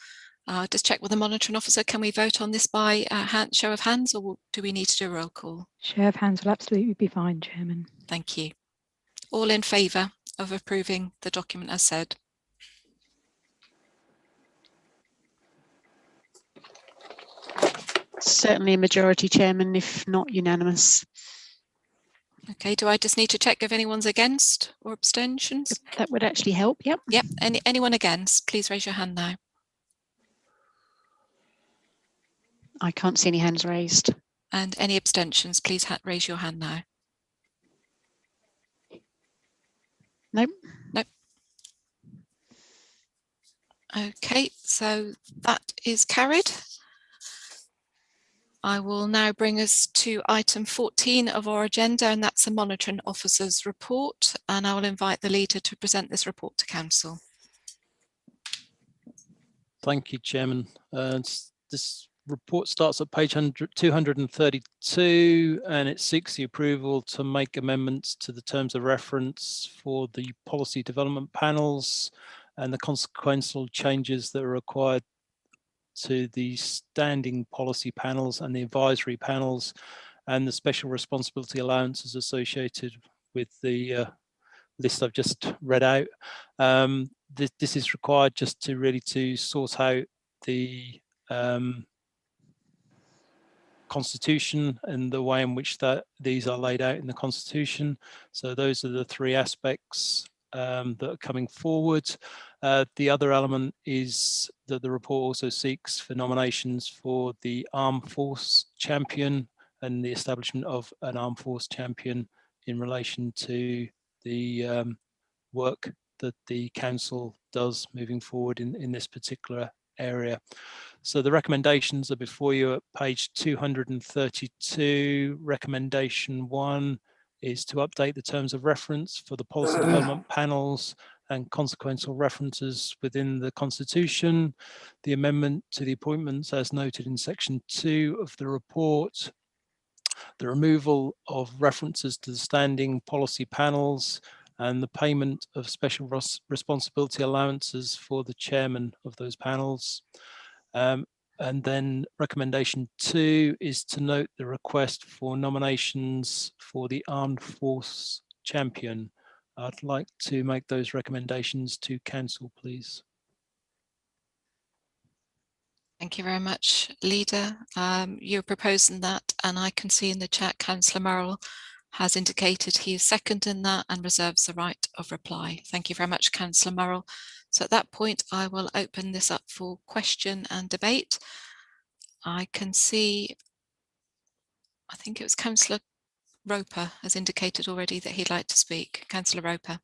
Just check with the monitoring officer. Can we vote on this by show of hands, or do we need to do a roll call? Show of hands will absolutely be fine, Chairman. Thank you. All in favour of approving the document as said? Certainly a majority, Chairman, if not unanimous. Okay, do I just need to check if anyone's against or abstentions? That would actually help, yep. Yep, anyone against, please raise your hand now. I can't see any hands raised. And any abstentions, please raise your hand now. Nope. Nope. Okay, so that is carried. I will now bring us to item 14 of our agenda, and that's the Monitoring Officer's report. And I will invite the leader to present this report to Council. Thank you, Chairman. This report starts at page 232, and it seeks the approval to make amendments to the terms of reference for the policy development panels and the consequential changes that are required to the standing policy panels and the advisory panels and the special responsibility allowances associated with the list I've just read out. This is required just to really to sort out the Constitution and the way in which these are laid out in the Constitution. So those are the three aspects that are coming forward. The other element is that the report also seeks for nominations for the Armed Force Champion and the establishment of an Armed Force Champion in relation to the work that the Council does moving forward in this particular area. So the recommendations are before you at page 232. Recommendation 1 is to update the terms of reference for the policy development panels and consequential references within the Constitution. The amendment to the appointments as noted in section 2 of the report. The removal of references to the standing policy panels and the payment of special responsibility allowances for the chairman of those panels. And then recommendation 2 is to note the request for nominations for the Armed Force Champion. I'd like to make those recommendations to Council, please. Thank you very much, Leader. You're proposing that, and I can see in the chat Councillor Merrill has indicated he is seconding that and reserves the right of reply. Thank you very much, Councillor Merrill. So at that point, I will open this up for question and debate. I can see, I think it was Councillor Roper has indicated already that he'd like to speak. Councillor Roper.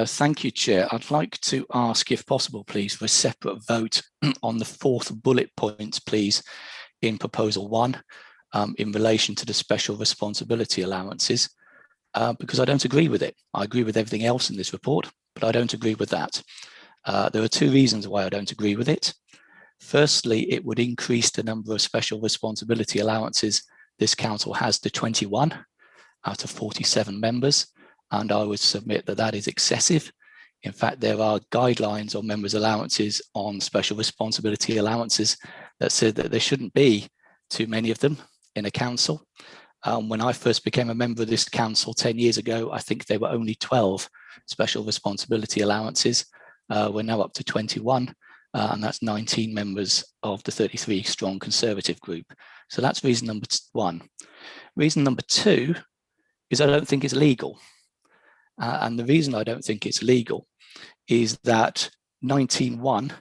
Thank you, Chair. I'd like to ask, if possible, please, for a separate vote on the 4th bullet point, please, in proposal 1, in relation to the special responsibility allowances, because I don't agree with it. I agree with everything else in this report, but I don't agree with that. There are 2 reasons why I don't agree with it. Firstly, it would increase the number of special responsibility allowances this council has to 21 out of 47 members, and I would submit that that is excessive. In fact, there are guidelines on members' allowances on special responsibility allowances that said that there shouldn't be too many of them in a council. When I first became a member of this council 10 years ago, I think there were only 12 special responsibility allowances. We're now up to 21, and that's 19 members of the 33 strong Conservative group. So that's reason number 1. Reason number 2 is I don't think it's legal. And the reason I don't think it's legal is that 19.1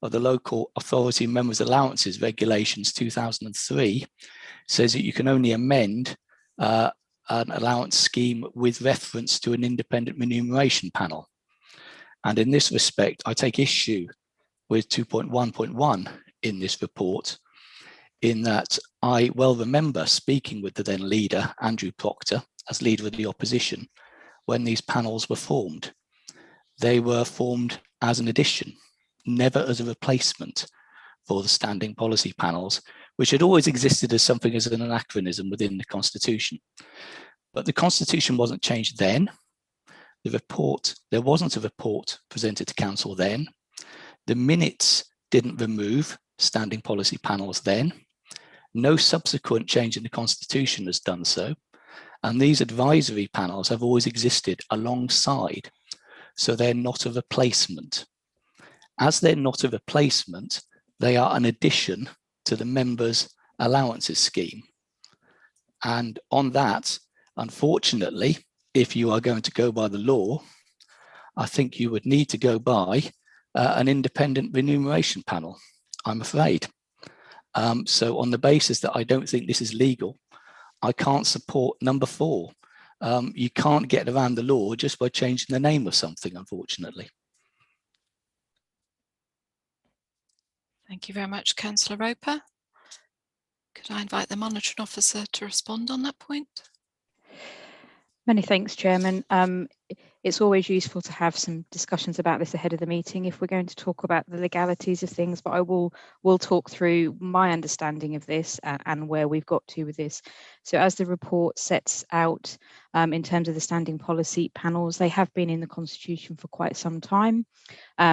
of the Local Authority Members' Allowances Regulations 2003 says that you can only amend an allowance scheme with reference to an independent remuneration panel. And in this respect, I take issue with 2.1.1 in this report, in that I well remember speaking with the then leader, Andrew Proctor, as leader of the opposition, when these panels were formed. They were formed as an addition, never as a replacement for the standing policy panels, which had always existed as something as an anachronism within the Constitution. But the Constitution wasn't changed then. There wasn't a report presented to Council then. The minutes didn't remove standing policy panels then. No subsequent change in the Constitution has done so. And these advisory panels have always existed alongside, so they're not a replacement. As they're not a replacement, they are an addition to the members' allowances scheme. And on that, unfortunately, if you are going to go by the law, I think you would need to go by an independent remuneration panel, I'm afraid. So on the basis that I don't think this is legal, I can't support number 4. You can't get around the law just by changing the name of something, unfortunately. Thank you very much, Councillor Roper. Could I invite the monitoring officer to respond on that point? Many thanks, Chairman. It's always useful to have some discussions about this ahead of the meeting if we're going to talk about the legalities of things, but I will talk through my understanding of this and where we've got to with this. So as the report sets out in terms of the standing policy panels, they have been in the Constitution for quite some time.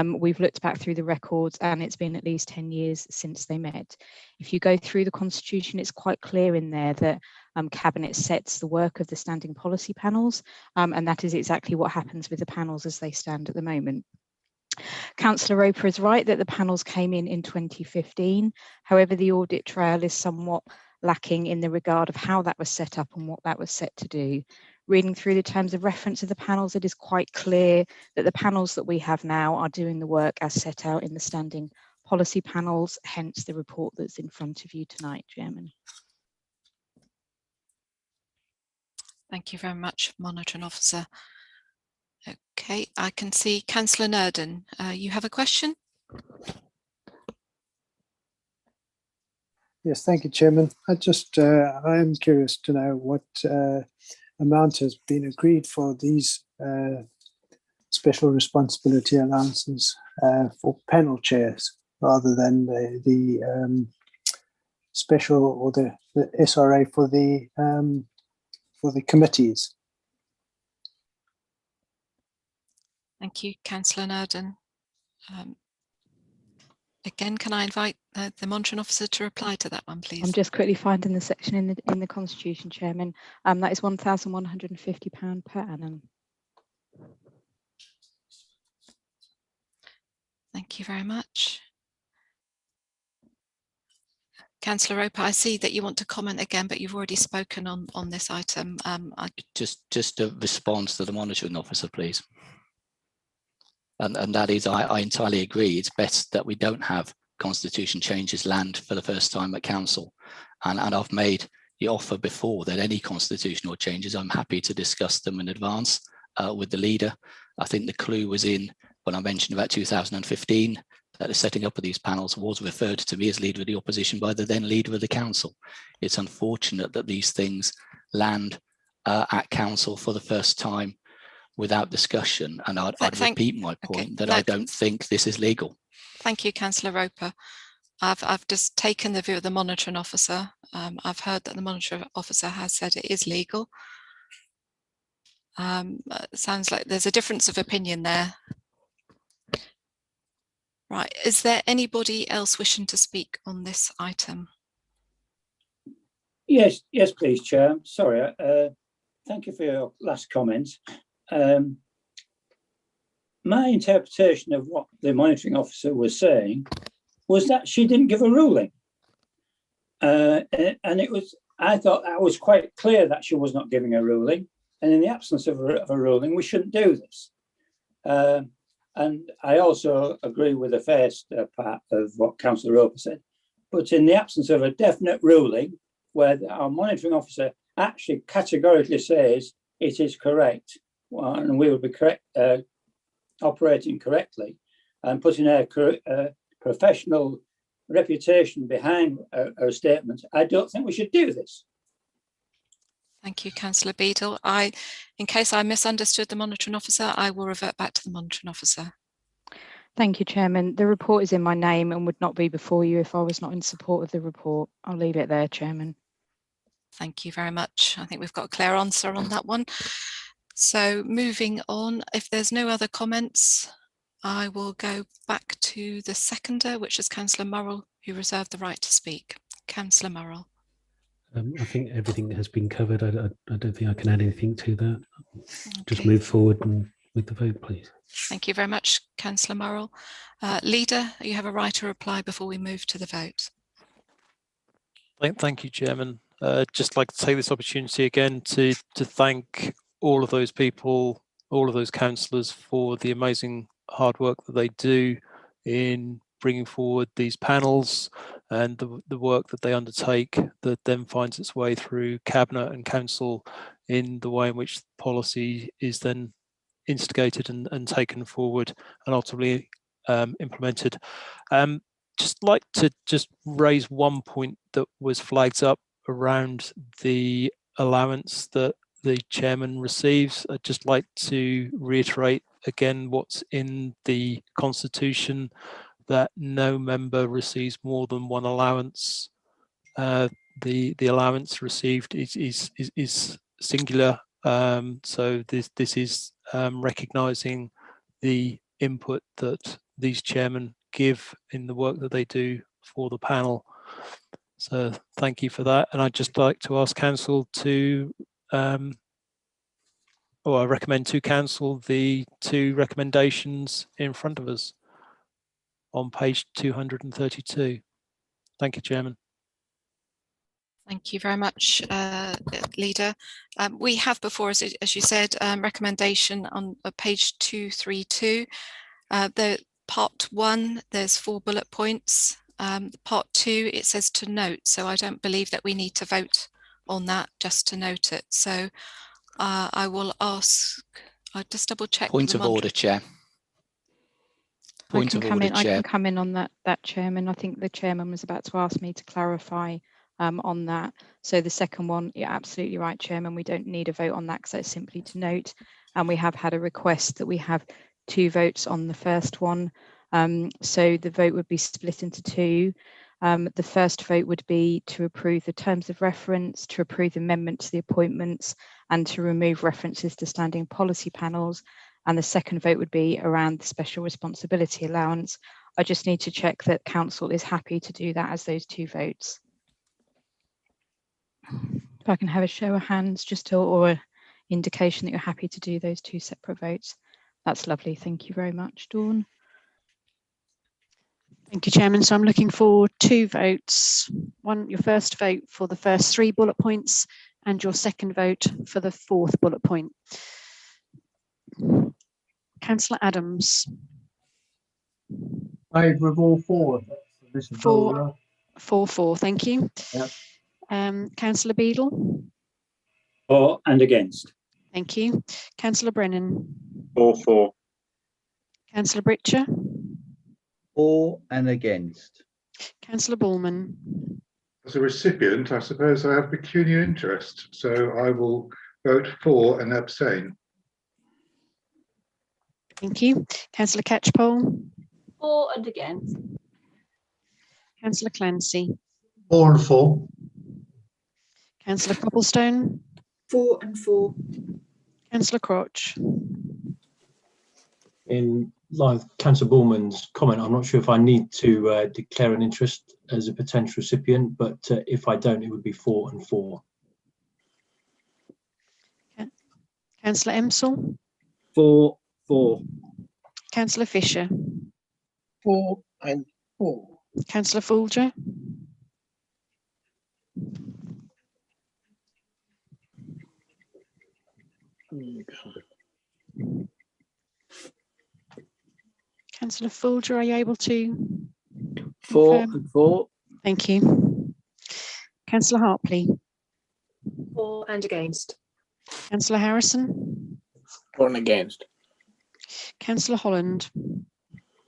We've looked back through the records and it's been at least 10 years since they met. If you go through the Constitution, it's quite clear in there that Cabinet sets the work of the standing policy panels, and that is exactly what happens with the panels as they stand at the moment. Councillor Roper is right that the panels came in 2015. However, the audit trail is somewhat lacking in the regard of how that was set up and what that was set to do. Reading through the terms of reference of the panels, it is quite clear that the panels that we have now are doing the work as set out in the standing policy panels, hence the report that's in front of you tonight, Chairman. Thank you very much, Monitoring Officer. Okay, I can see Councillor Nurden. You have a question? Yes, thank you, Chairman. I am curious to know what amount has been agreed for these special responsibility allowances for panel chairs rather than the special or the SRA for the committees. Thank you, Councillor Nurden. Again, can I invite the monitoring officer to reply to that one, please? I'm just quickly finding the section in the Constitution, Chairman. That is £1,150 per annum. Thank you very much. Councillor Roper, I see that you want to comment again, but you've already spoken on this item. Just a response to the monitoring officer, please. And that is, I entirely agree. It's best that we don't have constitution changes land for the first time at council. And I've made the offer before that any constitutional changes, I'm happy to discuss them in advance with the leader. I think the clue was in when I mentioned about 2015, that the setting up of these panels was referred to me as leader of the opposition by the then leader of the council. It's unfortunate that these things land at council for the first time without discussion, and I'd repeat my point that I don't think this is legal. Thank you, Councillor Roper. I've just taken the view of the monitoring officer. I've heard that the monitoring officer has said it is legal. It sounds like there's a difference of opinion there. Right, is there anybody else wishing to speak on this item? Yes, please, Chair. Sorry, thank you for your last comment. My interpretation of what the monitoring officer was saying was that she didn't give a ruling. And I thought that was quite clear that she was not giving a ruling. And in the absence of a ruling, we shouldn't do this. And I also agree with the first part of what Councillor Roper said. But in the absence of a definite ruling, where our monitoring officer actually categorically says it is correct, and we will be correct, operating correctly, and putting our professional reputation behind our statements, I don't think we should do this. Thank you, Councillor Beadle. In case I misunderstood the monitoring officer, I will revert back to the monitoring officer. Thank you, Chairman. The report is in my name and would not be before you if I was not in support of the report. I'll leave it there, Chairman. Thank you very much. I think we've got a clear answer on that one. So moving on, if there's no other comments, I will go back to the seconder, which is Councillor Murrell, who reserved the right to speak. Councillor Murrell. I think everything has been covered. I don't think I can add anything to that. Just move forward with the vote, please. Thank you very much, Councillor Murrell. Leader, you have a right to reply before we move to the vote. Thank you, Chairman. Just like to take this opportunity again to thank all of those people, all of those councillors for the amazing hard work that they do in bringing forward these panels and the work that they undertake that then finds its way through Cabinet and Council in the way in which policy is then instigated and taken forward and ultimately implemented. just like to just raise one point that was flagged up around the allowance that the chairman receives. I'd just like to reiterate again what's in the Constitution, that no member receives more than one allowance. The allowance received is singular, so this is recognising the input that these chairmen give in the work that they do for the panel. So thank you for that. And I'd just like to ask council to, or I recommend to council the 2 recommendations in front of us on page 232. Thank you, Chairman. Thank you very much, Leader. We have before us, as you said, recommendation on page 232. The part 1, there's 4 bullet points. Part 2, it says to note, so I don't believe that we need to vote on that, just to note it. So I will ask, I'll just double check. Point of order, Chair. Point of order, Chair. I can come in on that, Chairman. I think the Chairman was about to ask me to clarify on that. So the second one, you're absolutely right, Chairman. We don't need a vote on that because it's simply to note. And we have had a request that we have 2 votes on the first one. So the vote would be split into 2. The first vote would be to approve the terms of reference, to approve the amendment to the appointments, and to remove references to standing policy panels. And the second vote would be around the special responsibility allowance. I just need to check that council is happy to do that as those 2 votes. If I can have a show of hands just to, or an indication that you're happy to do those 2 separate votes. That's lovely. Thank you very much, Dawn. Thank you, Chairman. So I'm looking for 2 votes. One, your first vote for the first 3 bullet points, and your second vote for the 4th bullet point. Councillor Adams. Favour of all 4. 4. Thank you. Yep. Councillor Beadle. For and against. Thank you. Councillor Brennan. For. Councillor Britcher. For and against. Councillor Bullman. As a recipient, I suppose I have peculiar interest, so I will vote for and abstain. Thank you. Councillor Catchpole. For and against. Councillor Clancy. 4 and 4. Councillor Copplestone. 4 and 4. Councillor Crotch. In line with Councillor Bullman's comment, I'm not sure if I need to declare an interest as a potential recipient, but if I don't, it would be 4 and 4. Councillor Emsall. 4. Councillor Fisher. 4 and 4. Councillor Folger. Councillor Folger, are you able to? 4 confirm? and 4. Thank you. Councillor Hartley. For and against. Councillor Harrison. 4 and against. Councillor Holland.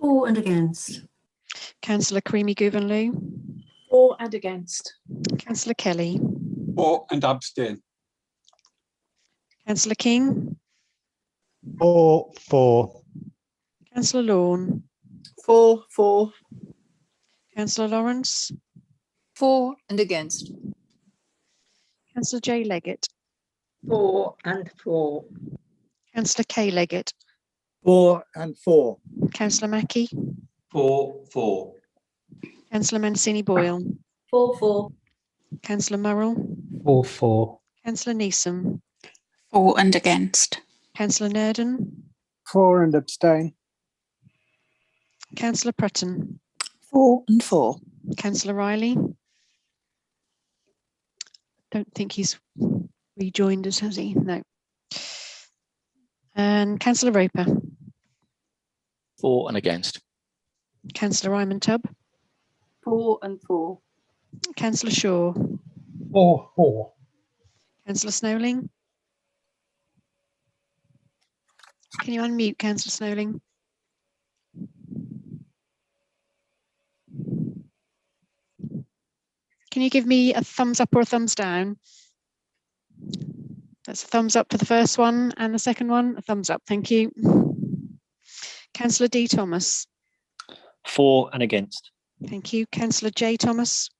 For and against. Councillor Creamy Gouvenlou. For and against. Councillor Kelly. 4 and abstain. Councillor King. 4. Councillor Lawn. 4. Councillor Lawrence. For and against. Councillor J Leggett. 4 and 4. Councillor K Leggett. 4 and 4. Councillor Mackie. 4. Councillor Mancini Boyle. 4. Councillor Murrell. 4. Councillor Neeson. For and against. Councillor Nerdon. 4 and abstain. Councillor Prutton. 4 and 4. Councillor Riley. Don't think he's rejoined us, has he? No. And Councillor Roper. 4 and against. Councillor Ryman Tubb. 4 and 4. Councillor Shaw. 4. Councillor Snowling. Can you unmute Councillor Snowling? Can you give me a thumbs up or a thumbs down? That's a thumbs up for the first one, and the second one, a thumbs up. Thank you. Councillor D. Thomas. For and against. Thank you. Councillor J. Thomas.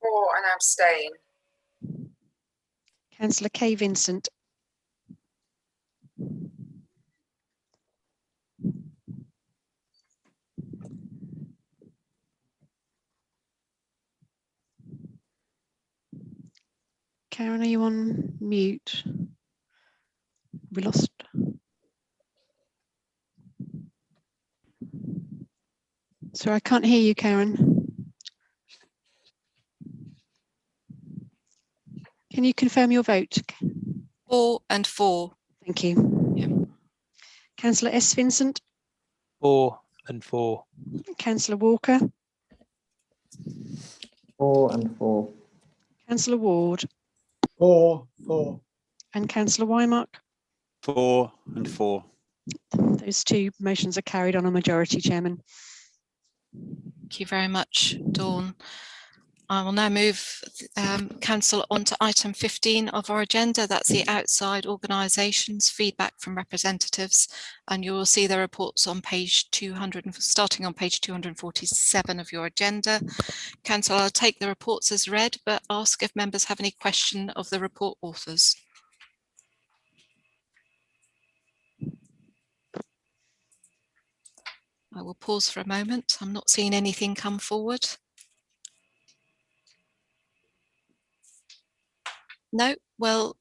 For and abstain. Councillor K. Vincent. Karen, are you on mute? We lost. Sorry, I can't hear you, Karen. Can you confirm your vote? 4 and 4. Thank you. Yeah. Councillor S. Vincent. 4 and 4. Councillor Walker. 4 and 4. Councillor Ward. 4. And Councillor Wymark. 4 and 4. Those two motions are carried on a majority, Chairman. Thank you very much, Dawn. I will now move Council on to item 15 of our agenda. That's the outside organisations feedback from representatives, and you will see the reports on page 200, starting on page 247 of your agenda. Council, I'll take the reports as read, but ask if members have any question of the report authors. I will pause for a moment. I'm not seeing anything come forward. No, well,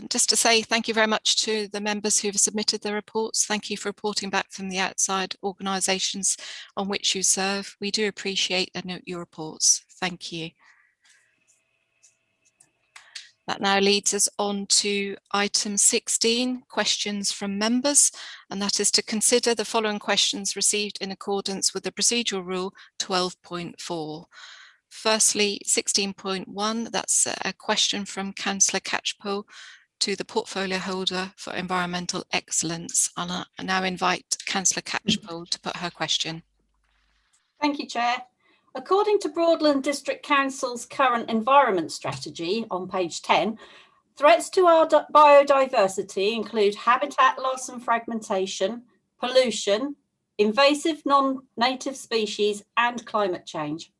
just to say thank you very much to the members who've submitted the reports. Thank you for reporting back from the outside organisations on which you serve. We do appreciate and note your reports. Thank you. That now leads us on to item 16, questions from members, and that is to consider the following questions received in accordance with the procedural rule 12.4. Firstly, 16.1, that's a question from Councillor Catchpole to the portfolio holder for environmental excellence. I'll now invite Councillor Catchpole to put her question. Thank you, Chair. According to Broadland District Council's current environment strategy on page 10, threats to our biodiversity include habitat loss and fragmentation, pollution, invasive non-native species, and climate change.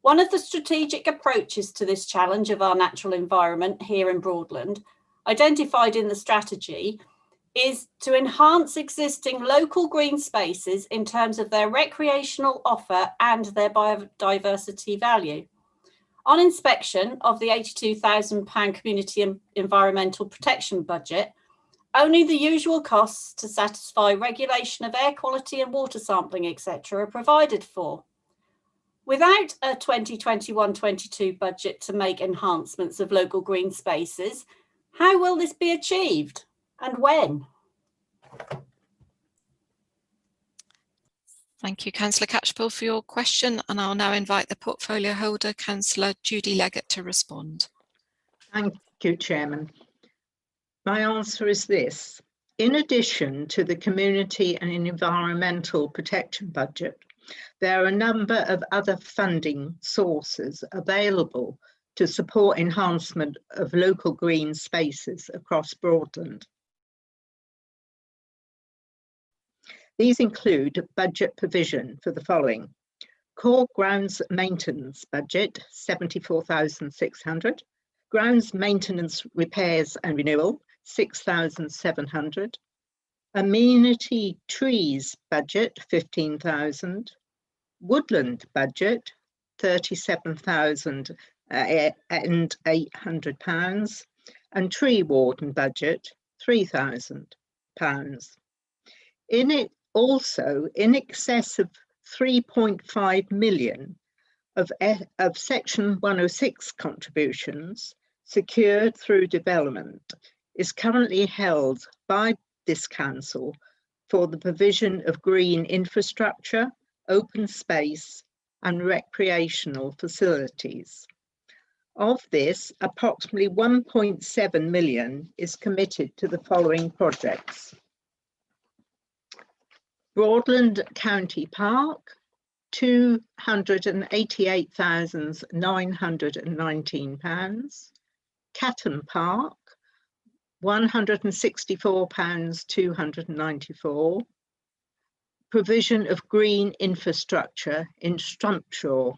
One of the strategic approaches to this challenge of our natural environment here in Broadland, identified in the strategy, is to enhance existing local green spaces in terms of their recreational offer and their biodiversity value. On inspection of the £82,000 community environmental protection budget, only the usual costs to satisfy regulation of air quality and water sampling, etc., are provided for. Without a 2021-22 budget to make enhancements of local green spaces, how will this be achieved and when? Thank you, Councillor Catchpole, for your question, and I'll now invite the portfolio holder, Councillor Judy Leggett, to respond. Thank you, Chairman. My answer is this. In addition to the community and environmental protection budget, there are a number of other funding sources available to support enhancement of local green spaces across Broadland. These include budget provision for the following: core grounds maintenance budget, 74,600, grounds maintenance repairs and renewal, 6,700, amenity trees budget, 15,000, woodland budget, 37,800 pounds, and tree warden budget, £3,000. In it also, in excess of 3.5 million of Section 106 contributions secured through development is currently held by this council for the provision of green infrastructure, open space and recreational facilities. Of this, approximately 1.7 million is committed to the following projects: Broadland County Park, £288,919. Catton Park, £164,294. Provision of green infrastructure in Strumpshaw,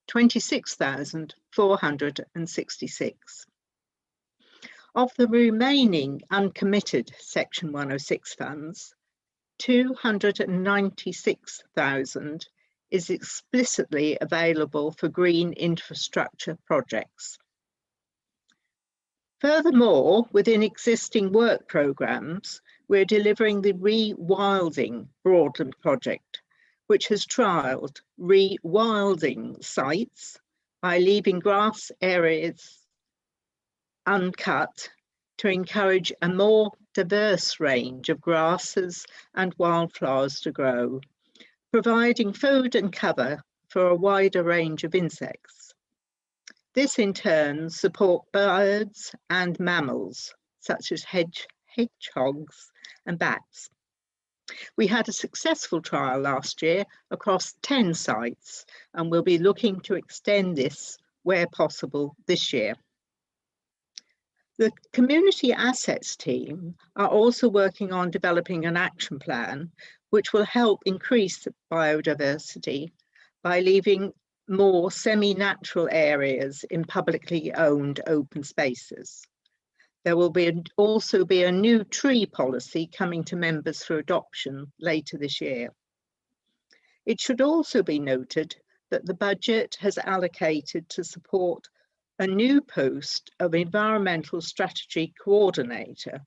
£26,466. Of the remaining uncommitted Section 106 funds, 296,000 is explicitly available for green infrastructure projects. Furthermore, within existing work programmes, we're delivering the Rewilding Broadland project, which has trialled rewilding sites by leaving grass areas uncut to encourage a more diverse range of grasses and wildflowers to grow, providing food and cover for a wider range of insects. This in turn supports birds and mammals, such as hedgehogs and bats. We had a successful trial last year across 10 sites, and we'll be looking to extend this where possible this year. The Community Assets team are also working on developing an action plan which will help increase biodiversity by leaving more semi-natural areas in publicly owned open spaces. There will also be a new tree policy coming to members for adoption later this year. It should also be noted that the budget has allocated to support a new post of Environmental Strategy Coordinator,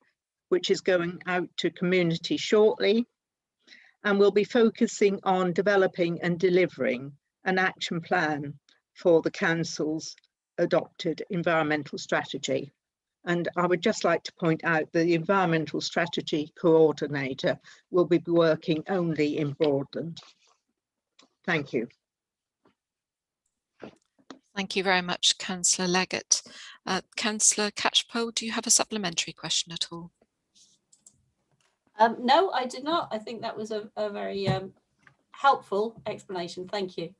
which is going out to community shortly, and will be focusing on developing and delivering an action plan for the Council's adopted environmental strategy. And I would just like to point out that the Environmental Strategy Coordinator will be working only in Broadland. Thank you. Thank you very much, Councillor Leggett. Councillor Catchpole, do you have a supplementary question at all? No, I did not. I think that was a very helpful explanation. Thank you.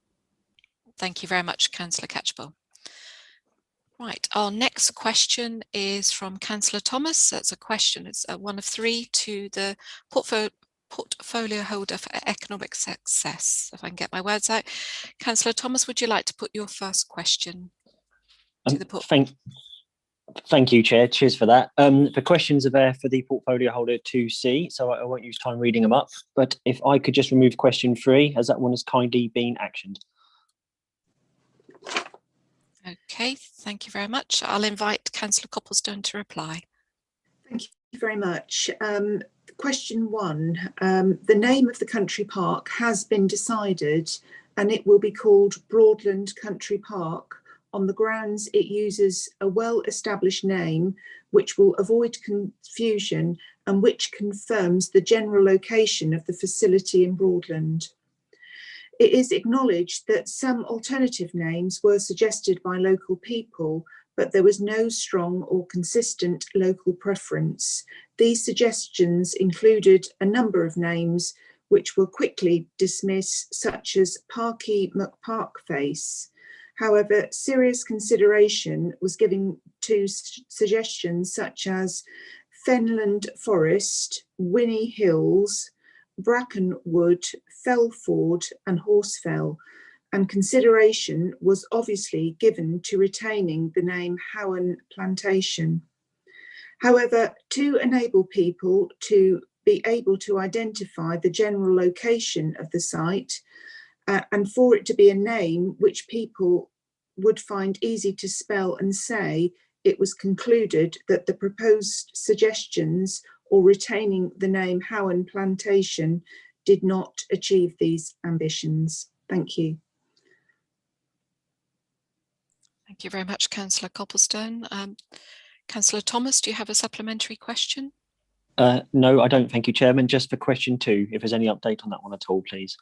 Thank you very much, Councillor Catchpole. Right, our next question is from Councillor Thomas. That's a question, it's one of three to the portfolio holder for economic success, if I can get my words out. Councillor Thomas, would you like to put your first question to the portfolio? Thank you, Chair. Cheers for that. The questions are there for the portfolio holder to see, so I won't use time reading them up. But if I could just remove question 3, as that one has kindly been actioned. Okay, thank you very much. I'll invite Councillor Copplestone to reply. Thank you very much. Question 1, the name of the country park has been decided and it will be called Broadland Country Park on the grounds it uses a well-established name which will avoid confusion and which confirms the general location of the facility in Broadland. It is acknowledged that some alternative names were suggested by local people, but there was no strong or consistent local preference. These suggestions included a number of names which were quickly dismissed, such as Parky McParkface. However, serious consideration was given to suggestions such as Fenland Forest, Winnie Hills, Brackenwood, Felford and Horsefell, and consideration was obviously given to retaining the name Howan Plantation. However, to enable people to be able to identify the general location of the site and for it to be a name which people would find easy to spell and say, it was concluded that the proposed suggestions or retaining the name Howan Plantation did not achieve these ambitions. Thank you. Thank you very much, Councillor Copplestone. Councillor Thomas, do you have a supplementary question? No, I don't. Thank you, Chairman. Just for question 2, if there's any update on that one at all, please.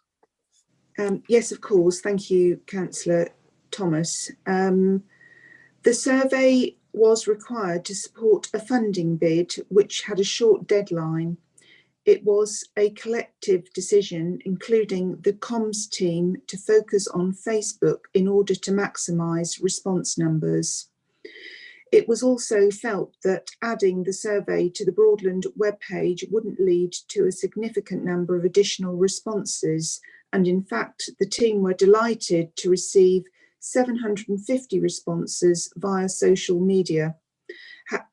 Yes, of course. Thank you, Councillor Thomas. The survey was required to support a funding bid which had a short deadline. It was a collective decision, including the comms team, to focus on Facebook in order to maximise response numbers. It was also felt that adding the survey to the Broadland webpage wouldn't lead to a significant number of additional responses, and in fact the team were delighted to receive 750 responses via social media.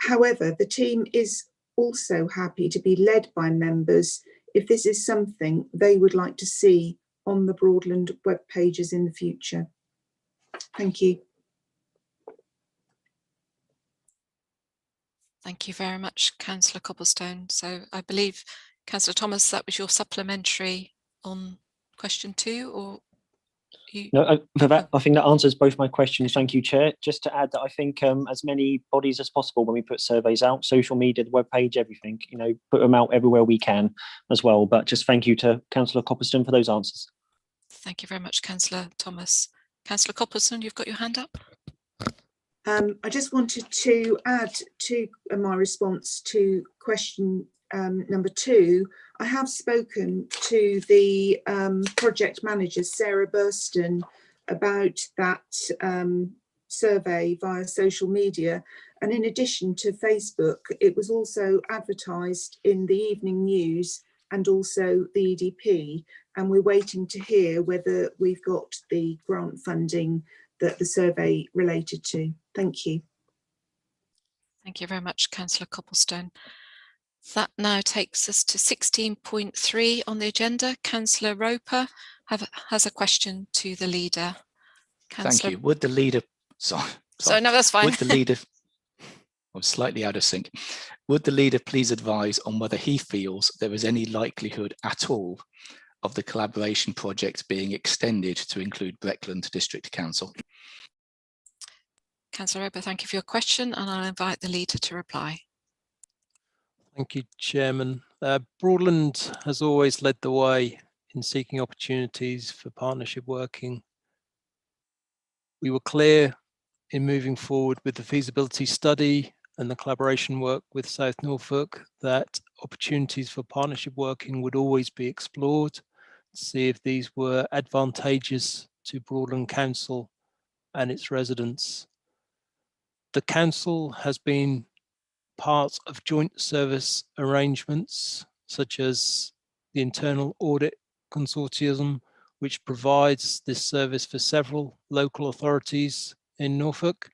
However, the team is also happy to be led by members if this is something they would like to see on the Broadland web pages in the future. Thank you. Thank you very much, Councillor Copplestone. So I believe, Councillor Thomas, that was your supplementary on question 2, or you? No, for that, I think that answers both my questions. Thank you, Chair. Just to add that I think as many bodies as possible, when we put surveys out, social media, the webpage, everything, you know, put them out everywhere we can as well. But just thank you to Councillor Copplestone for those answers. Thank you very much, Councillor Thomas. Councillor Copplestone, you've got your hand up. I just wanted to add to my response to question number 2. I have spoken to the project manager, Sarah Burston, about that survey via social media. And in addition to Facebook, it was also advertised in the evening news and also the EDP. And we're waiting to hear whether we've got the grant funding that the survey related to. Thank you. Thank you very much, Councillor Copplestone. That now takes us to 16.3 on the agenda. Councillor Roper has a question to the leader. Thank you. Would the leader, sorry, no, that's fine. Would the leader, I'm slightly out of sync. Would the leader please advise on whether he feels there is any likelihood at all of the collaboration project being extended to include Broadland District Council? Councillor Roper, thank you for your question, and I'll invite the leader to reply. Thank you, Chairman. Broadland has always led the way in seeking opportunities for partnership working. We were clear in moving forward with the feasibility study and the collaboration work with South Norfolk that opportunities for partnership working would always be explored to see if these were advantageous to Broadland Council and its residents. The Council has been part of joint service arrangements such as the Internal Audit Consortium, which provides this service for several local authorities in Norfolk.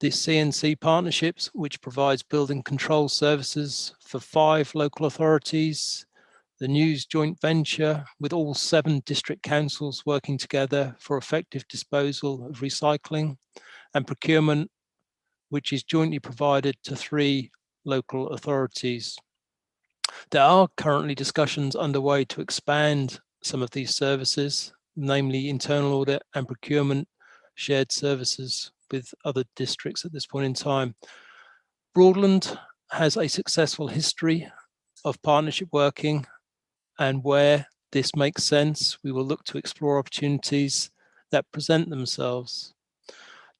The CNC partnerships, which provides building control services for 5 local authorities. The News joint venture with all 7 district councils working together for effective disposal of recycling, and procurement, which is jointly provided to 3 local authorities. There are currently discussions underway to expand some of these services, namely internal audit and procurement shared services with other districts at this point in time. Broadland has a successful history of partnership working, and where this makes sense, we will look to explore opportunities that present themselves.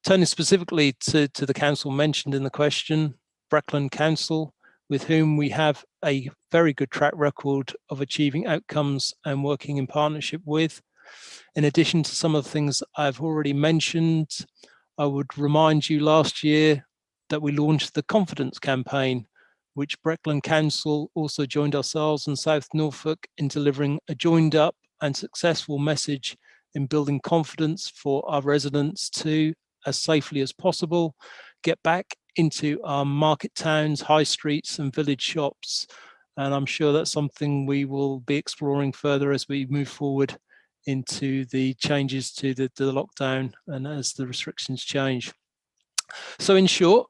Turning specifically to the council mentioned in the question, Broadland Council, with whom we have a very good track record of achieving outcomes and working in partnership with. In addition to some of the things I've already mentioned, I would remind you last year that we launched the Confidence campaign, which Broadland Council also joined ourselves and South Norfolk in delivering a joined up and successful message in building confidence for our residents to, as safely as possible, get back into our market towns, high streets and village shops. And I'm sure that's something we will be exploring further as we move forward into the changes to the lockdown and as the restrictions change. So in short,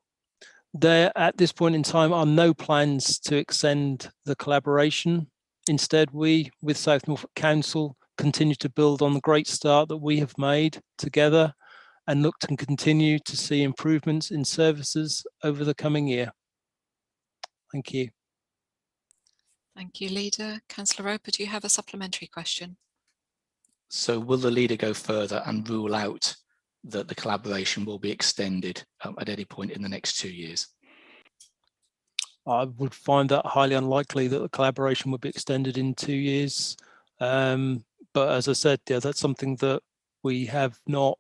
there at this point in time are no plans to extend the collaboration. Instead, we, with South Norfolk Council, continue to build on the great start that we have made together and look to continue to see improvements in services over the coming year. Thank you. Thank you, Leader. Councillor Roper, do you have a supplementary question? So will the leader go further and rule out that the collaboration will be extended at any point in the next 2 years? I would find that highly unlikely that the collaboration would be extended in 2 years. But as I said, yeah, that's something that we have not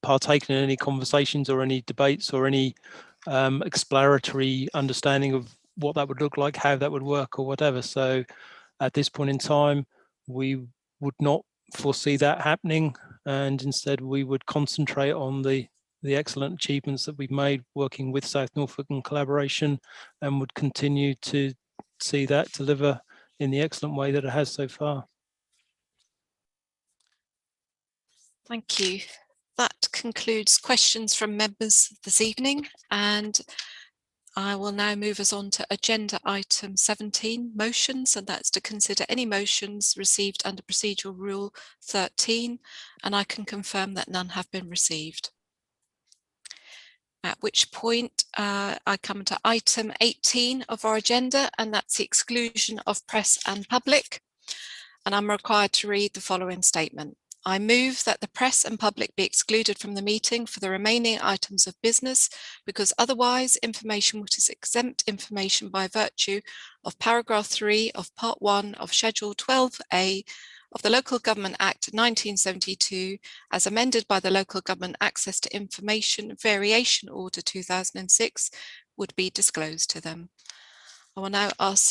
partaken in any conversations or any debates or any exploratory understanding of what that would look like, how that would work or whatever. So at this point in time, we would not foresee that happening, and instead we would concentrate on the excellent achievements that we've made working with South Norfolk in collaboration, and would continue to see that deliver in the excellent way that it has so far. Thank you. That concludes questions from members this evening, and I will now move us on to agenda item 17, motions, and that's to consider any motions received under procedural rule 13, and I can confirm that none have been received. At which point I come to item 18 of our agenda, and that's the exclusion of press and public. And I'm required to read the following statement. I move that the press and public be excluded from the meeting for the remaining items of business, because otherwise information which is exempt information by virtue of paragraph 3 of part 1 of schedule 12A of the Local Government Act 1972, as amended by the Local Government Access to Information Variation Order 2006, would be disclosed to them. I will now ask